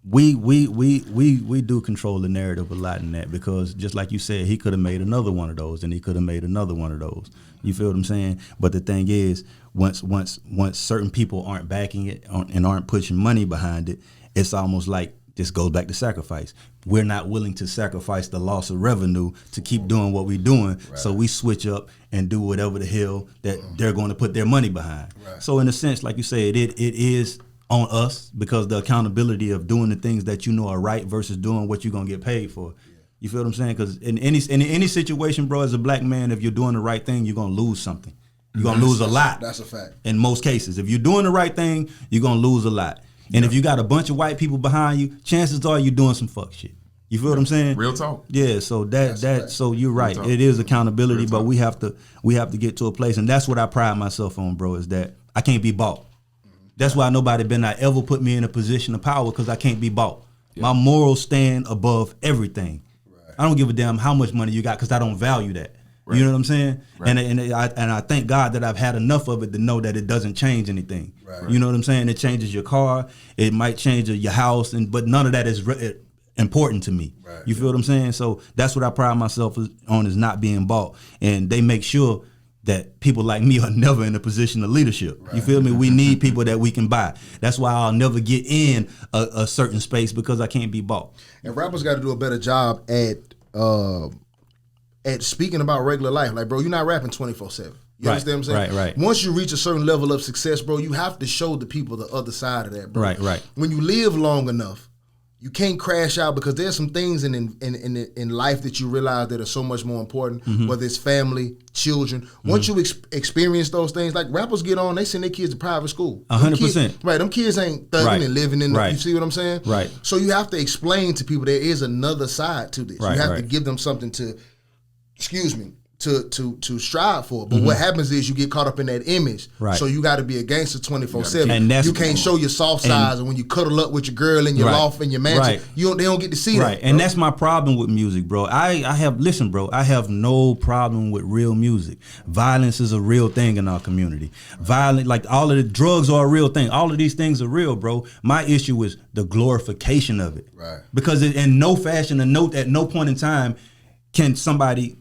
we do control the narrative a lot in that, because just like you said, he could have made another one of those and he could have made another one of those. You feel what I'm saying? But the thing is, once certain people aren't backing it and aren't pushing money behind it, it's almost like this goes back to sacrifice. We're not willing to sacrifice the loss of revenue to keep doing what we're doing. Right. So we switch up and do whatever the hell that they're going to put their money behind. Right. So in a sense, like you said, it is on us, because the accountability of doing the things that you know are right versus doing what you're going to get paid for. Yeah. You feel what I'm saying? Because in any situation, bro, as a Black man, if you're doing the right thing, you're going to lose something. You're going to lose a lot. That's a fact. In most cases. If you're doing the right thing, you're going to lose a lot. And if you got a bunch of white people behind you, chances are you're doing some fuck shit. You feel what I'm saying? Real talk. Yeah, so so you're right. It is accountability, but we have to get to a place, and that's what I pride myself on, bro, is that I can't be bought. That's why nobody better not ever put me in a position of power, because I can't be bought. Yeah. My morals stand above everything. Right. I don't give a damn how much money you got, because I don't value that. You know what I'm saying? Right. And I thank God that I've had enough of it to know that it doesn't change anything. Right. You know what I'm saying? It changes your car. It might change your house, but none of that is important to me. Right. You feel what I'm saying? So that's what I pride myself on, is not being bought. And they make sure that people like me are never in a position of leadership. Right. You feel me? We need people that we can buy. That's why I'll never get in a certain space, because I can't be bought. And rappers got to do a better job at speaking about regular life. Like, bro, you're not rapping 24/7. You understand what I'm saying? Right. Once you reach a certain level of success, bro, you have to show the people the other side of that, bro. Right. When you live long enough, you can't crash out, because there's some things in life that you realize that are so much more important, whether it's family, children. Once you experience those things, like rappers get on, they send their kids to private school. 100%. Right, them kids ain't thugging and living in the, you see what I'm saying? Right. So you have to explain to people there is another side to this. You have to give them something to, to strive for. But what happens is you get caught up in that image. Right. So you got to be a gangster 24/7. And you can't show your soft sides, and when you cuddle up with your girl in your loft in your mansion, they don't get to see that. Right. And that's my problem with music, bro. I have no problem with real music. Violence is a real thing in our community. Violent, like all of the drugs are a real thing. All of these things are real, bro. My issue is the glorification of it. Right. Because in no fashion, at no point in time can somebody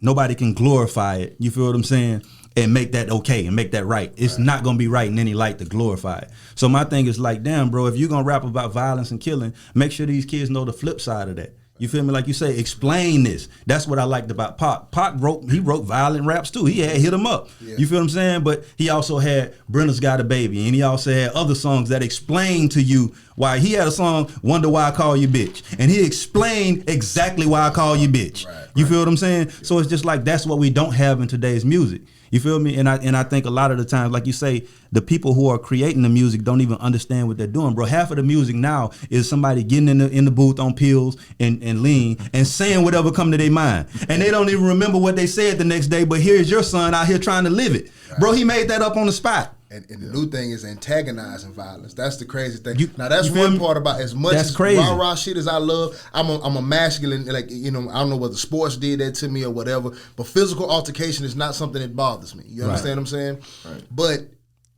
nobody can glorify it. You feel what I'm saying? And make that okay and make that right. It's not gonna be right in any light to glorify it. So my thing is like, damn, bro, if you're gonna rap about violence and killing, make sure these kids know the flip side of that. You feel me? Like you say, explain this. That's what I liked about Pac. Pac wrote violent raps too. He had Hit 'Em Up. Yeah. You feel what I'm saying? But he also had Brenda's Got a Baby, and he also had other songs that explain to you why. He had a song, Wonder Why I Call You Bitch, and he explained exactly why I call you bitch. You feel what I'm saying? So it's just like, that's what we don't have in today's music. You feel me? And I think a lot of the times, like you say, the people who are creating the music don't even understand what they're doing, bro. Half of the music now is somebody getting in the booth on pills and lean and saying whatever come to their mind. And they don't even remember what they said the next day, but here's your son out here trying to live it. Bro, he made that up on the spot. And the new thing is antagonizing violence. That's the crazy thing. Now that's one part about, as much as rah-rah shit as I love, I'm a masculine, like, I don't know whether sports did that to me or whatever, but physical altercation is not something that bothers me. You understand what I'm saying? Right. But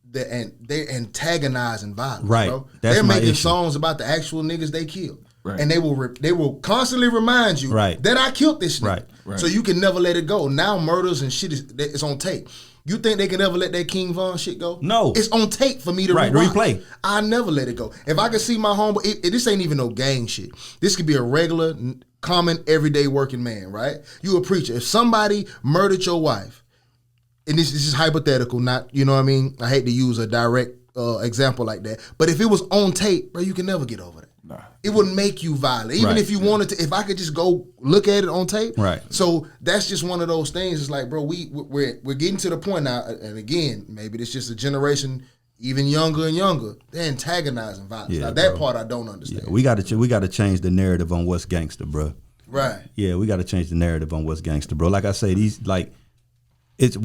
they're antagonizing violence, bro. They're making songs about the actual niggas they killed. Right. And they will constantly remind you that I killed this nigga. Right. So you can never let it go. Now murders and shit it's on tape. You think they can ever let that King Von shit go? No. It's on tape for me to replay. I never let it go. If I could see my homeboy, this ain't even no gang shit. This could be a regular, common, everyday working man, right? You a preacher. If somebody murdered your wife, and this is hypothetical, not, you know what I mean? I hate to use a direct example like that. But if it was on tape, bro, you can never get over that. Nah. It would make you violent. Even if you wanted to, if I could just go look at it on tape. Right. So that's just one of those things. It's like, bro, we're getting to the point now, and again, maybe it's just a generation even younger and younger. They're antagonizing violence. Yeah, now that part I don't understand. Yeah, we gotta change the narrative on what's gangster, bro. Right. Yeah, we gotta change the narrative on what's gangster, bro. Like I say, we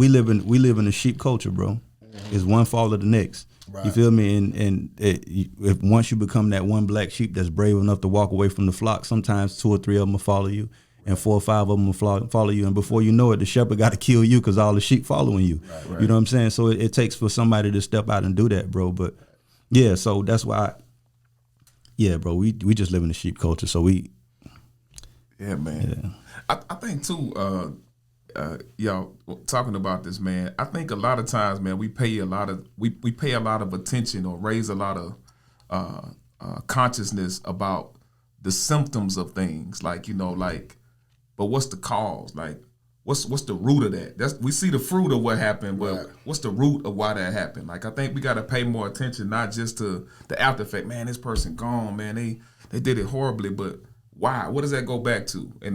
live in a sheep culture, bro. Mm-hmm. It's one fall of the next. Right. You feel me? And if once you become that one black sheep that's brave enough to walk away from the flock, sometimes 2 or 3 of them will follow you, and 4 or 5 of them will follow you. And before you know it, the shepherd got to kill you because all the sheep following you. Right. You know what I'm saying? So it takes for somebody to step out and do that, bro. But yeah, so that's why. Bro, we just live in the sheep culture. So we. Yeah, man. Yeah. I think too. Y'all talking about this, man. I think a lot of times, man, we pay a lot of attention or raise a lot of consciousness about the symptoms of things, like, but what's the cause? Like, what's the root of that? We see the fruit of what happened, but what's the root of why that happened? Like, I think we got to pay more attention, not just to the after effect. Man, this person gone, man. They did it horribly, but why? What does that go back to? And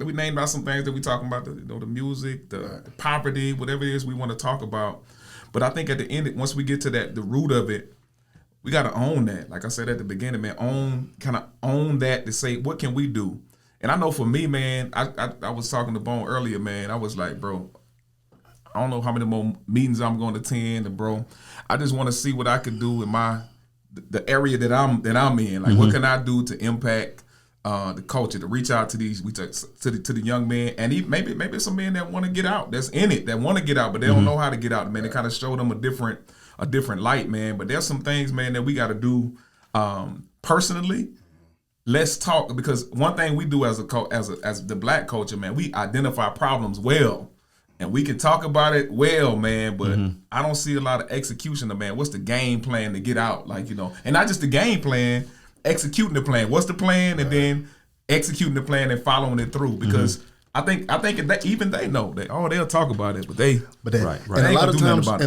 we named out some things that we talking about, the music, the poverty, whatever it is we want to talk about. But I think at the end, once we get to the root of it, we got to own that. Like I said at the beginning, man, own that, to say, what can we do? And I know for me, man, I was talking to Bone earlier, man. I was like, bro, I don't know how many more meetings I'm going to attend, and bro, I just want to see what I can do in the area that I'm in. Like, what can I do to impact the culture, to reach out to these to the young men, and even maybe some men that want to get out, that's in it, that want to get out, but they don't know how to get out. Man, they kind of show them a different light, man. But there's some things, man, that we got to do personally. Let's talk, because one thing we do as the black culture, man, we identify problems well. And we can talk about it well, man, but I don't see a lot of execution of, man, what's the game plan to get out? Like, and not just the game plan, executing the plan. What's the plan? And then executing the plan and following it through. Because I think that even they know that, they'll talk about it, but right. And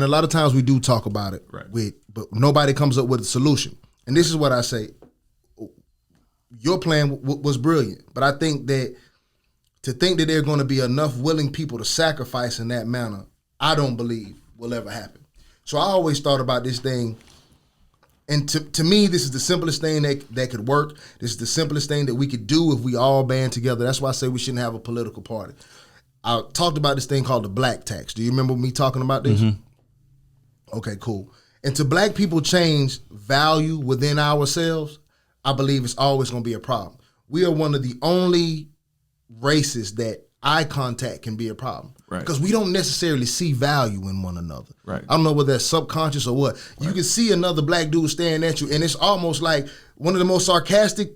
a lot of times we do talk about it, right, but nobody comes up with a solution. And this is what I say. Your plan was brilliant, but I think that to think that there are going to be enough willing people to sacrifice in that manner, I don't believe will ever happen. So I always thought about this thing, and to me, this is the simplest thing that could work. This is the simplest thing that we could do if we all band together. That's why I say we shouldn't have a political party. I talked about this thing called the black tax. Do you remember me talking about this? Okay, cool. And to black people change value within ourselves, I believe it's always going to be a problem. We are one of the only races that eye contact can be a problem, right? Because we don't necessarily see value in one another, right? I don't know whether that's subconscious or what. Right. You can see another black dude staring at you, and it's almost like one of the most sarcastic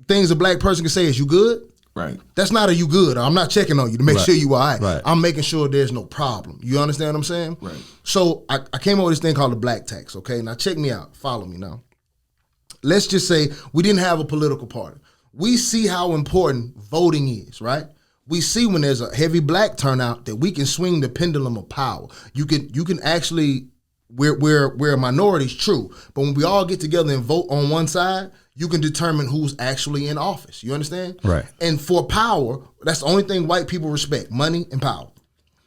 things a black person can say is, "You good?" Right. That's not a "you good." I'm not checking on you to make sure you all right. Right. I'm making sure there's no problem. You understand what I'm saying? Right. So I came up with this thing called the black tax. Okay, now check me out. Follow me now. Let's just say we didn't have a political party. We see how important voting is, right? We see when there's a heavy black turnout that we can swing the pendulum of power. You can actually, where minorities, true, but when we all get together and vote on one side, you can determine who's actually in office. You understand? Right. And for power, that's the only thing white people respect: money and power.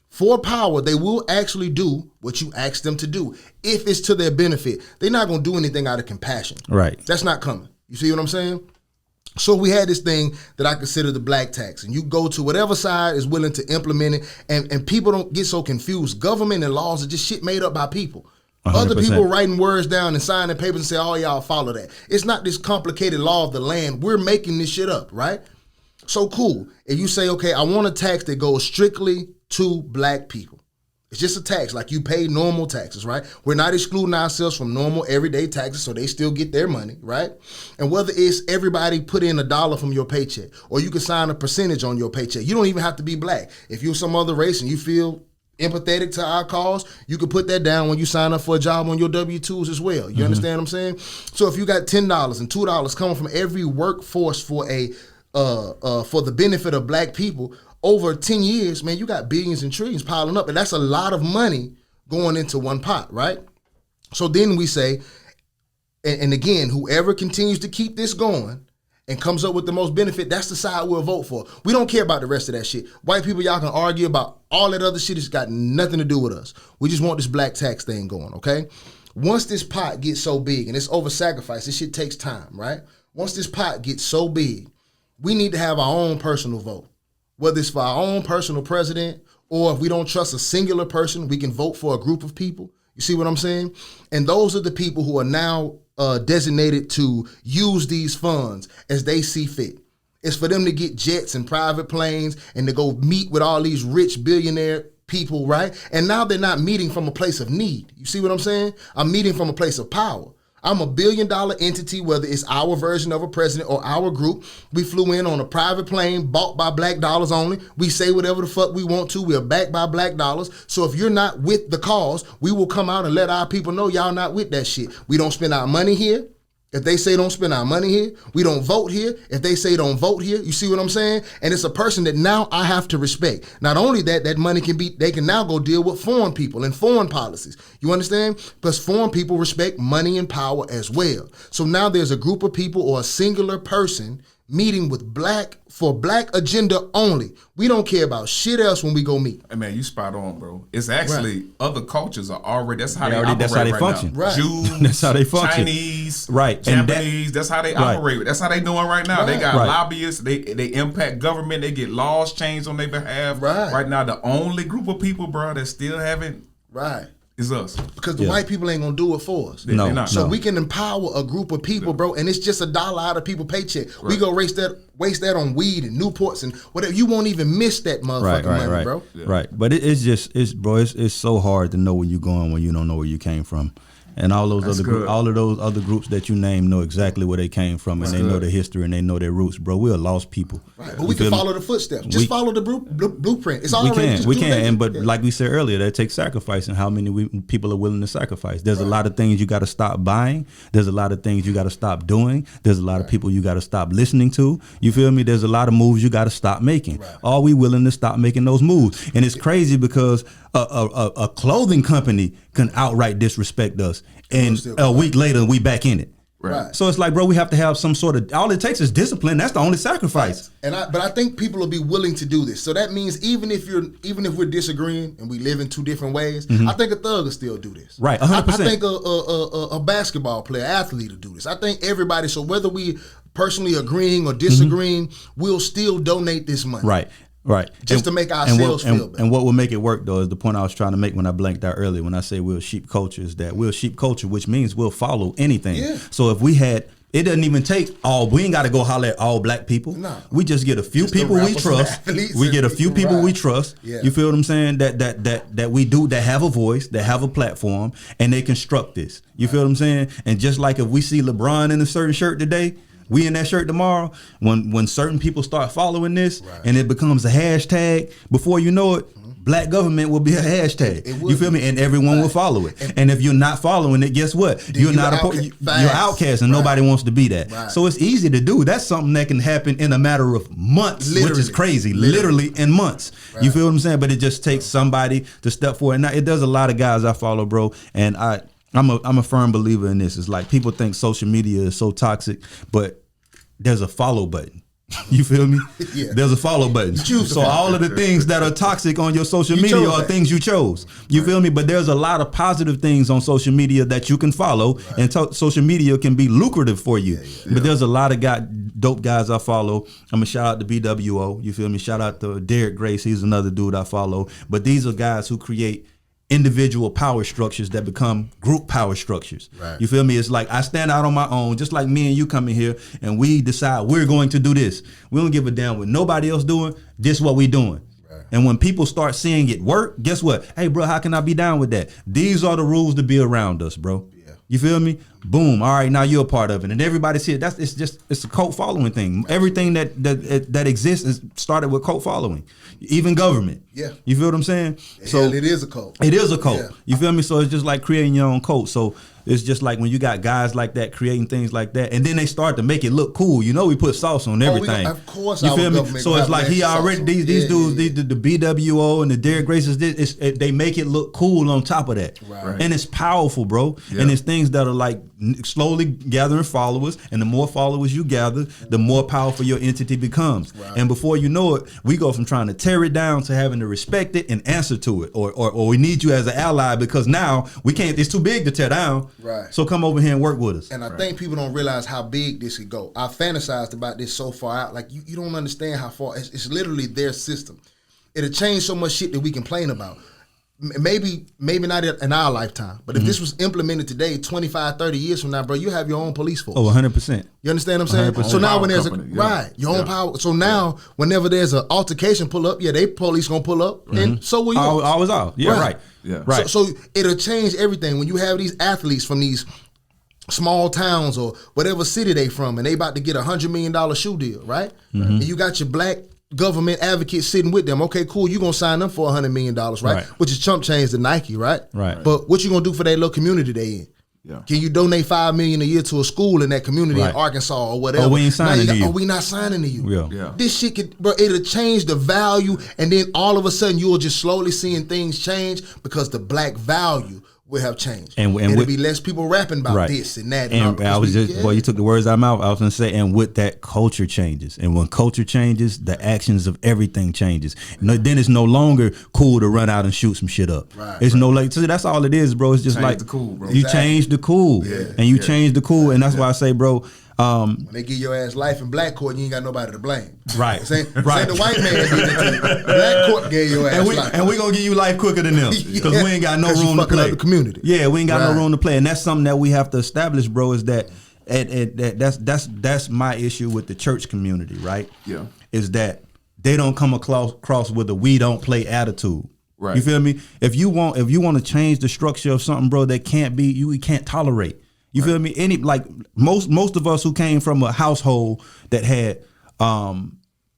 For power, they will actually do what you ask them to do if it's to their benefit. They're not going to do anything out of compassion. Right. That's not coming. You see what I'm saying? So we had this thing that I consider the black tax, and you go to whatever side is willing to implement it, and people don't get so confused. Government and laws are just shit made up by people. 100%. Other people writing words down and signing papers and say, "Oh, y'all follow that." It's not this complicated law of the land. We're making this shit up, right? So cool. If you say, okay, I want a tax that goes strictly to black people. It's just a tax, like you pay normal taxes, right? We're not excluding ourselves from normal everyday taxes, so they still get their money, right? And whether it's everybody put in $1 from your paycheck, or you can sign a percentage on your paycheck. You don't even have to be black. If you're some other race and you feel empathetic to our cause, you can put that down when you sign up for a job on your W-2s as well. You understand what I'm saying? So if you got $10 and $2 coming from every workforce for the benefit of black people, over 10 years, man, you got billions and trillions piling up, and that's a lot of money going into one pot, right? So then we say, and again, whoever continues to keep this going and comes up with the most benefit, that's the side we'll vote for. We don't care about the rest of that shit. White people, y'all can argue about all that other shit. It's got nothing to do with us. We just want this black tax thing going, okay? Once this pot gets so big, and it's over sacrifice, this shit takes time, right? Once this pot gets so big, we need to have our own personal vote. Whether it's for our own personal president, or if we don't trust a singular person, we can vote for a group of people. You see what I'm saying? And those are the people who are now designated to use these funds as they see fit. It's for them to get jets and private planes and to go meet with all these rich billionaire people, right? And now they're not meeting from a place of need. You see what I'm saying? I'm meeting from a place of power. I'm $1 billion entity, whether it's our version of a president or our group. We flew in on a private plane bought by black dollars only. We say whatever the fuck we want to. We're backed by black dollars. So if you're not with the cause, we will come out and let our people know y'all not with that shit. We don't spend our money here. If they say don't spend our money here, we don't vote here. If they say don't vote here, you see what I'm saying? And it's a person that now I have to respect. Not only that, that money they can now go deal with foreign people and foreign policies. You understand? Because foreign people respect money and power as well. So now there's a group of people or a singular person meeting with for black agenda only. We don't care about shit else when we go meet. Hey man, you spot on, bro. It's actually other cultures are already that's how they function. Right. Jews, that's how they function. Chinese, right, Japanese. That's how they operate. That's how they doing right now. They got lobbyists. They impact government. They get laws changed on their behalf. Right now, the only group of people, bro, that still haven't It's us. Because the white people ain't gonna do it for us. No, so we can empower a group of people, bro, and it's just $1 out of people's paycheck. Right. We go waste that on weed and Newports and whatever. You won't even miss that motherfucking money, bro. Yeah. Right. But it's so hard to know where you're going when you don't know where you came from. And all of those other groups that you name know exactly where they came from, and they know their history and they know their roots, bro. We're lost people. Right, but we can follow the footsteps. Just follow the blueprint. It's already we can. But like we said earlier, that takes sacrifice, and how many people are willing to sacrifice. There's a lot of things you got to stop buying. There's a lot of things you got to stop doing. There's a lot of people you got to stop listening to. You feel me? There's a lot of moves you got to stop making. Right. Are we willing to stop making those moves? And it's crazy because a clothing company can outright disrespect us, and a week later we back in it. Right. So it's like, bro, we have to have some sort of, all it takes is discipline. That's the only sacrifice. But I think people will be willing to do this. So that means even if we're disagreeing and we live in two different ways, I think a thug will still do this. Right, 100%. I think a basketball player, athlete will do this. I think everybody. So whether we personally agreeing or disagreeing, we'll still donate this money. Right. Just to make ourselves feel better. And what will make it work, though, is the point I was trying to make when I blanked out earlier. When I say we're sheep culture, is that we're sheep culture, which means we'll follow anything. Yeah. So if we had, it doesn't even take we ain't got to go holler at all black people. No. We just get a few people we trust. We get a few people we trust. Yeah. You feel what I'm saying? That we do, that have a voice, that have a platform, and they construct this. You feel what I'm saying? And just like if we see LeBron in a certain shirt today, we in that shirt tomorrow. When certain people start following this, and it becomes a hashtag, before you know it, black government will be a hashtag. You feel me? And everyone will follow it. And if you're not following it, guess what? You're outcast, and nobody wants to be that. Right. So it's easy to do. That's something that can happen in a matter of months, which is crazy. Literally in months. Right. You feel what I'm saying? But it just takes somebody to step forward. Now, it does a lot of guys I follow, bro, and I'm a firm believer in this. It's like people think social media is so toxic, but there's a follow button. You feel me? Yeah. There's a follow button. So all of the things that are toxic on your social media are things you chose. You feel me? But there's a lot of positive things on social media that you can follow, and social media can be lucrative for you. But there's a lot of dope guys I follow. I'm gonna shout out to BWO. You feel me? Shout out to Derek Grace. He's another dude I follow. But these are guys who create individual power structures that become group power structures. Right. You feel me? It's like I stand out on my own, just like me and you come in here and we decide we're going to do this. We don't give a damn what nobody else doing. This is what we doing. Right. And when people start seeing it work, guess what? Hey, bro, how can I be down with that? These are the rules to be around us, bro. Yeah. You feel me? Boom. All right, now you're a part of it, and everybody's here. It's a cult following thing. Everything that exists is started with cult following. Even government. Yeah. You feel what I'm saying? So it is a cult. It is a cult. Yeah. You feel me? So it's just like creating your own cult. So it's just like when you got guys like that creating things like that, and then they start to make it look cool. You know, we put sauce on everything. Of course, you feel me? So it's like he already these dudes, the BWO and the Derek Graces, they make it look cool on top of that, right. And it's powerful, bro. Yeah. And it's things that are like slowly gathering followers, and the more followers you gather, the more powerful your entity becomes. Right. And before you know it, we go from trying to tear it down to having to respect it and answer to it, or we need you as an ally because now we can't. It's too big to tear down. Right. So come over here and work with us. And I think people don't realize how big this could go. I fantasized about this so far out. Like you don't understand how far. It's literally their system. It'll change so much shit that we complain about. Maybe not in our lifetime, but if this was implemented today, 25, 30 years from now, bro, you have your own police force. Oh, 100%. You understand what I'm saying? 100%. So now when there's your own power. So now whenever there's an altercation pull up, they police gonna pull up, and so will you. Always out. Yeah, right. Yeah, right. So it'll change everything when you have these athletes from these small towns or whatever city they from, and they about to get $100 million shoe deal, right? And you got your black government advocates sitting with them. Okay, cool. You gonna sign them for $100 million, right? Which is chump change to Nike, right? Right. But what you gonna do for that little community they in? Yeah. Can you donate $5 million a year to a school in that community in Arkansas or whatever? Oh, we ain't signing to you. Oh, we not signing to you. Yeah. This shit could, bro, it'll change the value, and then all of a sudden you'll just slowly seeing things change because the black value will have changed. And it'll be less people rapping about this and that. And I was boy, you took the words out of my mouth. I was gonna say, and with that, culture changes. And when culture changes, the actions of everything changes. Then it's no longer cool to run out and shoot some shit up. It's no like, so that's all it is, bro. It's just change like the cool, bro. You change the cool, and you change the cool, and that's why I say, bro, When they give your ass life in black court, you ain't got nobody to blame. Right. Saying the white man did it to you. Black court gave your ass life. And we gonna give you life quicker than them because we ain't got no room to play. Up the community. Yeah, we ain't got no room to play, and that's something that we have to establish, bro. Is that that's my issue with the church community, right? Yeah, is that they don't come across with a we don't play attitude. Right. You feel me? If you want to change the structure of something, bro, that we can't tolerate. You feel me? Most of us who came from a household that had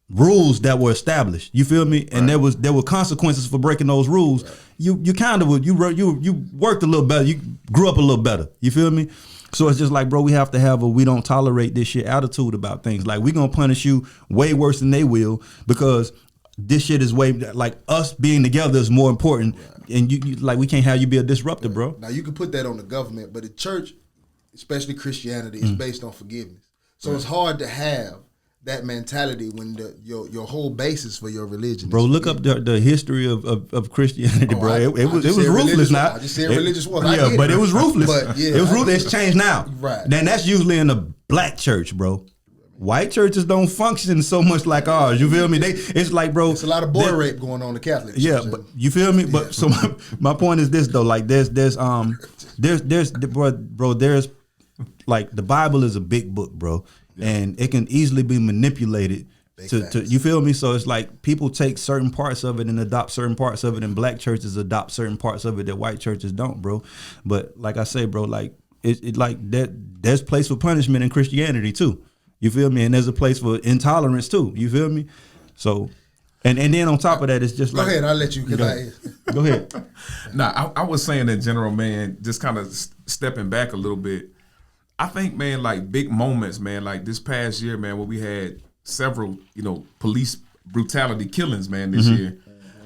rules that were established. You feel me? And there were consequences for breaking those rules. Right. You kind of you worked a little better. You grew up a little better. You feel me? So it's just like, bro, we have to have a we don't tolerate this shit attitude about things. Like, we gonna punish you way worse than they will because this shit is way, like, us being together is more important. Right. And you like, we can't have you be a disruptor, bro. Now you can put that on the government, but the church, especially Christianity, is based on forgiveness. So it's hard to have that mentality when your whole basis for your religion. Bro, look up the history of Christianity, bro. It was ruthless now. I just said religious was. Yeah, but it was ruthless. But yeah, it was ruthless. It's changed now. Right. Then that's usually in the black church, bro. White churches don't function so much like ours. You feel me? It's like, bro, it's a lot of boy rape going on in the Catholic church. Yeah, but you feel me? But so my point is this though. Like, there's like, the Bible is a big book, bro. Yeah. And it can easily be manipulated to you feel me? So it's like people take certain parts of it and adopt certain parts of it, and black churches adopt certain parts of it that white churches don't, bro. But like I say, bro, like it like that there's place for punishment in Christianity too. You feel me? And there's a place for intolerance too. You feel me? So and then on top of that, it's just go ahead, I'll let you go ahead. Nah, I was saying in general, man, just kind of stepping back a little bit. I think, man, like, big moments, man, like this past year, man, where we had several, police brutality killings, man, this year,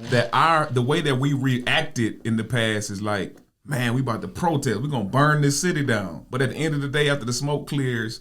that the way that we reacted in the past is like, man, we about to protest. We're going to burn this city down. But at the end of the day, after the smoke clears,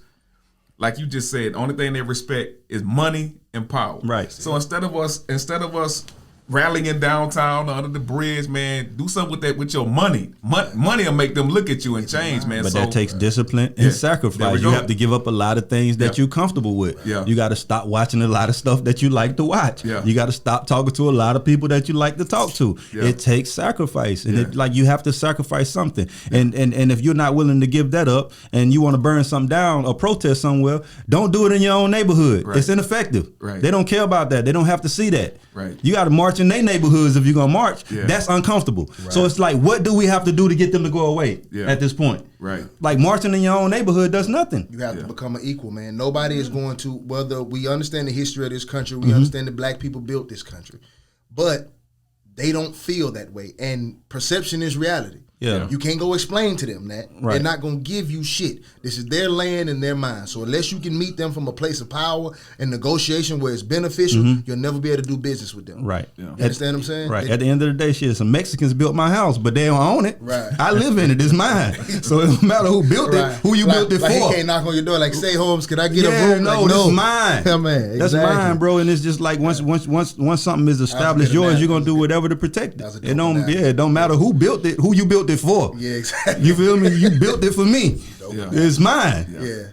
like you just said, the only thing they respect is money and power. Right. So instead of us rallying in downtown under the bridge, man, do something with your money. Money will make them look at you and change, man. But that takes discipline and sacrifice. You have to give up a lot of things that you're comfortable with. Yeah. You got to stop watching a lot of stuff that you like to watch. Yeah. You got to stop talking to a lot of people that you like to talk to. Yeah. It takes sacrifice, and you have to sacrifice something. Yeah. And if you're not willing to give that up, and you want to burn something down or protest somewhere, don't do it in your own neighborhood. Right. It's ineffective. Right. They don't care about that. They don't have to see that. Right. You got to march in their neighborhoods if you're gonna march. Yeah. That's uncomfortable. Right. So it's like, what do we have to do to get them to go away at this point? Right. Like, marching in your own neighborhood does nothing. You have to become an equal, man. Nobody is going to, whether we understand the history of this country, we understand that black people built this country, but they don't feel that way. And perception is reality. Yeah. You can't go explain to them that. Right. They're not going to give you shit. This is their land and their mind. So unless you can meet them from a place of power and negotiation where it's beneficial, you'll never be able to do business with them. Right. Yeah. You understand what I'm saying? Right. At the end of the day, shit, some Mexicans built my house, but they don't own it. Right. I live in it. It's mine. So it don't matter who built it, who you built it for. He can't knock on your door like, say, Holmes, can I get a room? No, like, this is mine. Yeah, man. Exactly. That's mine, bro. And it's just like, once something is established yours, you're gonna do whatever to protect it. It don't matter who built it, who you built it for. Yeah, exactly. You feel me? You built it for me. Yeah. It's mine.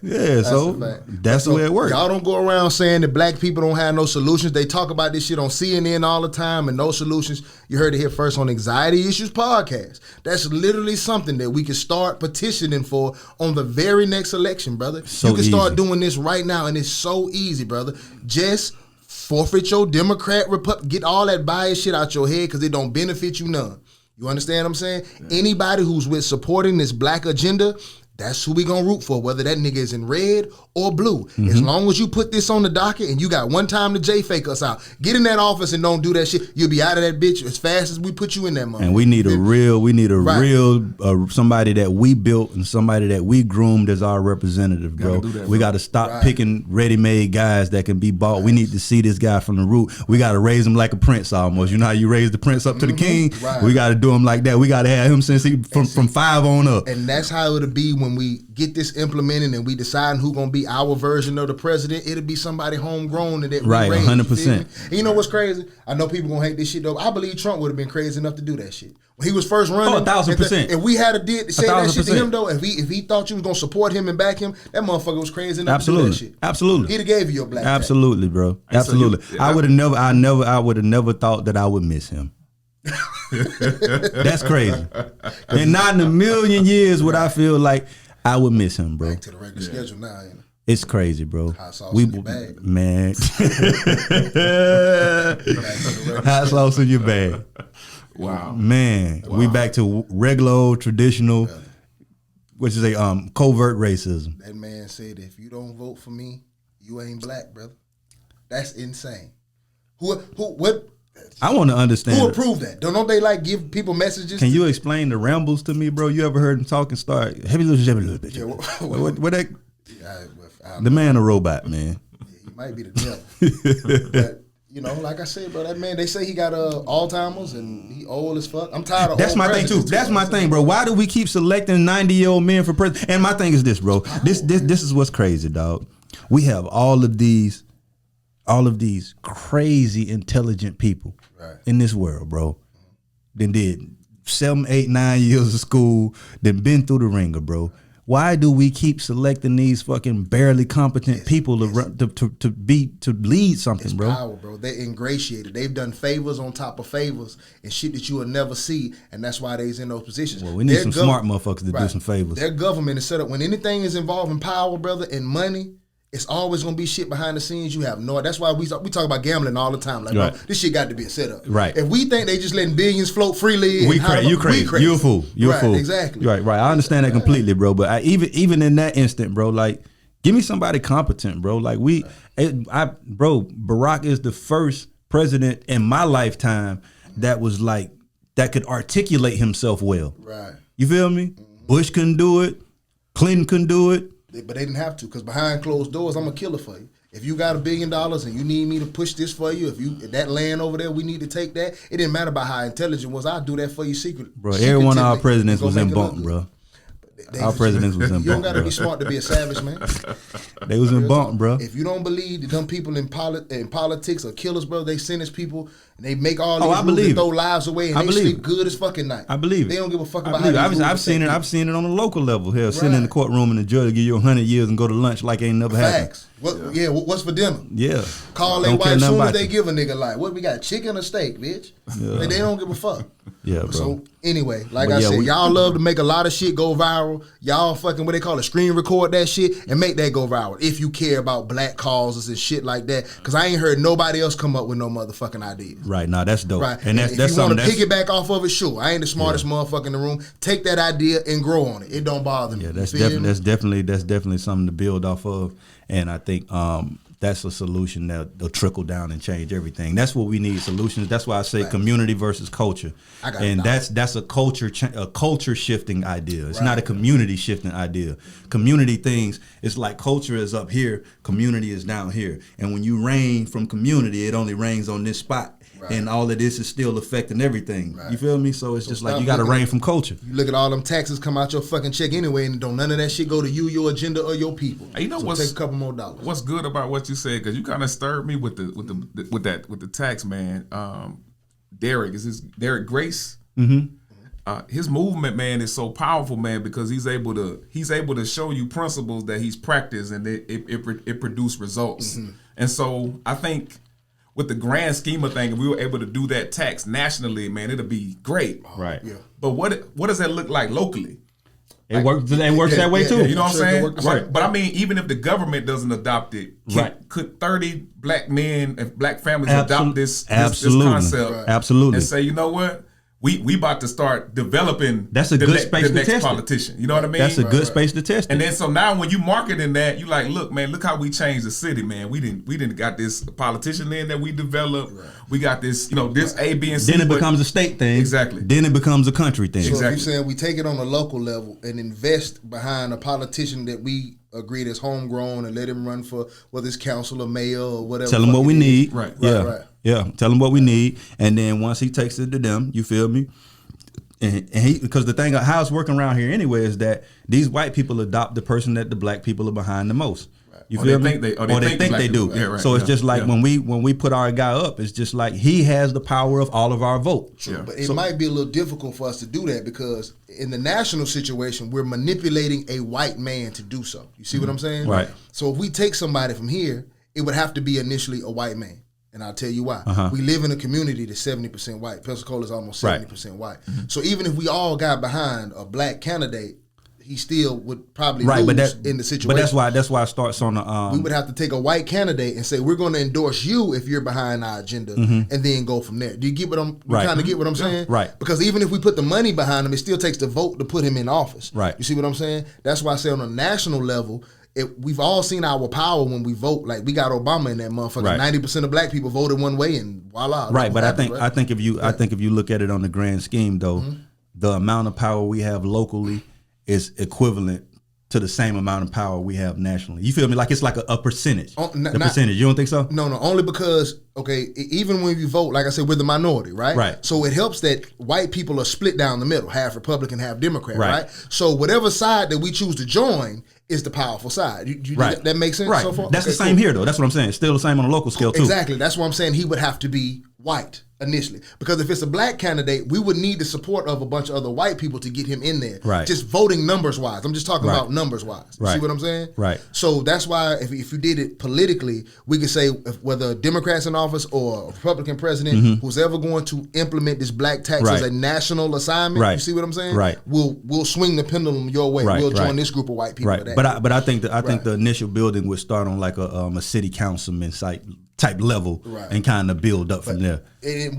Yeah. So that's the way it works. Y'all don't go around saying that black people don't have no solutions. They talk about this shit on CNN all the time and no solutions. You heard it here first on Anxiety Issues Podcast. That's literally something that we can start petitioning for on the very next election, brother. So you can start doing this right now, and it's so easy, brother. Just forfeit your Democrat, get all that bias shit out your head because it don't benefit you none. You understand what I'm saying? Yeah. Anybody who's with supporting this black agenda, that's who we gonna root for, whether that nigga is in red or blue. As long as you put this on the docket and you got one time to J-fake us out, get in that office and don't do that shit. You'll be out of that bitch as fast as we put you in that motherfucker. And we need a real somebody that we built and somebody that we groomed as our representative, bro. We got to stop picking ready-made guys that can be bought. Right. We need to see this guy from the root. We got to raise him like a prince almost. You know how you raise the prince up to the king? Right. We got to do him like that. We got to have him since from 5 on up. And that's how it'll be when we get this implemented and we decide who gonna be our version of the president, it'll be somebody homegrown and that Right, we raised, 100%. And you know what's crazy? I know people gonna hate this shit though. I believe Trump would have been crazy enough to do that shit. When he was first running, 1,000%. If we had say that shit to 1,000%. him though, if he thought you was gonna support him and back him, that motherfucker was crazy enough to do that shit. Absolutely. He'd have gave you your black tag. Absolutely, bro. Absolutely. I would have never thought that I would miss him. That's crazy. And not in a million years would I feel like I would miss him, bro. Back to the regular schedule now, ain't it? It's crazy, bro. Hot sauce in your bag. Man. Hot sauce in your bag. Wow. Man. We back to regular old traditional, what you say, covert racism. That man said, if you don't vote for me, you ain't black, brother. That's insane. What? I want to understand. Who approved that? Don't they like give people messages? Can you explain the rambles to me, bro? You ever heard him talk and start heavy little bitch? Yeah, What that? I The man a robot, man. He might be the devil. But, you know, like I said, bro, that man, they say he got Alzheimer's and he old as fuck. I'm tired of That's old my thing too. presidents, That's my thing, bro. Why do we keep selecting 90-year-old men for president? And my thing is this, bro. This is what's crazy, dog. We have all of these crazy intelligent people in this world, bro. Then did 7, 8, 9 years of school, then been through the ringer, bro. Why do we keep selecting these fucking barely competent people to lead something, it's bro? Power, bro. They're ingratiated. They've done favors on top of favors and shit that you will never see, and that's why they's in those positions. Well, we need some smart motherfuckers to do some favors. Their government is set up when anything is involving power, brother, and money. It's always gonna be shit behind the scenes. You have no. That's why we talk about gambling all the time. Like, bro, this shit got to be a setup. Right. If we think they just letting billions float freely, You crazy. You a fool. You a fool. Exactly. Right. I understand that completely, bro. But even in that instant, bro, like, give me somebody competent, bro. Like Barack is the first president in my lifetime that was like that could articulate himself well. Right. You feel me? Mm-hmm. Bush couldn't do it. Clinton couldn't do it. But they didn't have to, because behind closed doors, I'm a killer for you. If you got $1 billion and you need me to push this for you, if that land over there, we need to take that. It didn't matter about how intelligent was. I'll do that for you secretly. Bro, every one of our presidents was in bunk, bro. Our presidents was in bunk. You don't got to be smart to be a savage, man. They was in bunk, bro. If you don't believe that them people in politics are killers, bro, they sentence people and they make all these rules and throw lives away and they sleep good as fucking night. I believe it. They don't give a fuck about how I've seen it. I've seen it on a local level. Hell, sitting in the courtroom and the judge give you 100 years and go to lunch like ain't never happened. What's for dinner? Yeah. Call their wife soon as they give a nigga like, what we got, chicken or steak, bitch? Yeah. They don't give a fuck. Yeah, bro. So anyway, like I said, y'all love to make a lot of shit go viral. Y'all fucking, what they call it, screen record that shit and make that go viral. If you care about black causes and shit like that. Because I ain't heard nobody else come up with no motherfucking ideas. Right, nah, that's dope. Right. And that's if you something want to piggyback off of it, sure. I ain't the smartest motherfucker in the room. Take that idea and grow on it. It don't bother me. Yeah, that's definitely something to build off of. And I think that's a solution that'll trickle down and change everything. That's what we need, solutions. That's why I say community versus culture. And that's a culture shifting idea. It's not a community shifting idea. Community things, it's like culture is up here, community is down here. And when you rain from community, it only rains on this spot. And all of this is still affecting everything. You feel me? So it's just like you got to rain from culture. You look at all them taxes come out your fucking check anyway, and don't none of that shit go to you, your agenda, or your people. You know, so take a couple more dollars. What's good about what you said? Because you kind of stirred me with the tax, man. Derek Grace? Mm-hmm. His movement, man, is so powerful, man, because he's able to show you principles that he's practiced and it produced results. Mm-hmm. And so I think, with the grand scheme of things, if we were able to do that tax nationally, man, it'll be great. Right. Yeah. But what does that look like locally? It works that way too. You know what I'm saying? Right. But I mean, even if the government doesn't adopt it, could 30 black men and black families adopt this concept? Absolutely. And say, you know what? We about to start developing the next politician. You know what I mean? That's a good space to test it. And then so now when you marketing that, you like, look, man, look how we changed the city, man. We didn't got this politician in that we developed. Right. We got this, this A, B, and C. Then it becomes a state thing. Exactly. Then it becomes a country thing. So exactly. if you're saying we take it on a local level and invest behind a politician that we agree that's homegrown and let him run for whether it's council or mayor or whatever. Tell him what we need. Right. Yeah. Tell him what we need. And then once he takes it to them, you feel me? And he, because the thing how it's working around here anyway is that these white people adopt the person that the black people are behind the most. You feel me? Or they think they do. Yeah, right. So it's just like when we put our guy up, it's just like he has the power of all of our vote. Sure. But it might be a little difficult for us to do that because in the national situation, we're manipulating a white man to do so. You see what I'm saying? Right. So if we take somebody from here, it would have to be initially a white man. And I'll tell you why. We live in a community that's 70% white. Pensacola is almost 70% white. So even if we all got behind a black candidate, he still would probably lose in the situation. But that's why it starts on the. We would have to take a white candidate and say we're going to endorse you if you're behind our agenda, and then go from there. Do you get what I'm? Right. Kind of get what I'm saying? Right. Because even if we put the money behind him, it still takes the vote to put him in office. Right. You see what I'm saying? That's why I say on a national level, we've all seen our power when we vote. Like we got Obama in that motherfucker. 90% of black people voted one way, and voila. Right. But I think if you look at it on the grand scheme, though, the amount of power we have locally is equivalent to the same amount of power we have nationally. You feel me? Like it's like a percentage. Percentage. You don't think so? No. Only because even when you vote, like I said, we're the minority, right? Right. So it helps that white people are split down the middle, half Republican, half Democrat, right? So whatever side that we choose to join is the powerful side. Right. That makes sense right. so far? That's the same here, though. That's what I'm saying. It's still the same on a local scale, too. Exactly. That's why I'm saying he would have to be white initially. Because if it's a black candidate, we would need the support of a bunch of other white people to get him in there. Right. Just voting numbers-wise. I'm just talking about numbers-wise. You see what I'm saying? Right. So that's why if you did it politically, we could say whether Democrats in office or a Republican president who's ever going to implement this black tax as a national assignment, you see what I'm saying? Right. We'll swing the pendulum your way. We'll join this group of white people. Right. But I think the initial building would start on like a city councilman type level and kind of build up from there.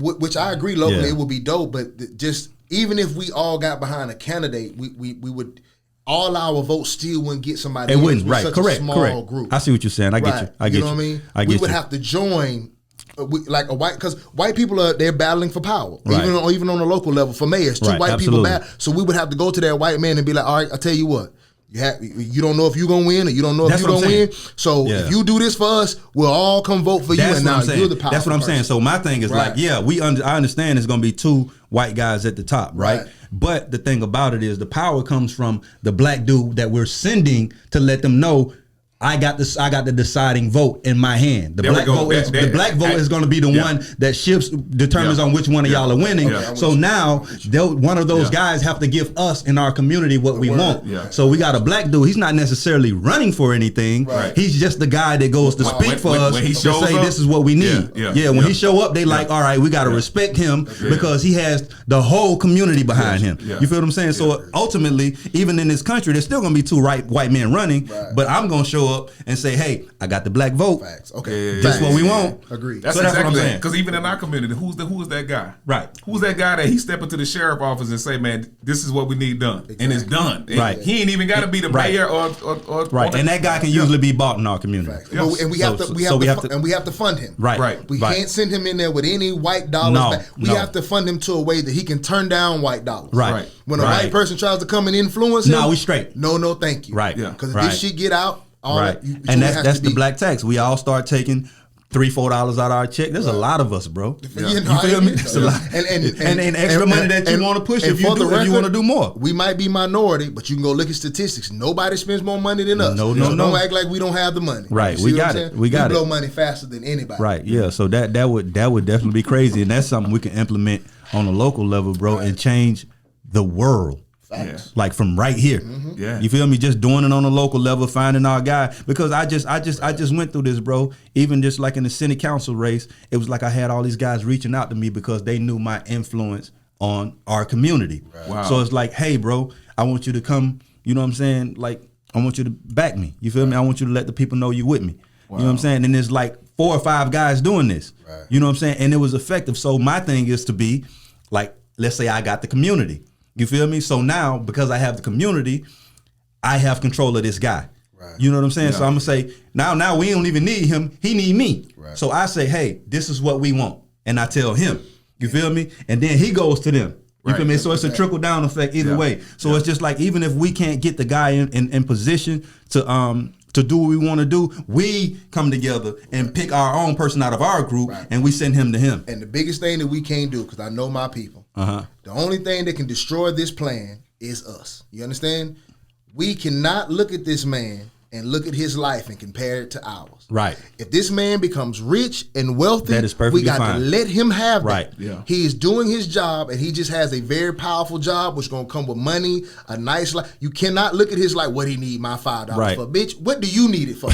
Which I agree locally it would be dope, but just even if we all got behind a candidate, we would all our votes still wouldn't get somebody. It wouldn't, such correct, a small correct. group. I see what you're saying. I get you. I get you. Know what I mean? We would have to join. Like a white, because white people they're battling for power, even on a local level for mayors. Two white people battle, so we would have to go to that white man and be like, all right, I tell you what. You don't know if you're gonna win, or you don't know if you're gonna win. So if you do this for us, we'll all come vote for you. And now you're the powerful. That's what I'm saying. So my thing is like, I understand it's gonna be two white guys at the top, right? But the thing about it is the power comes from the black dude that we're sending to let them know I got the deciding vote in my hand. The black vote is going to be the one that determines on which one of y'all are winning. So now one of those guys have to give us in our community what we want. So we got a black dude. He's not necessarily running for anything. He's just the guy that goes to speak for us to say this is what we need. When he show up, they like, all right, we got to respect him because he has the whole community behind him. You feel what I'm saying? So ultimately, even in this country, there's still going to be two white men running, but I'm going to show up and say, hey, I got the black vote. Facts. Okay. That's what we want. Agreed. That's exactly what I'm saying. Because even in our community, who's that guy? Right. Who's that guy that he step into the sheriff office and say, man, this is what we need done. Exactly. And it's done. Right. He ain't even got to be the mayor or and that guy can usually be bought in our community. And we have to fund him. Right. We can't send him in there with any white dollars back. We have to fund him to a way that he can turn down white dollars. Right. When a white person tries to come and influence him, no, we straight. No, thank you. Right. Because if this shit get out, and that's the black tax. We all start taking $3-4 out of our check. There's a lot of us, bro. You feel me? That's a lot. And extra money that you want to push if you want to do more. We might be minority, but you can go look at statistics. Nobody spends more money than us. No. Don't act like we don't have the money. Right. We got it. We blow money faster than anybody. Right. Yeah. So that would definitely be crazy, and that's something we can implement on a local level, bro, and change the world. Like from right here. You feel me? Just doing it on a local level, finding our guy. Because I just went through this, bro. Even just like in the city council race, it was like I had all these guys reaching out to me because they knew my influence on our community. Wow. So it's like, hey, bro, I want you to come, you know what I'm saying? Like, I want you to back me. You feel me? I want you to let the people know you with me. Wow. You know what I'm saying? And there's like 4 or 5 guys doing this. You know what I'm saying? And it was effective. So my thing is to be like, let's say I got the community. You feel me? So now, because I have the community, I have control of this guy. You know what I'm saying? So I'm going to say, now we don't even need him. He need me. So I say, hey, this is what we want. And I tell him. You feel me? And then he goes to them. You feel me? So it's a trickle down effect either way. So it's just like, even if we can't get the guy in position to do what we want to do, we come together and pick our own person out of our group and we send him to him. And the biggest thing that we can't do, because I know my people, The only thing that can destroy this plan is us. You understand? We cannot look at this man and look at his life and compare it to ours. Right. If this man becomes rich and wealthy, that is perfectly we got fine. to let him have that. Right. Yeah. He is doing his job, and he just has a very powerful job, which is going to come with money, a nice life. You cannot look at his life, what he need my $5 Right. for. Bitch, what do you need it for?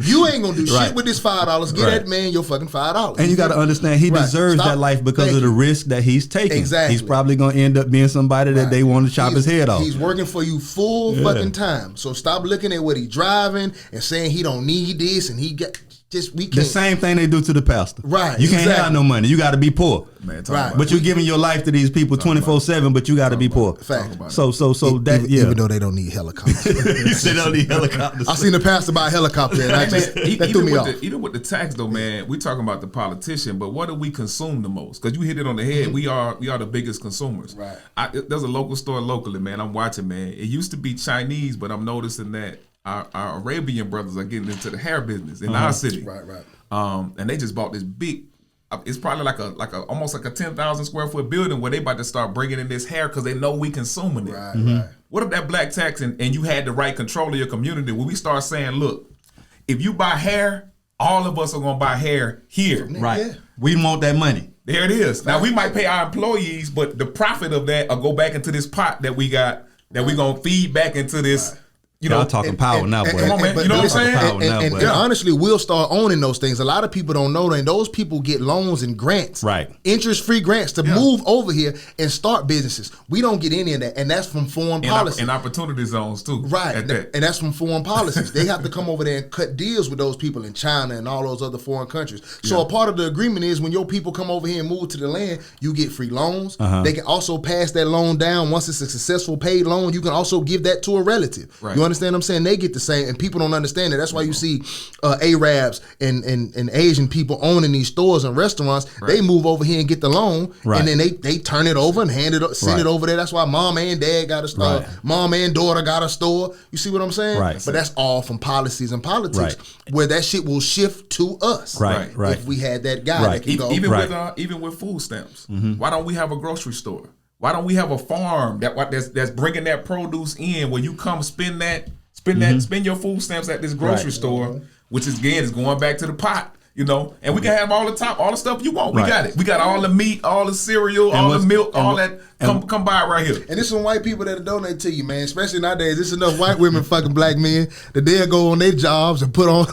You ain't going to do Right. shit with this $5. Get Right. that man your fucking $5. And you got to understand, he Right. deserves Stop. that life because Thank of the you. risk that he's taking. Exactly. He's probably going to end up being somebody that they want to chop his head off. He's working for you full fucking time. So stop looking at what he driving and saying he don't need this and he got just we The can't. same thing they do to the pastor. Right, You can't exactly. have no money. You got to be poor. Man, talk Right. about But you're giving your life to these people 24/7. But you got to be poor. Fact. So that Even though they don't need helicopters. you said on the helicopters. I seen the pastor buy a helicopter and that threw me off. Even with the tax though, man, we talking about the politician, but what do we consume the most? Because you hit it on the head. We are the biggest consumers. Right. There's a local store locally, man. I'm watching, man. It used to be Chinese, but I'm noticing that our Arabian brothers are getting into the hair business in our city. Right. And they just bought this big. It's probably like a almost like a 10,000 square foot building where they about to start bringing in this hair because they know we consuming it. Right. What if that black tax and you had the right control of your community? When we start saying, look, if you buy hair, all of us are gonna buy hair here. Right. Yeah. We want that money. There it is. Now we might pay our employees, but the profit of that will go back into this pot that we got that we gonna feed back into this. You know, Y'all talking power now, boy. Come on, man. But You know what I'm listen, saying? Power now, And boy. honestly, we'll start owning those things. A lot of people don't know that. And those people get loans and grants, Right. interest-free grants to move over here and start businesses. We don't get any of that, and that's from foreign policy. and opportunity zones too. Right, At that. and that's from foreign policies. They have to come over there and cut deals with those people in China and all those other foreign countries. So a part of the agreement is when your people come over here and move to the land, you get free loans. They can also pass that loan down. Once it's a successful paid loan, you can also give that to a relative. Right. You understand what I'm saying? They get the same, and people don't understand it. That's why you see Arabs and Asian people owning these stores and restaurants. They move over here and get the loan, and then they turn it over and hand it, send it over there. That's why mom and dad got a store. Mom and daughter got a store. You see what I'm saying? Right. But that's all from policies and politics, where that shit will shift to us. Right. If we had that guy that can go. Even with food stamps, why don't we have a grocery store? Why don't we have a farm that's bringing that produce in where you come spend your food stamps at this grocery store, which is again is going back to the pot, you know, and we can have all the stuff you want. We got it. We got all the meat, all the cereal, all the milk, all that. Come buy it right here. And there's some white people that'll donate to you, man. Especially nowadays, there's enough white women fucking black men that they'll go on their jobs and put on,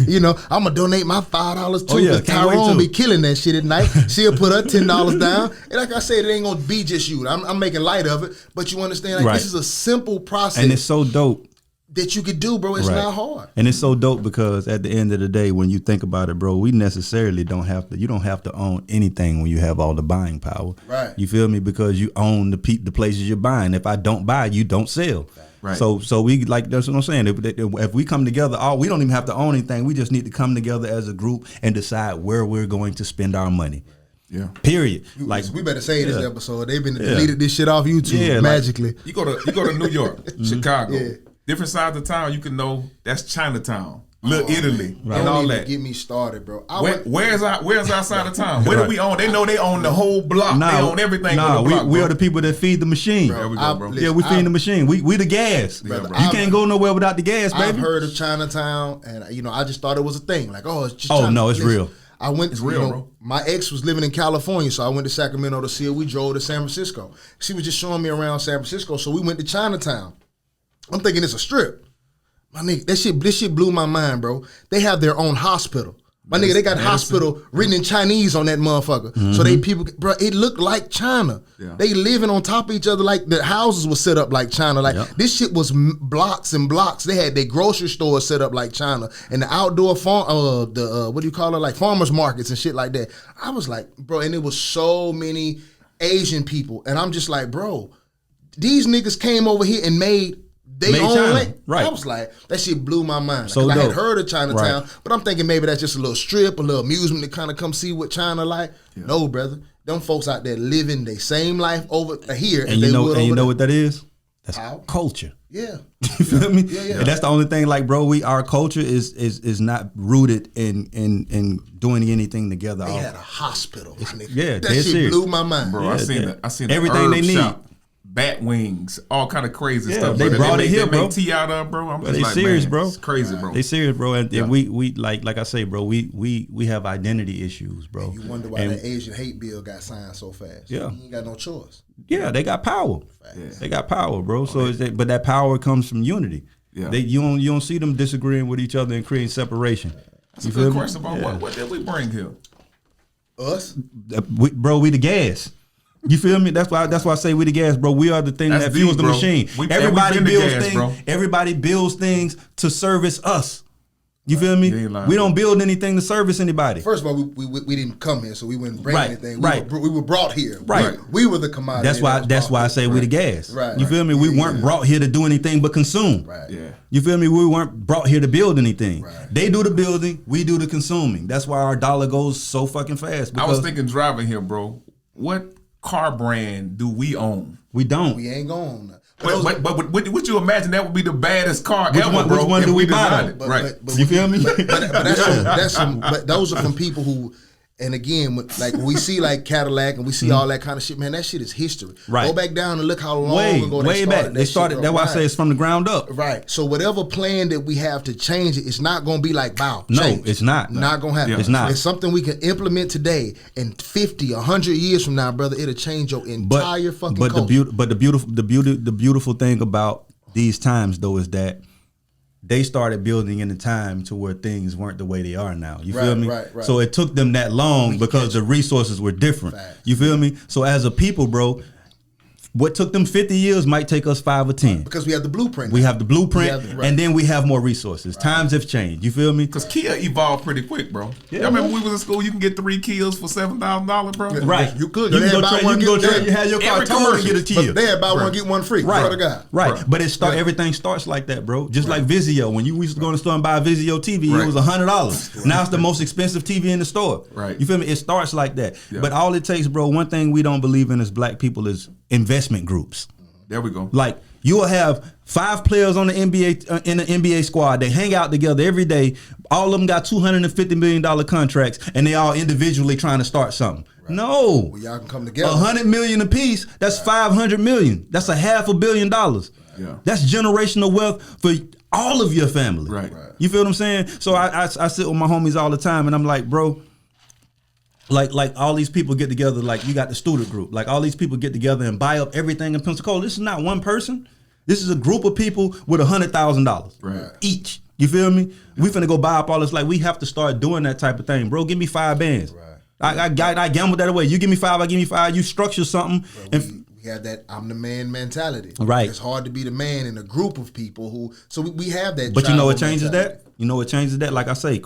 you know, I'm gonna donate my $5 too. Because Tyrone be killing that shit at night. She'll put her $10 down. And like I said, it ain't gonna be just you. I'm making light of it, but you understand, like this is a simple process. And it's so dope that you could do, bro. It's not hard. And it's so dope because at the end of the day, when you think about it, bro, we necessarily you don't have to own anything when you have all the buying power. Right. You feel me? Because you own the places you're buying. If I don't buy, you don't sell. Right. So we that's what I'm saying. If we come together, we don't even have to own anything. We just need to come together as a group and decide where we're going to spend our money. Yeah. Period. Like we better say this episode. They've been deleted this shit off YouTube magically. You go to New York, Chicago. Different sides of town, you can know that's Chinatown, Little Italy, and all that. Get me started, bro. Where's our side of town? Where do we own? They know they own the whole block. They own everything. on the block, we are the people that feed the machine. There we go, bro. We feed the machine. We the gas. Brother, you can't go nowhere without the gas, baby. I've heard of Chinatown, and I just thought it was a thing. Like, it's just no, it's real. I went. It's real, bro. My ex was living in California, so I went to Sacramento to see her. We drove to San Francisco. She was just showing me around San Francisco, so we went to Chinatown. I'm thinking it's a strip. My nigga, this shit blew my mind, bro. They have their own hospital. My nigga, they got hospital written in Chinese on that motherfucker. So people, bro, it looked like China. Yeah. They living on top of each other, like the houses were set up like China. Like this shit was blocks and blocks. They had their grocery stores set up like China, and the outdoor farm, what do you call it, like farmers markets and shit like that. I was like, bro, and it was so many Asian people, and I'm just like, bro, these niggas came over here and made own lane. Right. I was like, that shit blew my mind. So I had heard of Chinatown, right. but I'm thinking maybe that's just a little strip, a little amusement to kind of come see what China like. Yeah. No, brother. Them folks out there living their same life over here. And you know what that is? That's Power. culture. Yeah. You feel me? Yeah. And that's the only thing, like, bro, our culture is not rooted in doing anything together. They had a hospital. Yeah, that shit serious. blew my mind. Bro, Yeah, I seen everything the they herb need. shop, bat wings, all kind of crazy Yeah, stuff. they bro, brought it here, they bro. make tea out of, bro. I'm just They like, serious, man, bro. it's crazy, bro. They serious, bro. And we like I say, bro, we have identity issues, bro. You wonder why that Asian hate bill got signed so fast. Yeah. You ain't got no choice. Yeah, they got power. Yeah. They got power, bro. So, but that power comes from unity. Yeah. You don't see them disagreeing with each other and creating separation. That's a good question, bro. What did we bring here? Us? We the gas. You feel me? That's why I say we the gas, bro. We are the thing That's that fuels deep, the bro. machine. We Everybody been the builds gas, things. bro. Everybody builds things to service us. You feel me? You ain't lying, We bro. don't build anything to service anybody. First of all, we didn't come here, so we wouldn't bring Right, anything. right. We were brought here. Right. We were the commodity. That's why I say we the gas. Right. You feel me? We weren't brought here to do anything but consume. Right. Yeah. You feel me? We weren't brought here to build anything. Right. They do the building, we do the consuming. That's why our dollar goes so fucking fast. I was because thinking driving here, bro. What car brand do we own? we don't. We ain't going. But would you imagine that would be the baddest car ever, one- bro? which one if do we designed buy? it? Right. You feel me? But but those are from people who, and again, like when we see like Cadillac and we see all that kind of shit, man, that shit is history. Right. Go back down and look how long ago way they back. started. They started. That's why I say it's from the ground up. Right. So whatever plan that we have to change it, it's not going to be like, bow. No, change. it's not. Not going to happen. Yeah. It's not. It's something we can implement today, and 50, 100 years from now, brother, it'll change your entire fucking culture. The beautiful thing about these times though is that they started building in a time to where things weren't the way they are now. You feel me? Right. So it took them that long because the resources were different. Facts. You feel me? So as a people, bro, what took them 50 years might take us 5 or 10. Because we have the blueprint. We have the blueprint, right. and then we have more resources. Times have changed. You feel me? Because Kia evolved pretty quick, bro. Yeah, Y'all remember bro. we was in school, you can get 3 Kias for $7,000, bro? Right. You could. You They can had go buy trade. one, You can go get trade. one. You had your car Every towed and get a commercial. Kia. But they had buy one, get one free. Swear to God. Right. But everything starts like that, bro. Just like Vizio. When you used to go in the store and buy a Vizio TV, Right. it was $100. Now it's the most expensive TV in the store. Right. You feel me? It starts like that. Yeah. But all it takes, bro, one thing we don't believe in as black people is investment groups. There we go. Like you will have 5 players on the NBA in the NBA squad. They hang out together every day. All of them got $250 million contracts, and they all individually trying to start something. No, Well, y'all can come together. $100 million apiece. That's $500 million. That's $500 million. Yeah. That's generational wealth for all of your family. Right. You feel what I'm saying? So I sit with my homies all the time, and I'm like, bro. Like all these people get together, like you got the student group, like all these people get together and buy up everything in Pensacola. This is not one person. This is a group of people with $100,000 Right. each. You feel me? We finna go buy up all this. Like we have to start doing that type of thing, bro. Give me 5 bands. Right. I gambled that away. You give me 5, I give me 5. You structure something. Bro, And we have that I'm the man mentality. Right. It's hard to be the man in a group of people who. So we have that. But you know what tribal changes mentality. that? You know what changes that? Like I say,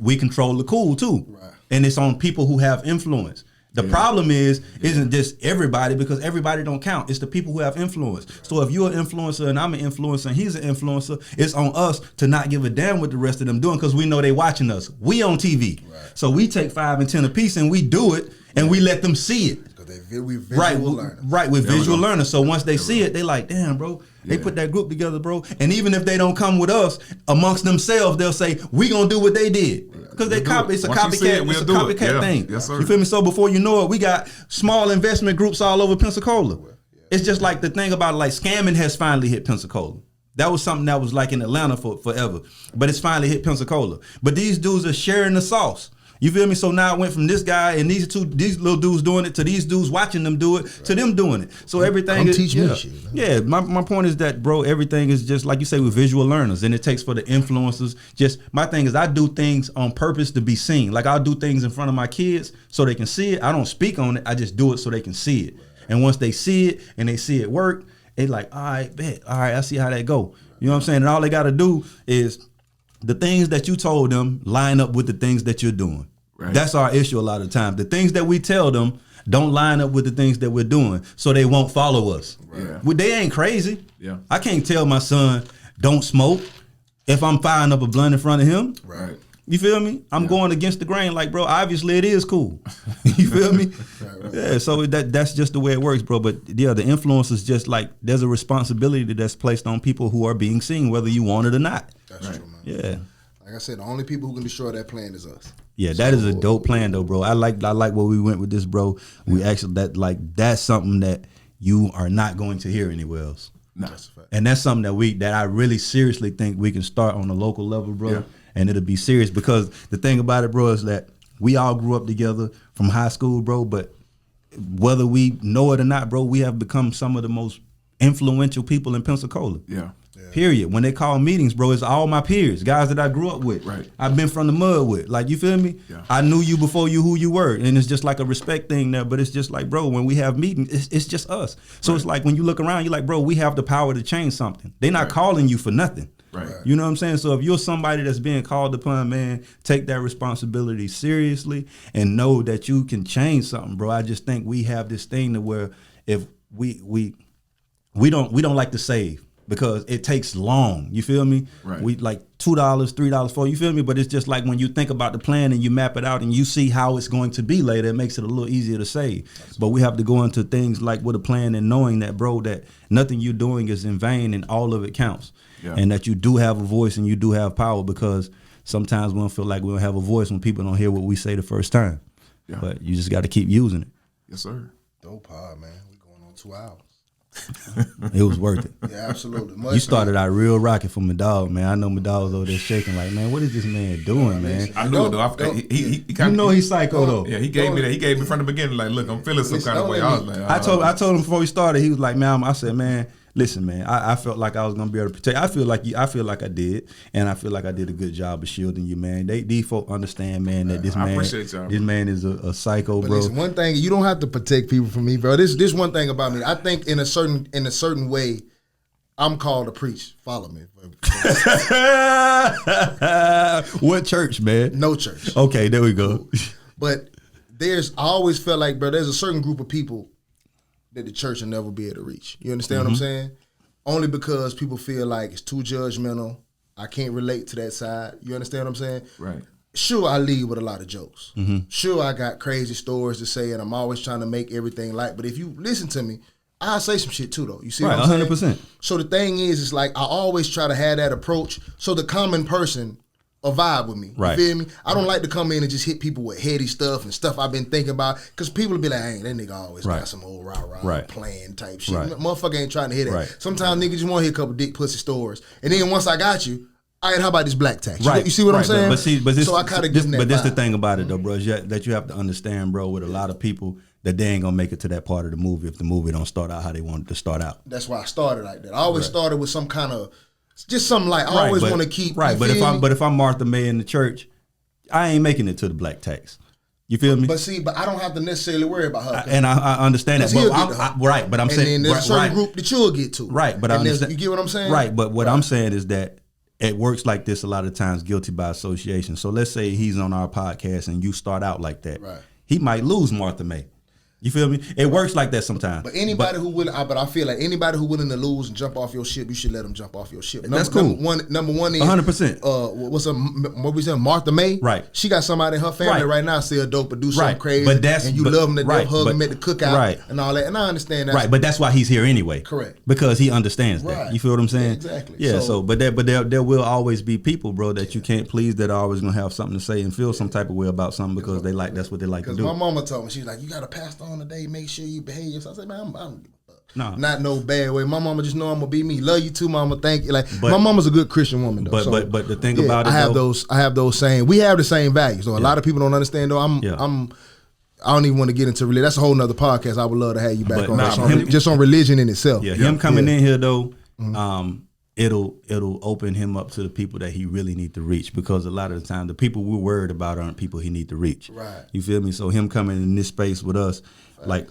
we control the cool too. Right. And it's on people who have influence. The problem isn't just everybody, because everybody don't count. It's the people who have influence. So if you're an influencer and I'm an influencer and he's an influencer, it's on us to not give a damn what the rest of them doing, because we know they watching us. We on TV. Right. So we take 5 and 10 a piece and we do it and we let them see it. Because we visual learners. Right, with There we visual go. learners. So once they see it, they like, damn, bro. They put that group together, bro. And even if they don't come with us, amongst themselves, they'll say, we gonna do what they did. Because they We'll do copy. it. It's a Once you see copycat. it, we'll It's a do it. copycat Yeah. thing. Yes, sir. You feel me? So before you know it, we got small investment groups all over Pensacola. It's just like the thing about like scamming has finally hit Pensacola. That was something that was like in Atlanta for forever, but it's finally hit Pensacola. But these dudes are sharing the sauce. You feel me? So now it went from this guy and these little dudes doing it to these dudes watching them do it to them doing it. So everything Come is teach me yeah. shit, man. Yeah, my point is that, bro, everything is just like you say with visual learners, and it takes for the influencers. Just my thing is I do things on purpose to be seen. Like I'll do things in front of my kids so they can see it. I don't speak on it. I just do it so they can see it. And once they see it and they see it work, they like, all right, bet. All right, I see how that go. You know what I'm saying? And all they got to do is the things that you told them line up with the things that you're doing. Right. That's our issue a lot of times. The things that we tell them don't line up with the things that we're doing, so they won't follow us. Yeah. Well, they ain't crazy. Yeah. I can't tell my son don't smoke if I'm firing up a blunt in front of him. Right. You feel me? I'm going against the grain. Like, bro, obviously it is cool. You feel me? Right. Yeah. So that's just the way it works, bro. But yeah, the influence is just like there's a responsibility that's placed on people who are being seen, whether you want it or not. That's true, man. Yeah. Like I said, the only people who can destroy that plan is us. Yeah, that is a dope plan though, bro. I like where we went with this, bro. We actually that's something that you are not going to hear anywhere else. No. That's a fact. And that's something that I really seriously think we can start on a local level, bro. Yeah. And it'll be serious because the thing about it, bro, is that we all grew up together from high school, bro. But whether we know it or not, bro, we have become some of the most influential people in Pensacola. Yeah. Period. When they call meetings, bro, it's all my peers, guys that I grew up with. Right. I've been from the mud with. Like, you feel me? Yeah. I knew you before you who you were. And it's just like a respect thing there. But it's just like, bro, when we have meetings, it's just us. So it's like when you look around, you're like, bro, we have the power to change something. They're not calling you for nothing. Right. You know what I'm saying? So if you're somebody that's being called upon, man, take that responsibility seriously and know that you can change something, bro. I just think we have this thing to where if we don't like to save because it takes long. You feel me? Right. We like $2, $3, $4. You feel me? But it's just like when you think about the plan and you map it out and you see how it's going to be later, it makes it a little easier to save. But we have to go into things like with a plan and knowing that, bro, that nothing you're doing is in vain and all of it counts. Yeah. And that you do have a voice and you do have power because sometimes we don't feel like we don't have a voice when people don't hear what we say the first time. Yeah. But you just got to keep using it. Yes, sir. Dope pod, man. We going on 2 hours. It was worth it. Yeah, absolutely. You started out real rocky for my dog, man. I know my dog was over there shaking like, man, what is this man doing, man? I knew it though. He You kind know he's psycho though. Yeah, he gave me that. He gave me from the beginning, like, look, I'm feeling some kind of way. I was like, I told him before we started, he was like, man, I said, man, listen, man, I felt like I was gonna be able to protect. I feel like I did, and I feel like I did a good job of shielding you, man. These folk understand, man, that this man is a psycho, But bro. listen, one thing, you don't have to protect people from me, bro. This one thing about me. I think in a certain way, I'm called to preach. Follow me. What church, man? No church. Okay, there we go. But I always felt like, bro, there's a certain group of people that the church will never be able to reach. You understand what I'm saying? Only because people feel like it's too judgmental. I can't relate to that side. You understand what I'm saying? Right. Sure, I lead with a lot of jokes. Sure, I got crazy stories to say, and I'm always trying to make everything light. But if you listen to me, I'll say some shit too, though. You see what I'm saying? 100%. So the thing is, it's like I always try to have that approach so the common person will vibe with me. Right. You feel me? I don't like to come in and just hit people with heady stuff and stuff I've been thinking about, because people will be like, hey, that nigga always got some old rah-rah plan type shit. Right. Motherfucker ain't trying to hear that. Right. Sometimes niggas just want to hear a couple dick pussy stories. And then once I got you, all right, how about this black tax? Right. You see what I'm saying? So I kind of give them that But this the vibe. thing about it, though, bro, is that you have to understand, bro, with a lot of people, that they ain't gonna make it to that part of the movie if the movie don't start out how they want it to start out. That's why I started like that. I always started with some kind of, just something like, I always want to keep. Right, but if I'm Martha May in the church, I ain't making it to the black tax. You feel me? But I don't have to necessarily worry about her. And I understand that. But I'm saying, and then there's a certain group that you'll get to. Right, but I understand. You get what I'm saying? Right, but what I'm saying is that it works like this a lot of times, guilty by association. So let's say he's on our podcast and you start out like that. Right. He might lose Martha May. You feel me? It works like that sometimes. But anybody who willing, but I feel like anybody who willing to lose and jump off your ship, you should let them jump off your ship. That's cool. Number one is 100%. What we saying? Martha May. Right. She got somebody in her family right now still dope, but do something crazy. But and you love them to death, hug them at the cookout, and all that. And I understand that. Right, but that's why he's here anyway. Correct. Because he understands that. Right. You feel what I'm saying? Yeah, exactly. Yeah. But there will always be people, bro, that you can't please that are always gonna have something to say and feel some type of way about something because that's what they like to do. Because my mama told me, she's like, you got to pastor on today, make sure you behave yourself. I said, man, I don't give a fuck. No. Not no bad way. My mama just know I'm gonna be me. Love you too, mama. Thank you. My mama's a good Christian woman though. But the thing about it, I have those same. We have the same values. So a lot of people don't understand though. I don't even want to get into religion. That's a whole nother podcast. I would love to have you back on. Just on religion in itself. Yeah, him coming in here though, it'll open him up to the people that he really need to reach, because a lot of the time the people we're worried about aren't people he need to reach. Right. You feel me? So him coming in this space with us, like,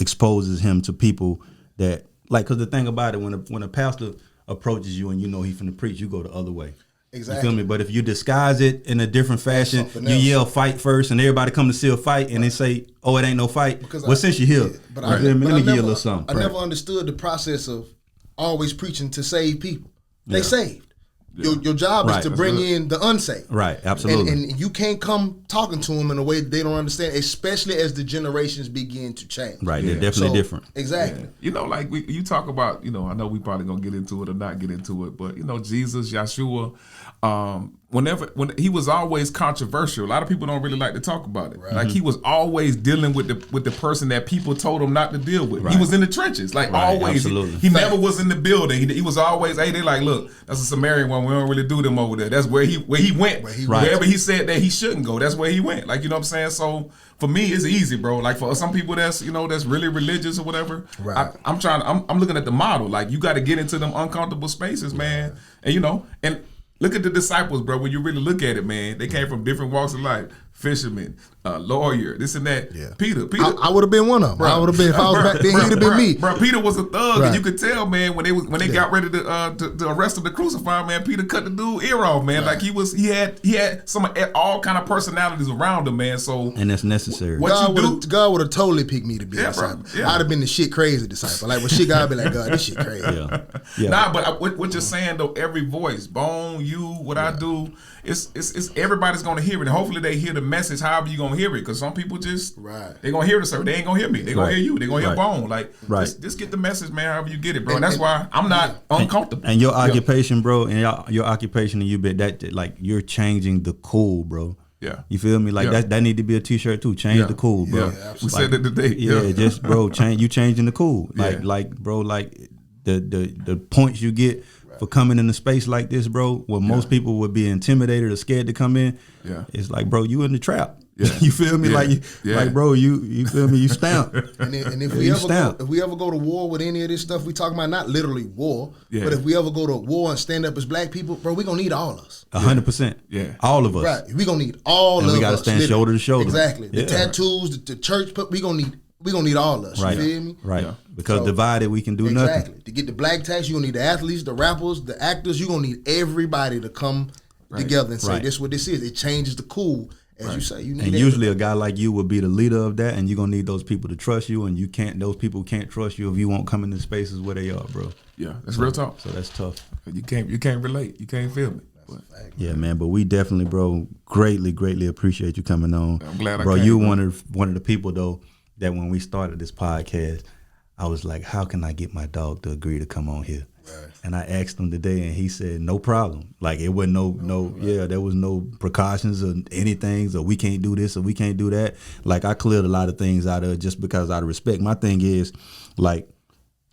exposes him to people that, like, because the thing about it, when a pastor approaches you and you know he finna preach, you go the other way. Exactly. You feel me? But if you disguise it in a different fashion, you yell fight first, and everybody come to see a fight, and they say, "Oh, it ain't no fight." Since you're here, let me give you a little something. I never understood the process of always preaching to save people. They saved. Your job is to bring in the unsafe. Right, absolutely. And you can't come talking to them in a way they don't understand, especially as the generations begin to change. Right, they're definitely different. Exactly. Yeah. You know, like you talk about, I know we probably gonna get into it or not get into it, but Jesus, Yeshua, when he was always controversial. A lot of people don't really like to talk about it. Right. Like he was always dealing with the person that people told him not to deal with. Right. He was in the trenches, like always. Absolutely. He never was in the building. He was always, hey, they like, look, that's a Samaritan one. We don't really do them over there. That's where he went. Wherever he said that he shouldn't go, that's where he went. Like, you know what I'm saying? So for me, it's easy, bro. Like for some people that's that's really religious or whatever. Right. I'm looking at the model. Like you got to get into them uncomfortable spaces, man. And look at the disciples, bro. When you really look at it, man, they came from different walks of life. Fisherman, lawyer, this and that. Yeah. Peter. I would have been one of them. Bro, I would have been if I was back then. He'd have been me. Bro, Peter was a thug, and you could tell, man, when they got ready to arrest him to crucify, man, Peter cut the dude ear off, man. Right. Like he had some all kind of personalities around him, man. So and that's necessary. God would have totally picked me to be a disciple. Yeah. I'd have been the shit crazy disciple. Like when shit God be like, God, this shit crazy. Yeah. Nah, but what you're saying though, every voice, Bone, you, what I do. It's everybody's gonna hear it, and hopefully they hear the message. However you gonna hear it, because some people just they gonna hear the service. They ain't gonna hear me. They gonna hear you. They gonna hear Bone. Like just get the message, man. However you get it, bro. And that's why I'm not uncomfortable. And your occupation, bro, and your occupation, and you bet that like you're changing the cool, bro. Yeah, you feel me? Like that need to be a T-shirt too. Change the cool, bro. Yeah, we said that today. Yeah, just bro, you changing the cool. Like bro, like the points you get for coming in a space like this, bro, where most people would be intimidated or scared to come in. Yeah, it's like, bro, you in the trap. Yeah. You feel me? Like bro, you feel me? You stamp. And if we ever go to war with any of this stuff we talking about, not literally war, but if we ever go to war and stand up as black people, bro, we gonna need all of us. 100%. Yeah, all of us. Right, we gonna need all of us. We gotta stand shoulder to shoulder. Exactly. The tattoos, the church, we gonna need all of us. Right. You feel me? Right. Yeah. Because divided we can do nothing. Exactly. To get the black tax, you gonna need the athletes, the rappers, the actors. You gonna need everybody to come together and say this is what this is. It changes the cool. As you say, you need. And usually a guy like you would be the leader of that, and you're gonna need those people to trust you, and those people can't trust you if you won't come into spaces where they are, bro. Yeah, that's real talk. So that's tough. You can't relate. You can't feel me. Yeah, man, but we definitely, bro, greatly appreciate you coming on. I'm glad I came. Bro, you one of the people though that when we started this podcast, I was like, how can I get my dog to agree to come on here? Right. And I asked him today, and he said, no problem. Like, it wasn't there was no precautions or anything, or we can't do this or we can't do that. Like, I cleared a lot of things out of it just because out of respect. My thing is, like,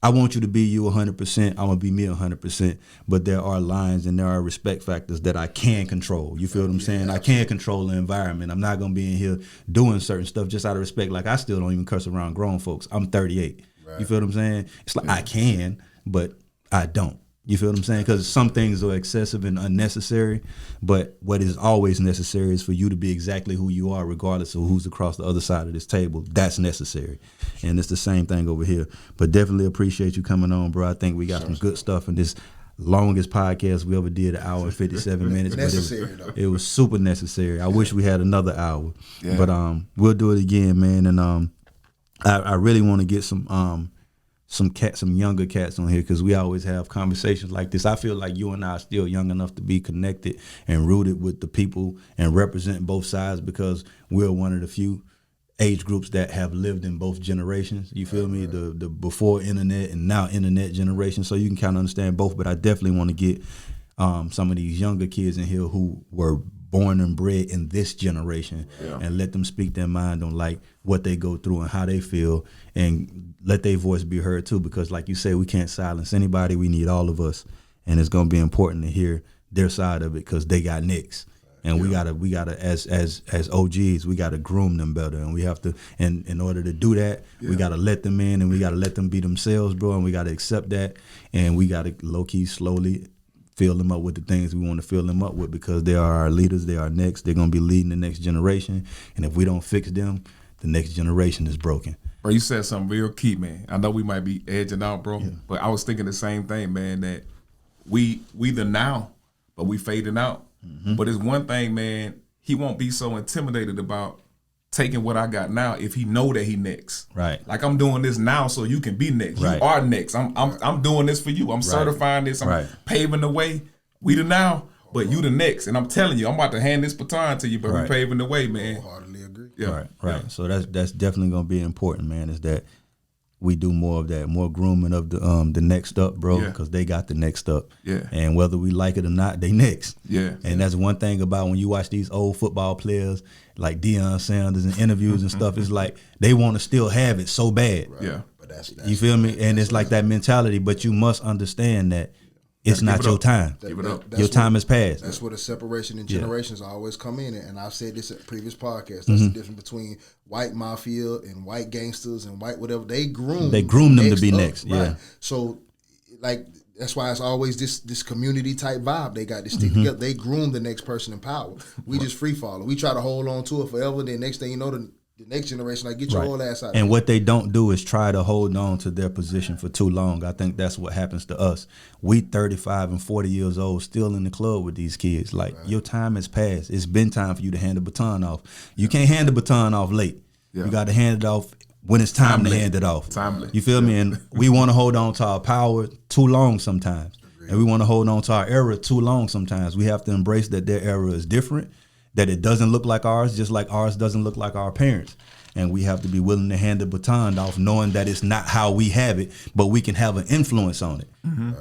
I want you to be you 100%. I'm going to be me 100%. But there are lines and there are respect factors that I can control. You feel what I'm saying? Absolutely. I can control the environment. I'm not going to be in here doing certain stuff just out of respect. Like, I still don't even curse around grown folks. I'm 38. Right. You feel what I'm saying? It's like I can, but I don't. You feel what I'm saying? Because some things are excessive and unnecessary, but what is always necessary is for you to be exactly who you are, regardless of who's across the other side of this table. That's necessary. And it's the same thing over here. But definitely appreciate you coming on, bro. I think we got some good stuff in this longest podcast we ever did, 1 hour and 57 minutes. But it was super necessary. I wish we had another hour. Yeah. But we'll do it again, man. And I really want to get some younger cats on here, because we always have conversations like this. I feel like you and I are still young enough to be connected and rooted with the people and represent both sides, because we're one of the few age groups that have lived in both generations. You feel me? The before internet and now internet generation. So you can kind of understand both. But I definitely want to get some of these younger kids in here who were born and bred in this generation, and let them speak their mind on like what they go through and how they feel, and let their voice be heard too, because like you say, we can't silence anybody. We need all of us, and it's going to be important to hear their side of it, because they got nicks, and we gotta as OGs, we gotta groom them better, and we have to, and in order to do that, we gotta let them in, and we gotta let them be themselves, bro, and we gotta accept that, and we gotta low key slowly fill them up with the things we want to fill them up with, because they are our leaders. They are next. They're going to be leading the next generation. And if we don't fix them, the next generation is broken. Bro, you said something real key, man. I know we might be edging out, bro, but I was thinking the same thing, man, that we the now, but we fading out. Mm-hmm. But it's one thing, man, he won't be so intimidated about taking what I got now if he know that he next. Right. Like, I'm doing this now so you can be next. Right. You are next. I'm doing this for you. I'm certifying this. I'm paving the way. We the now, but you the next. And I'm telling you, I'm about to hand this baton to you, but Right. we paving the way, man. Wholeheartedly agree. Yeah. Right. So that's definitely gonna be important, man. Is that we do more of that, more grooming of the next up, bro, because they got the next up. Yeah. And whether we like it or not, they next. Yeah. And that's one thing about when you watch these old football players like Deion Sanders in interviews and stuff, it's like they want to still have it so bad. Right. Yeah. But that's You feel me? And it's like that mentality, but you must understand that it's not your time. Give it up. Your time has passed. That's where the separation in generations always come in. And I've said this at previous podcasts. That's the difference between white mafia and white gangsters and white whatever. They groom them to be next. Right? Yeah. So, like, that's why it's always this community type vibe. They got this stick together. They groom the next person in power. We just free falling. We try to hold on to it forever. Then next thing you know, the next generation, like, get your old ass out. And what they don't do is try to hold on to their position for too long. I think that's what happens to us. We 35 and 40 years old, still in the club with these kids. Like, your time has passed. It's been time for you to hand the baton off. You can't hand the baton off late. Yeah. You got to hand it off when it's time to hand it off. Timely. You feel me? And we want to hold on to our power too long sometimes. And we want to hold on to our era too long sometimes. We have to embrace that their era is different, that it doesn't look like ours, just like ours doesn't look like our parents. And we have to be willing to hand the baton off, knowing that it's not how we have it, but we can have an influence on it.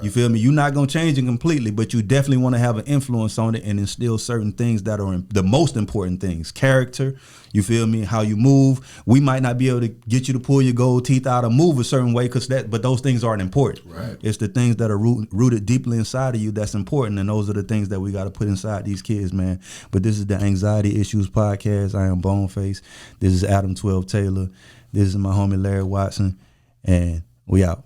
You feel me? You're not going to change it completely, but you definitely want to have an influence on it and instill certain things that are the most important things. Character, you feel me? How you move. We might not be able to get you to pull your gold teeth out or move a certain way, but those things aren't important. Right. It's the things that are rooted deeply inside of you that's important, and those are the things that we got to put inside these kids, man. But this is the Anxiety Issues Podcast. I am Boneface. This is Adam Taylor. This is my homie Larry Watson, and we out.